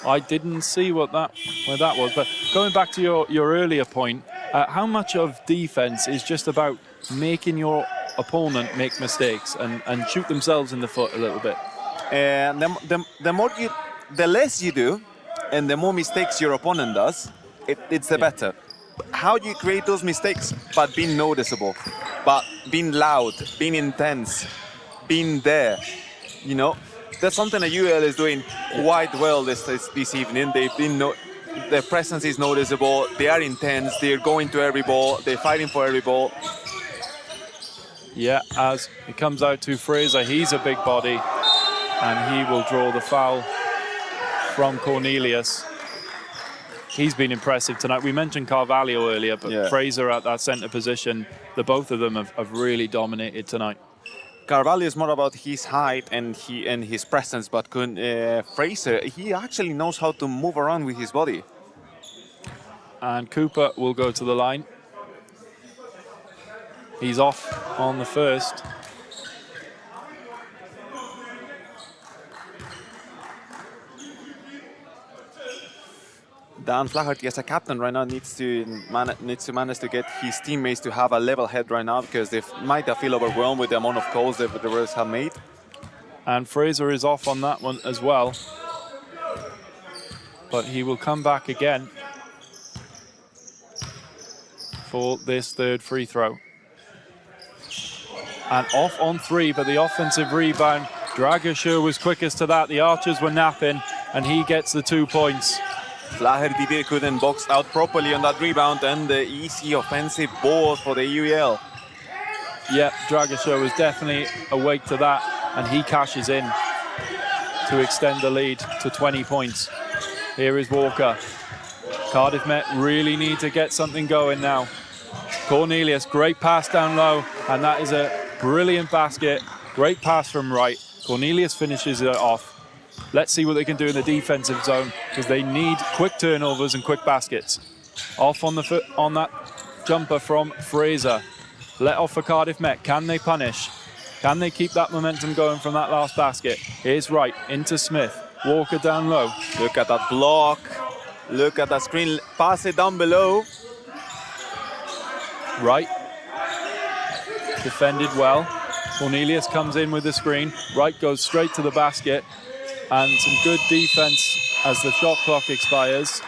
I didn't see where that was, but going back to your earlier point, how much of defense is just about making your opponent make mistakes and shoot themselves in the foot a little bit? And the less you do, and the more mistakes your opponent does, it's the better. How do you create those mistakes? But being noticeable, but being loud, being intense, been there. You know, that's something that UL is doing quite well this evening. Their presence is noticeable. They are intense. They're going to every ball. They're fighting for every ball. Yeah, as it comes out to Fraser, he's a big body, and he will draw the foul from Cornelius. He's been impressive tonight. We mentioned Carvalho earlier, but Fraser at that centre position, the both of them have really dominated tonight. Carvalho is more about his height and his presence, but Fraser, he actually knows how to move around with his body. And Cooper will go to the line. He's off on the first. Dan Flaherty, as a captain right now, needs to manage to get his teammates to have a level head right now, because they might feel overwhelmed with the amount of calls that the refs have made. And Fraser is off on that one as well. But he will come back again for this third free throw. And off on three, but the offensive rebound, Dragisher was quickest to that. The Archers were napping, and he gets the 2 points. Flaherty couldn't box out properly on that rebound, and the easy offensive ball for the UEL. Yeah, Dragisher was definitely awake to that, and he cashes in to extend the lead to 20 points. Here is Walker. Cardiff Met really need to get something going now. Cornelius, great pass down low, and that is a brilliant basket. Great pass from Wright. Cornelius finishes it off. Let's see what they can do in the defensive zone, because they need quick turnovers and quick baskets. Off on the foot on that jumper from Fraser. Let off for Cardiff Met. Can they punish? Can they keep that momentum going from that last basket? Here's Wright into Smith. Walker down low. Look at that block. Look at that screen. Pass it down below. Wright defended well. Cornelius comes in with the screen. Wright goes straight to the basket. And some good defense as the shot clock expires.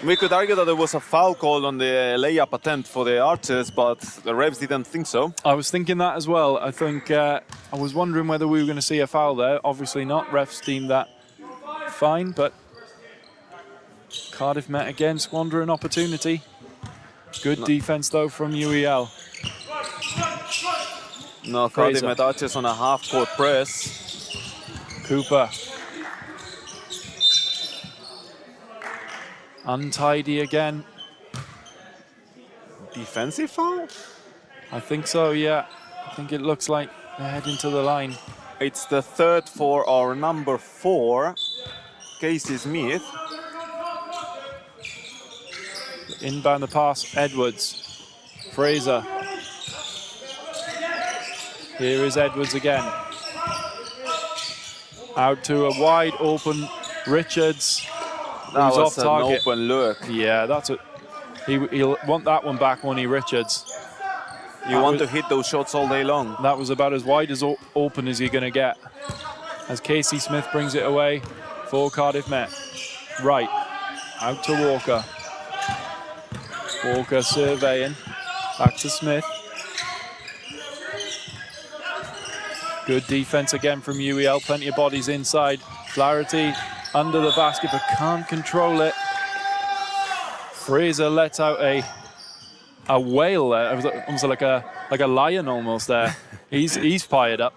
We could argue that there was a foul call on the layup attempt for the Archers, but the refs didn't think so. I was thinking that as well. I think I was wondering whether we were going to see a foul there. Obviously not. Refs deemed that fine, but Cardiff Met again squander an opportunity. Good defense though from UEL. No, Cardiff Met Archers on a half-court press. Cooper. Untidy again. Defensive foul? I think so, yeah. I think it looks like they're heading to the line. It's the third for our number 4, Casey Smith. Inbound the pass, Edwards. Fraser. Here is Edwards again. Out to a wide open Richards. That was was off target. an open look. Yeah, that's it. He'll want that one back, won't he, Richards? You want to hit those shots all day long. That was about as wide as open as you're going to get. As Casey Smith brings it away for Cardiff Met. Right, out to Walker. Walker surveying. Back to Smith. Good defense again from UEL. Plenty of bodies inside. Flaherty under the basket, but can't control it. Fraser lets out a wail there. It was almost like a lion almost there. He's fired up.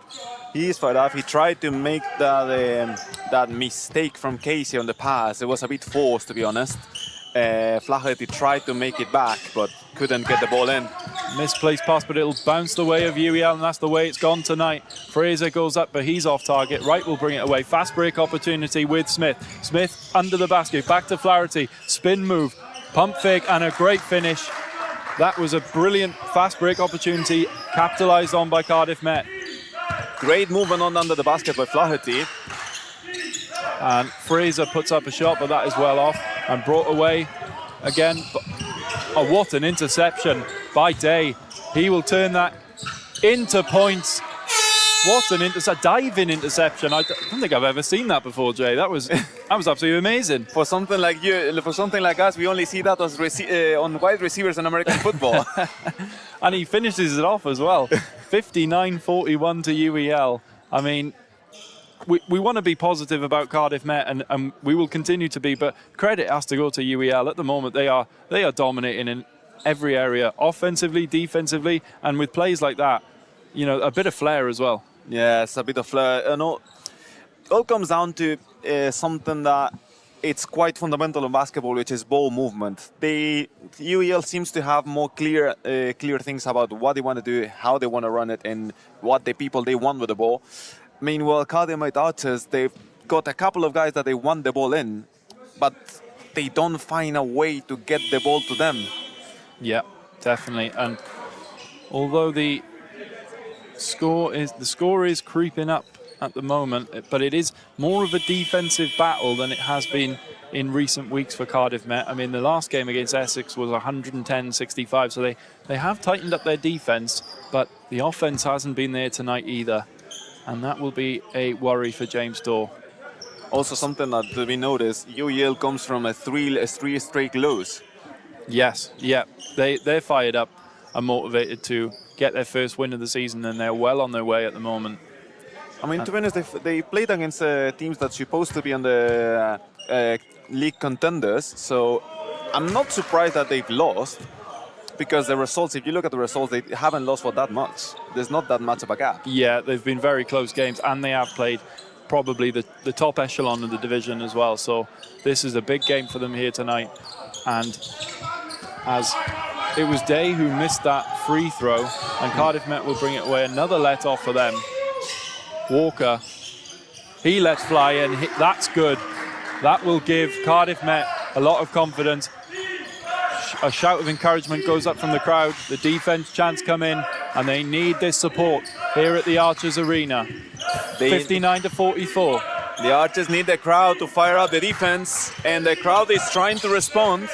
He is fired up. He tried to make that mistake from Casey on the pass. It was a bit forced, to be honest. Flaherty tried to make it back, but couldn't get the ball in. Misplaced pass, but it'll bounce the way of UEL, and that's the way it's gone tonight. Fraser goes up, but he's off target. Wright will bring it away. Fast break opportunity with Smith. Smith under the basket, back to Flaherty. Spin move, pump fake, and a great finish. That was a brilliant fast break opportunity, capitalized on by Cardiff Met. Great movement on under the basket by Flaherty. And Fraser puts up a shot, but that is well off and brought away again. Oh, what an interception by Day. He will turn that into points. What an diving interception. I don't think I've ever seen that before, Jay. That was absolutely amazing. For something like you, for something like us, we only see that as on wide receivers in American football. And he finishes it off as well. 59-41 to UEL. I mean, we want to be positive about Cardiff Met, and we will continue to be, but credit has to go to UEL. At the moment, they are dominating in every area, offensively, defensively, and with plays like that, you know, a bit of flair as well. Yes, a bit of flair. You know, it all comes down to something that it's quite fundamental in basketball, which is ball movement. UEL seems to have more clear things about what they want to do, how they want to run it, and what the people they want with the ball. Meanwhile, Cardiff Met Archers, they've got a couple of guys that they want the ball in, but they don't find a way to get the ball to them. Yeah, definitely. And although the score is creeping up at the moment, but it is more of a defensive battle than it has been in recent weeks for Cardiff Met. I mean, the last game against Essex was 110-65, so they have tightened up their defense, but the offense hasn't been there tonight either, and that will be a worry for James Dorr. Also, something that we noticed, UEL comes from a three straight lose. Yes, yeah, they're fired up and motivated to get their first win of the season, and they're well on their way at the moment. I mean, to be honest, they played against teams that's supposed to be on the league contenders, so I'm not surprised that they've lost, because the results, if you look at the results, they haven't lost for that much. There's not that much of a gap. Yeah, they've been very close games, and they have played probably the top echelon of the division as well, so this is a big game for them here tonight. And as it was Day who missed that free throw, and Cardiff Met will bring it away. Another let off for them. Walker, he lets fly, and that's good. That will give Cardiff Met a lot of confidence. A shout of encouragement goes up from the crowd. The defense chants come in, and they need this support here at the Archers Arena. 59-44. The Archers need the crowd to fire up the defense, and the crowd is trying to respond.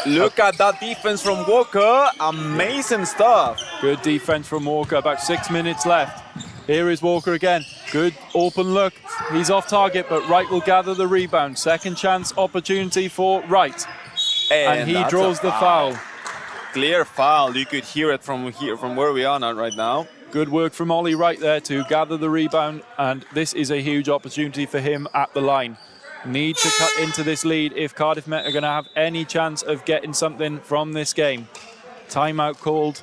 Look at that defense from Walker. Amazing stuff. Good defense from Walker. About 6 minutes left. Here is Walker again. Good open look. He's off target, but Wright will gather the rebound. Second chance opportunity for Wright. And he draws the foul. Clear foul. You could hear it from here, from where we are now, right now. Good work from Ollie Wright there to gather the rebound. And this is a huge opportunity for him at the line. Need to cut into this lead if Cardiff Met are going to have any chance of getting something from this game. Timeout called.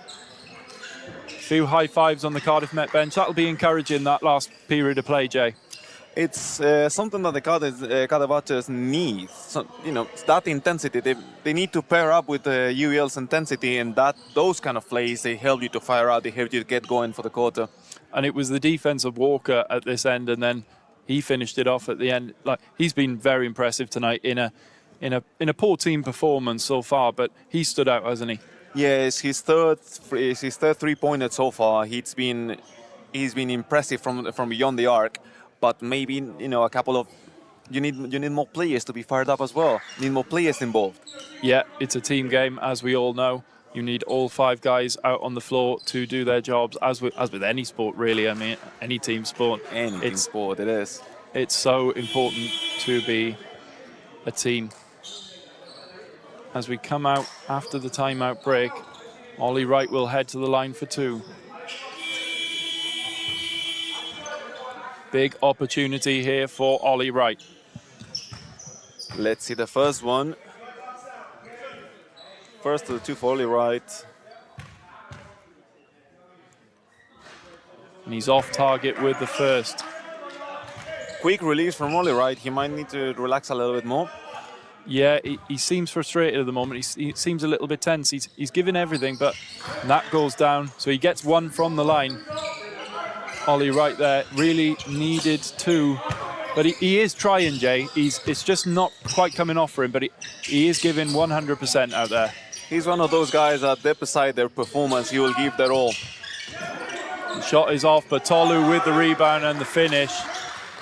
Few high fives on the Cardiff Met bench. That'll be encouraging, that last period of play, Jay. It's something that the Cardiff Archers need. So, you know, that intensity. They need to pair up with UEL's intensity, and those kind of plays, they help you to fire out. They help you to get going for the quarter. And it was the defense of Walker at this end, and then he finished it off at the end. Like, he's been very impressive tonight in a poor team performance so far, but he stood out, hasn't he? Yes, his third 3-pointer so far. He's been impressive from beyond the arc, but maybe, you know, a couple of you need more players to be fired up as well. You need more players involved. Yeah, it's a team game, as we all know. You need all 5 guys out on the floor to do their jobs, as with any sport, really. I mean, any team sport. Team sport, it is. It's so important to be a team. As we come out after the timeout break, Ollie Wright will head to the line for 2. Big opportunity here for Ollie Wright. Let's see the first one. First to the 2 for Ollie Wright. And he's off target with the first. Quick release from Ollie Wright. He might need to relax a little bit more. Yeah, he seems frustrated at the moment. He seems a little bit tense. He's given everything, but that goes down. So he gets 1 from the line. Ollie Wright there really needed 2. But he is trying, Jay. It's just not quite coming off for him, but he is giving 100% out there. He's one of those guys that beside their performance, he will give their all. The shot is off, but Tolu with the rebound and the finish.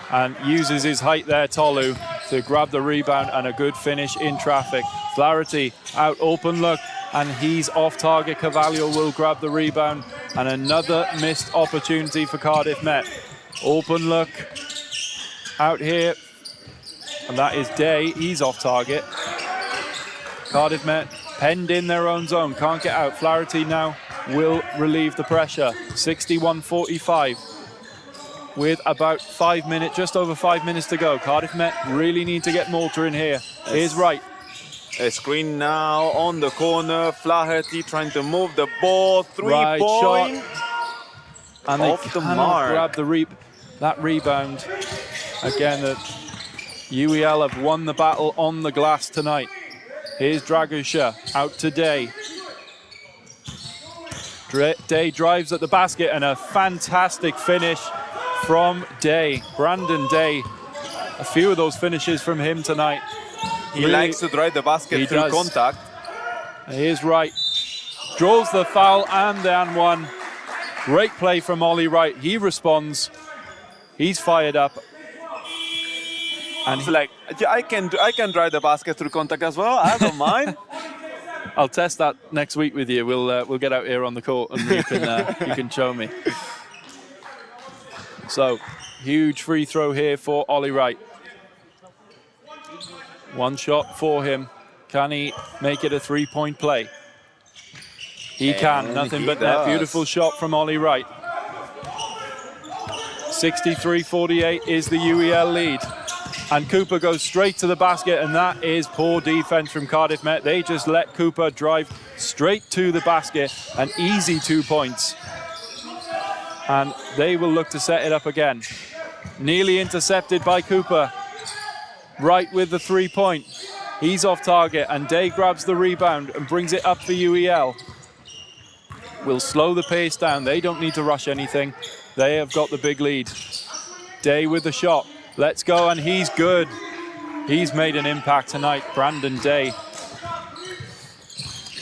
And uses his height there, Tolu, to grab the rebound and a good finish in traffic. Flaherty out, open look, and he's off target. Cavalier will grab the rebound, and another missed opportunity for Cardiff Met. Open look out here, and that is Day. He's off target. Cardiff Met penned in their own zone, can't get out. Flaherty now will relieve the pressure. 61-45 with about just over 5 minutes to go. Cardiff Met really need to get Malta in here. Here's Wright. A screen now on the corner. Flaherty trying to move the ball. Right Three-point. And they Off the cannot mark. grab that rebound. Again, the UEL have won the battle on the glass tonight. Here's Dragusha out to Day. Day drives at the basket and a fantastic finish from Day. Brandon Day. A few of those finishes from him tonight. He likes to drive the basket through contact. Here's Wright. Draws the foul and then one. Great play from Ollie Wright. He responds. He's fired up. And he's like, I can drive the basket through contact as well. I don't mind. I'll test that next week with you. We'll get out here on the court and you can show me. So, huge free throw here for Ollie Wright. One shot for him. Can he make it a three-point play? He can. Nothing but that. Beautiful shot from Ollie Wright. 63-48 is the UEL lead. And Cooper goes straight to the basket, and that is poor defense from Cardiff Met. They just let Cooper drive straight to the basket, an easy 2 points. And they will look to set it up again. Nearly intercepted by Cooper. Right with the 3-point. He's off target, and Day grabs the rebound and brings it up for UEL. Will slow the pace down. They don't need to rush anything. They have got the big lead. Day with the shot. Let's go, and he's good. He's made an impact tonight, Brandon Day.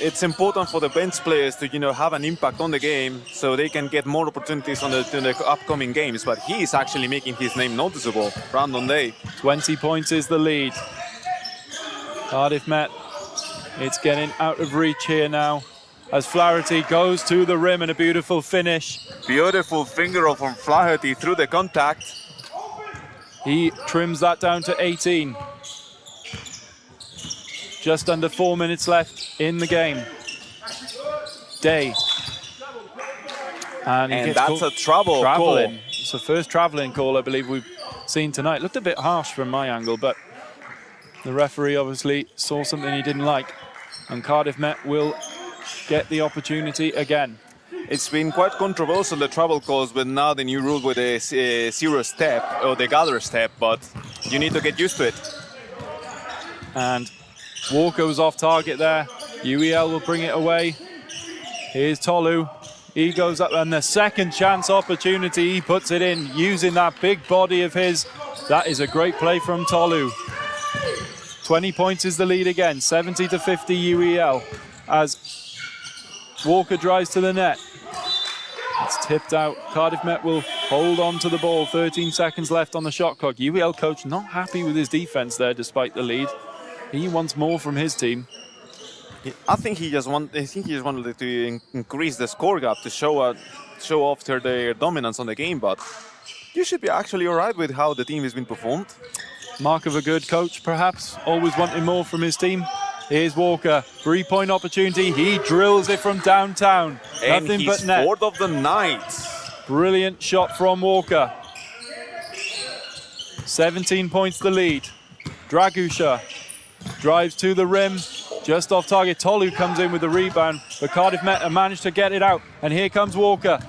It's important for the bench players to, have an impact on the game so they can get more opportunities on the upcoming games. But he is actually making his name noticeable, Brandon Day. 20 points is the lead. Cardiff Met, it's getting out of reach here now as Flaherty goes to the rim and a beautiful finish. Beautiful finger roll from Flaherty through the contact. He trims that down to 18. Just under 4 minutes left in the game. Day. And that's a travel call. It's the first traveling call I believe we've seen tonight. Looked a bit harsh from my angle, but the referee obviously saw something he didn't like. And Cardiff Met will get the opportunity again. It's been quite controversial, the travel calls, but now the new rule with the zero step or the gather step, but you need to get used to it. And Walker was off target there. UEL will bring it away. Here's Tolu. He goes up, and the second chance opportunity, he puts it in using that big body of his. That is a great play from Tolu. 20 points is the lead again, 70-50 UEL as Walker drives to the net. It's tipped out. Cardiff Met will hold on to the ball. 13 seconds left on the shot clock. UEL coach not happy with his defense there despite the lead. He wants more from his team. I think he just wanted to increase the score gap to show off their dominance on the game, but you should be actually all right with how the team has been performed. Mark of a good coach, perhaps. Always wanting more from his team. Here's Walker, 3-point opportunity. He drills it from downtown. And nothing he's but net. fourth of the night. Brilliant shot from Walker. 17 points the lead. Dragusha drives to the rim, just off target. Tolu comes in with the rebound, but Cardiff Met managed to get it out. And here comes Walker.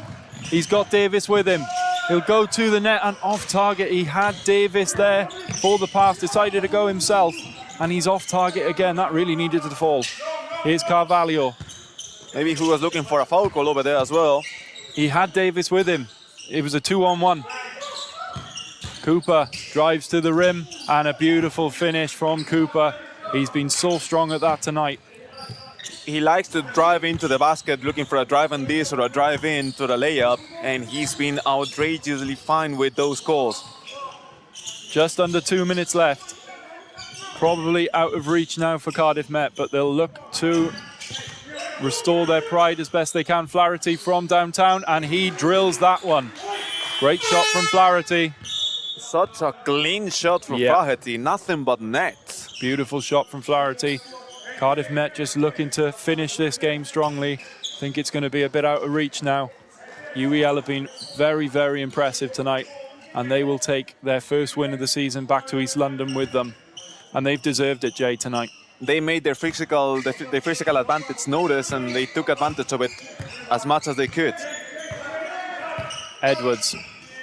He's got Davis with him. He'll go to the net and off target. He had Davis there for the pass, decided to go himself, and he's off target again. That really needed to fall. Here's Carvalho. Maybe he was looking for a foul call over there as well. He had Davis with him. It was a 2-on-1. Cooper drives to the rim, and a beautiful finish from Cooper. He's been so strong at that tonight. He likes to drive into the basket looking for a drive and this or a drive in to the layup, and he's been outrageously fine with those calls. Just under 2 minutes left. Probably out of reach now for Cardiff Met, but they'll look to restore their pride as best they can. Flaherty from downtown, and he drills that one. Great shot from Flaherty. Such a clean shot from Flaherty, nothing but net. Beautiful shot from Flaherty. Cardiff Met just looking to finish this game strongly. I think it's going to be a bit out of reach now. UEL have been very, very impressive tonight, and they will take their first win of the season back to East London with them. And they've deserved it, Jay, tonight. They made their physical advantage notice, and they took advantage of it as much as they could. Edwards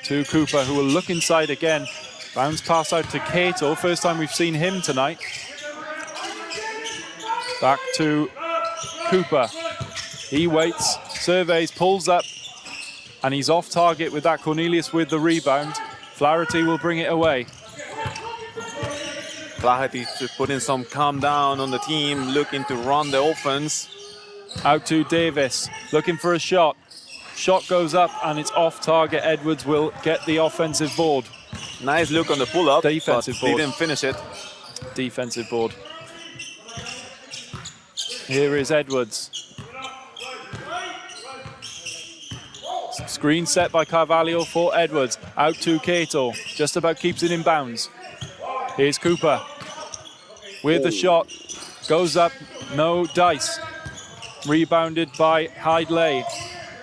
to Cooper, who will look inside again. Bounce pass out to Cato. First time we've seen him tonight. Back to Cooper. He waits, surveys, pulls up, and he's off target with that. Cornelius with the rebound. Flaherty will bring it away. Flaherty to put in some calm down on the team, looking to run the offense. Out to Davis, looking for a shot. Shot goes up and it's off target. Edwards will get the offensive board. Nice look on the pull-up, defensive but board. Didn't finish it. Defensive board. Here is Edwards. Screen set by Carvalho for Edwards. Out to Cato. Just about keeps it in bounds. Here's Cooper. With the shot. Goes up. No dice. Rebounded by Hydley.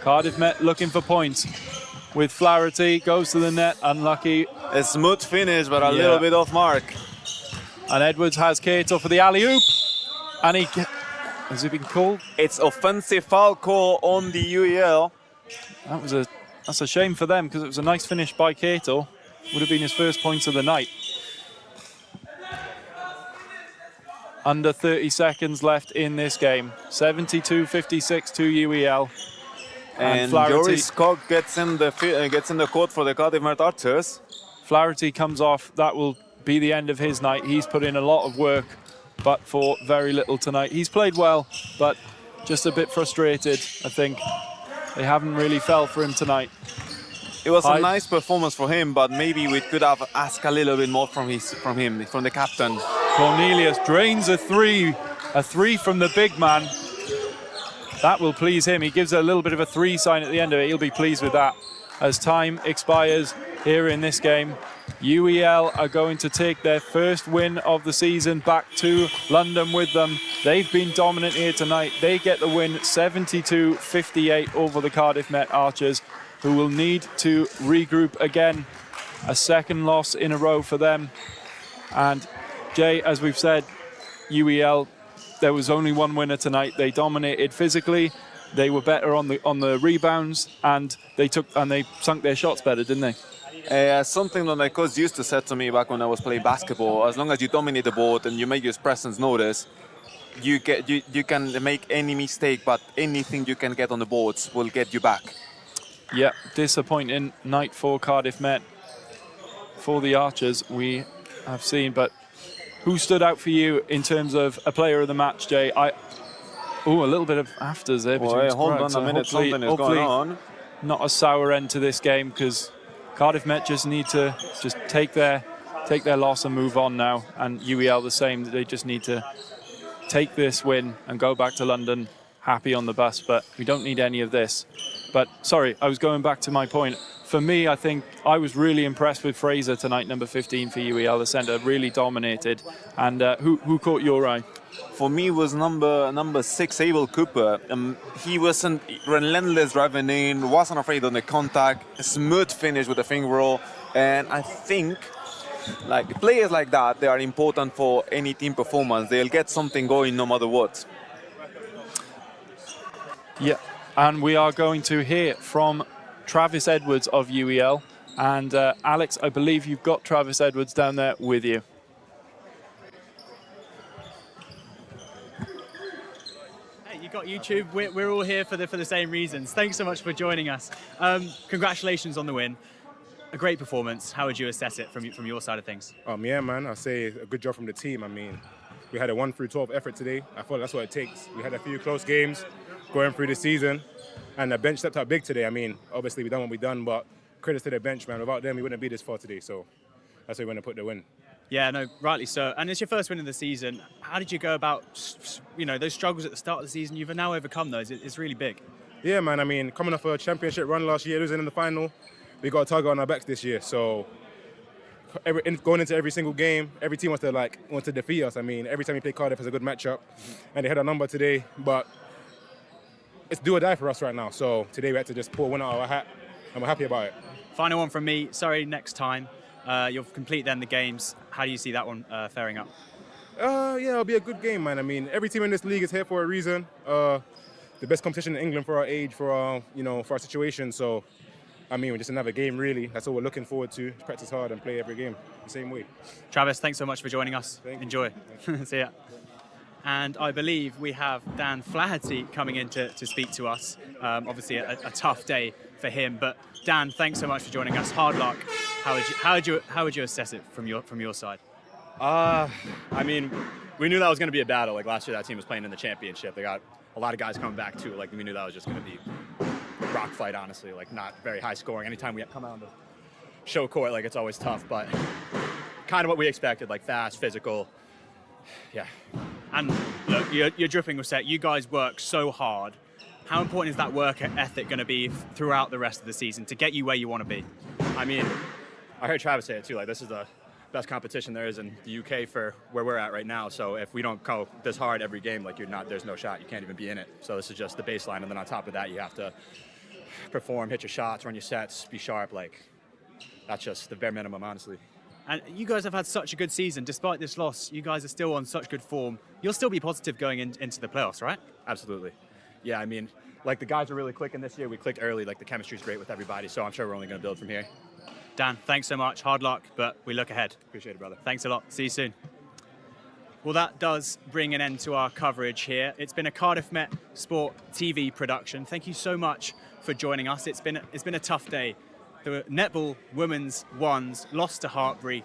Cardiff Met looking for points. With Flaherty. Goes to the net. Unlucky. A smooth finish, but a little bit off mark. And Edwards has Cato for the alley-oop. And he... Has it been called? It's offensive foul call on the UEL. That's a shame for them, because it was a nice finish by Cato. Would have been his first points of the night. Under 30 seconds left in this game. 72-56 to UEL. And Joris Koch gets in the court for the Cardiff Met Archers. Flaherty comes off. That will be the end of his night. He's put in a lot of work, but for very little tonight. He's played well, but just a bit frustrated, I think. They haven't really fell for him tonight. It was a nice performance for him, but maybe we could have asked a little bit more from the captain. Cornelius drains a three from the big man. That will please him. He gives a little bit of a three sign at the end of it. He'll be pleased with that. As time expires here in this game, UEL are going to take their first win of the season back to London with them. They've been dominant here tonight. They get the win 72-58 over the Cardiff Met Archers, who will need to regroup again. A second loss in a row for them. And Jay, as we've said, UEL, there was only one winner tonight. They dominated physically. They were better on the rebounds, and they sunk their shots better, didn't they? Something that my coach used to say to me back when I was playing basketball: as long as you dominate the board and you make your presence notice, you can make any mistake, but anything you can get on the boards will get you back. Yeah, disappointing night for Cardiff Met. For the Archers, we have seen, but who stood out for you in terms of a player of the match, Jay? A little bit of afters there. Hold on a minute, something is going on. Not a sour end to this game, because Cardiff Met just need to take their loss and move on now, and UEL the same. They just need to take this win and go back to London happy on the bus, but we don't need any of this. But sorry, I was going back to my point. For me, I think I was really impressed with Fraser tonight, number 15 for UEL, the centre, really dominated. And who caught your eye? For me, was number 6, Abel Cooper. He wasn't relentless driving in, wasn't afraid on the contact, smooth finish with the finger roll. And I think players like that, they are important for any team performance. They'll get something going no matter what. Yeah, and we are going to hear from Travis Edwards of UEL. And Alex, I believe you've got Travis Edwards down there with you. Hey, you got YouTube. We're all here for the same reasons. Thanks so much for joining us. Congratulations on the win. A great performance. How would you assess it from your side of things? Yeah, man. I'll say a good job from the team. I mean, we had a 1-12 effort today. I thought that's what it takes. We had a few close games going through the season, and the bench stepped up big today. I mean, obviously we done what we done, but credit to the bench, man. Without them, we wouldn't be this far today. So that's where we're going to put the win. Yeah, no, rightly so. And it's your first win of the season. How did you go about, those struggles at the start of the season? You've now overcome those. It's really big. Yeah, man. I mean, coming off a championship run last year, losing in the final, we got a target on our backs this year. So going into every single game, every team wants to defeat us. I mean, every time we play Cardiff, it's a good matchup, and they had a number today. But it's do or die for us right now. So today we had to just pull one out of our hat, and we're happy about it. Final one from me. Sorry, next time. You'll complete then the games. How do you see that one faring up? Yeah, it'll be a good game, man. I mean, every team in this league is here for a reason. The best competition in England for our age, for our, for our situation. So, I mean, just another game, really. That's all we're looking forward to. Just practice hard and play every game the same way. Travis, thanks so much for joining us. Enjoy. See ya. And I believe we have Dan Flaherty coming in to speak to us. Obviously, a tough day for him. But Dan, thanks so much for joining us. Hard luck. How would you assess it from your side? I mean, we knew that was going to be a battle. Like last year, that team was playing in the championship. They got a lot of guys coming back too. Like we knew that was just going to be a rock fight. Honestly, like not very high scoring. Anytime we come out on the show court, like it's always tough. But kind of what we expected. Like fast, physical. Yeah. And look, you're dripping with set. You guys work so hard. How important is that work ethic going to be throughout the rest of the season to get you where you want to be? I mean, I heard Travis say it too. Like this is the best competition there is in the UK for where we're at right now. So if we don't go this hard every game, like there's no shot. You can't even be in it. So this is just the baseline, and then on top of that, you have to perform, hit your shots, run your sets, be sharp. Like that's just the bare minimum, honestly. And you guys have had such a good season. Despite this loss, you guys are still on such good form. You'll still be positive going into the playoffs, right? Absolutely. Yeah, I mean, like the guys are really clicking this year. We clicked early. Like the chemistry's great with everybody. So I'm sure we're only going to build from here. Dan, thanks so much. Hard luck, but we look ahead. Appreciate it, brother. Thanks a lot. See you soon. Well, that does bring an end to our coverage here. It's been a Cardiff Met Sport TV production. Thank you so much for joining us. It's been a tough day. The netball women's ones lost to Hartbury.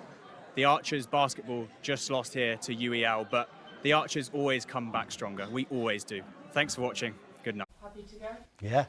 The Archers basketball just lost here to UEL, but the Archers always come back stronger. We always do. Thanks for watching. Good night. Happy to go? Yeah.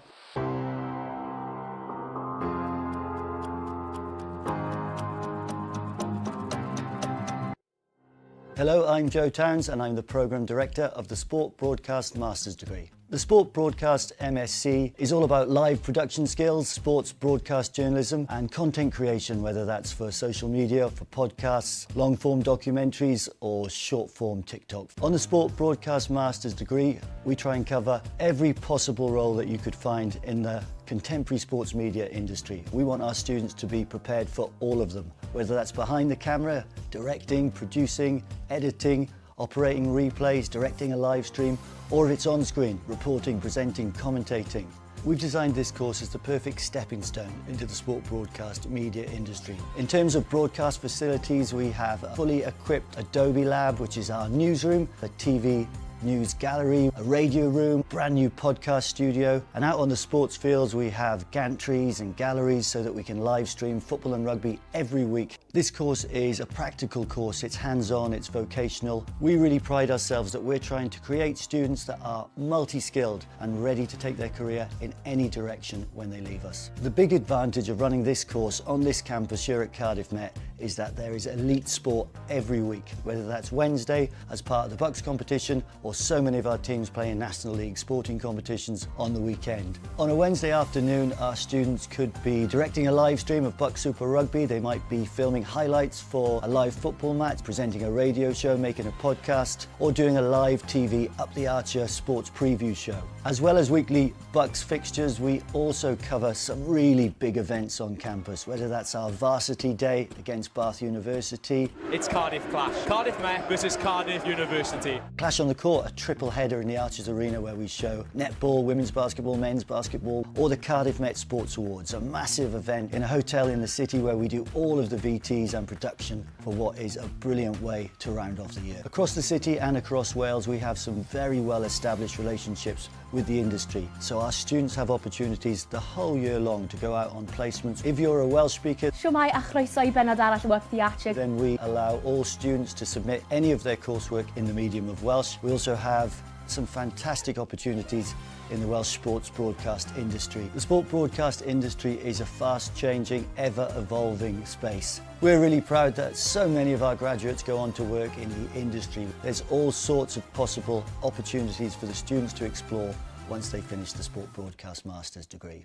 Hello, I'm Joe Towns and I'm the Programme Director of the Sport Broadcast Master's degree. The Sport Broadcast MSc is all about live production skills, sports broadcast journalism and content creation, whether that's for social media, for podcasts, long-form documentaries or short-form TikTok. On the Sport Broadcast Master's degree, we try and cover every possible role that you could find in the contemporary sports media industry. We want our students to be prepared for all of them, whether that's behind the camera, directing, producing, editing, operating replays, directing a live stream, or if it's on screen, reporting, presenting, commentating. We've designed this course as the perfect stepping stone into the sport broadcast media industry. In terms of broadcast facilities, we have a fully equipped Adobe Lab, which is our newsroom, a TV news gallery, a radio room, brand new podcast studio, and out on the sports fields we have gantries and galleries so that we can live stream football and rugby every week. This course is a practical course, it's hands-on, it's vocational. We really pride ourselves that we're trying to create students that are multi-skilled and ready to take their career in any direction when they leave us. The big advantage of running this course on this campus here at Cardiff Met is that there is elite sport every week, whether that's Wednesday as part of the Bucks competition or so many of our teams play in National League sporting competitions on the weekend. On a Wednesday afternoon, our students could be directing a live stream of Bucks Super Rugby. They might be filming highlights for a live football match, presenting a radio show, making a podcast, or doing a live TV Up the Archer sports preview show. As well as weekly Bucks fixtures, we also cover some really big events on campus, whether that's our varsity day against Bath University. It's Cardiff Clash. Cardiff Met versus Cardiff University. Clash on the Court, a triple header in the Archers Arena where we show netball, women's basketball, men's basketball, or the Cardiff Met Sports Awards, a massive event in a hotel in the city where we do all of the VTs and production for what is a brilliant way to round off the year. Across the city and across Wales, we have some very well established relationships with the industry, so our students have opportunities the whole year long to go out on placements. If you're a Welsh speaker, Shwmae a chroeso I bennod arall o Work the Archer. Then we allow all students to submit any of their coursework in the medium of Welsh. We also have some fantastic opportunities in the Welsh sports broadcast industry. The sport broadcast industry is a fast-changing, ever-evolving space. We're really proud that so many of our graduates go on to work in the industry. There's all sorts of possible opportunities for the students to explore once they finish the Sport Broadcast Master's degree.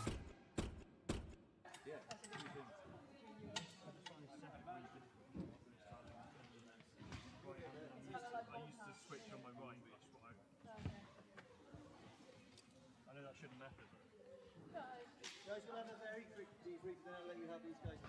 I know that should Guys, we'll have a very quick debrief, then I'll let you have these guys back.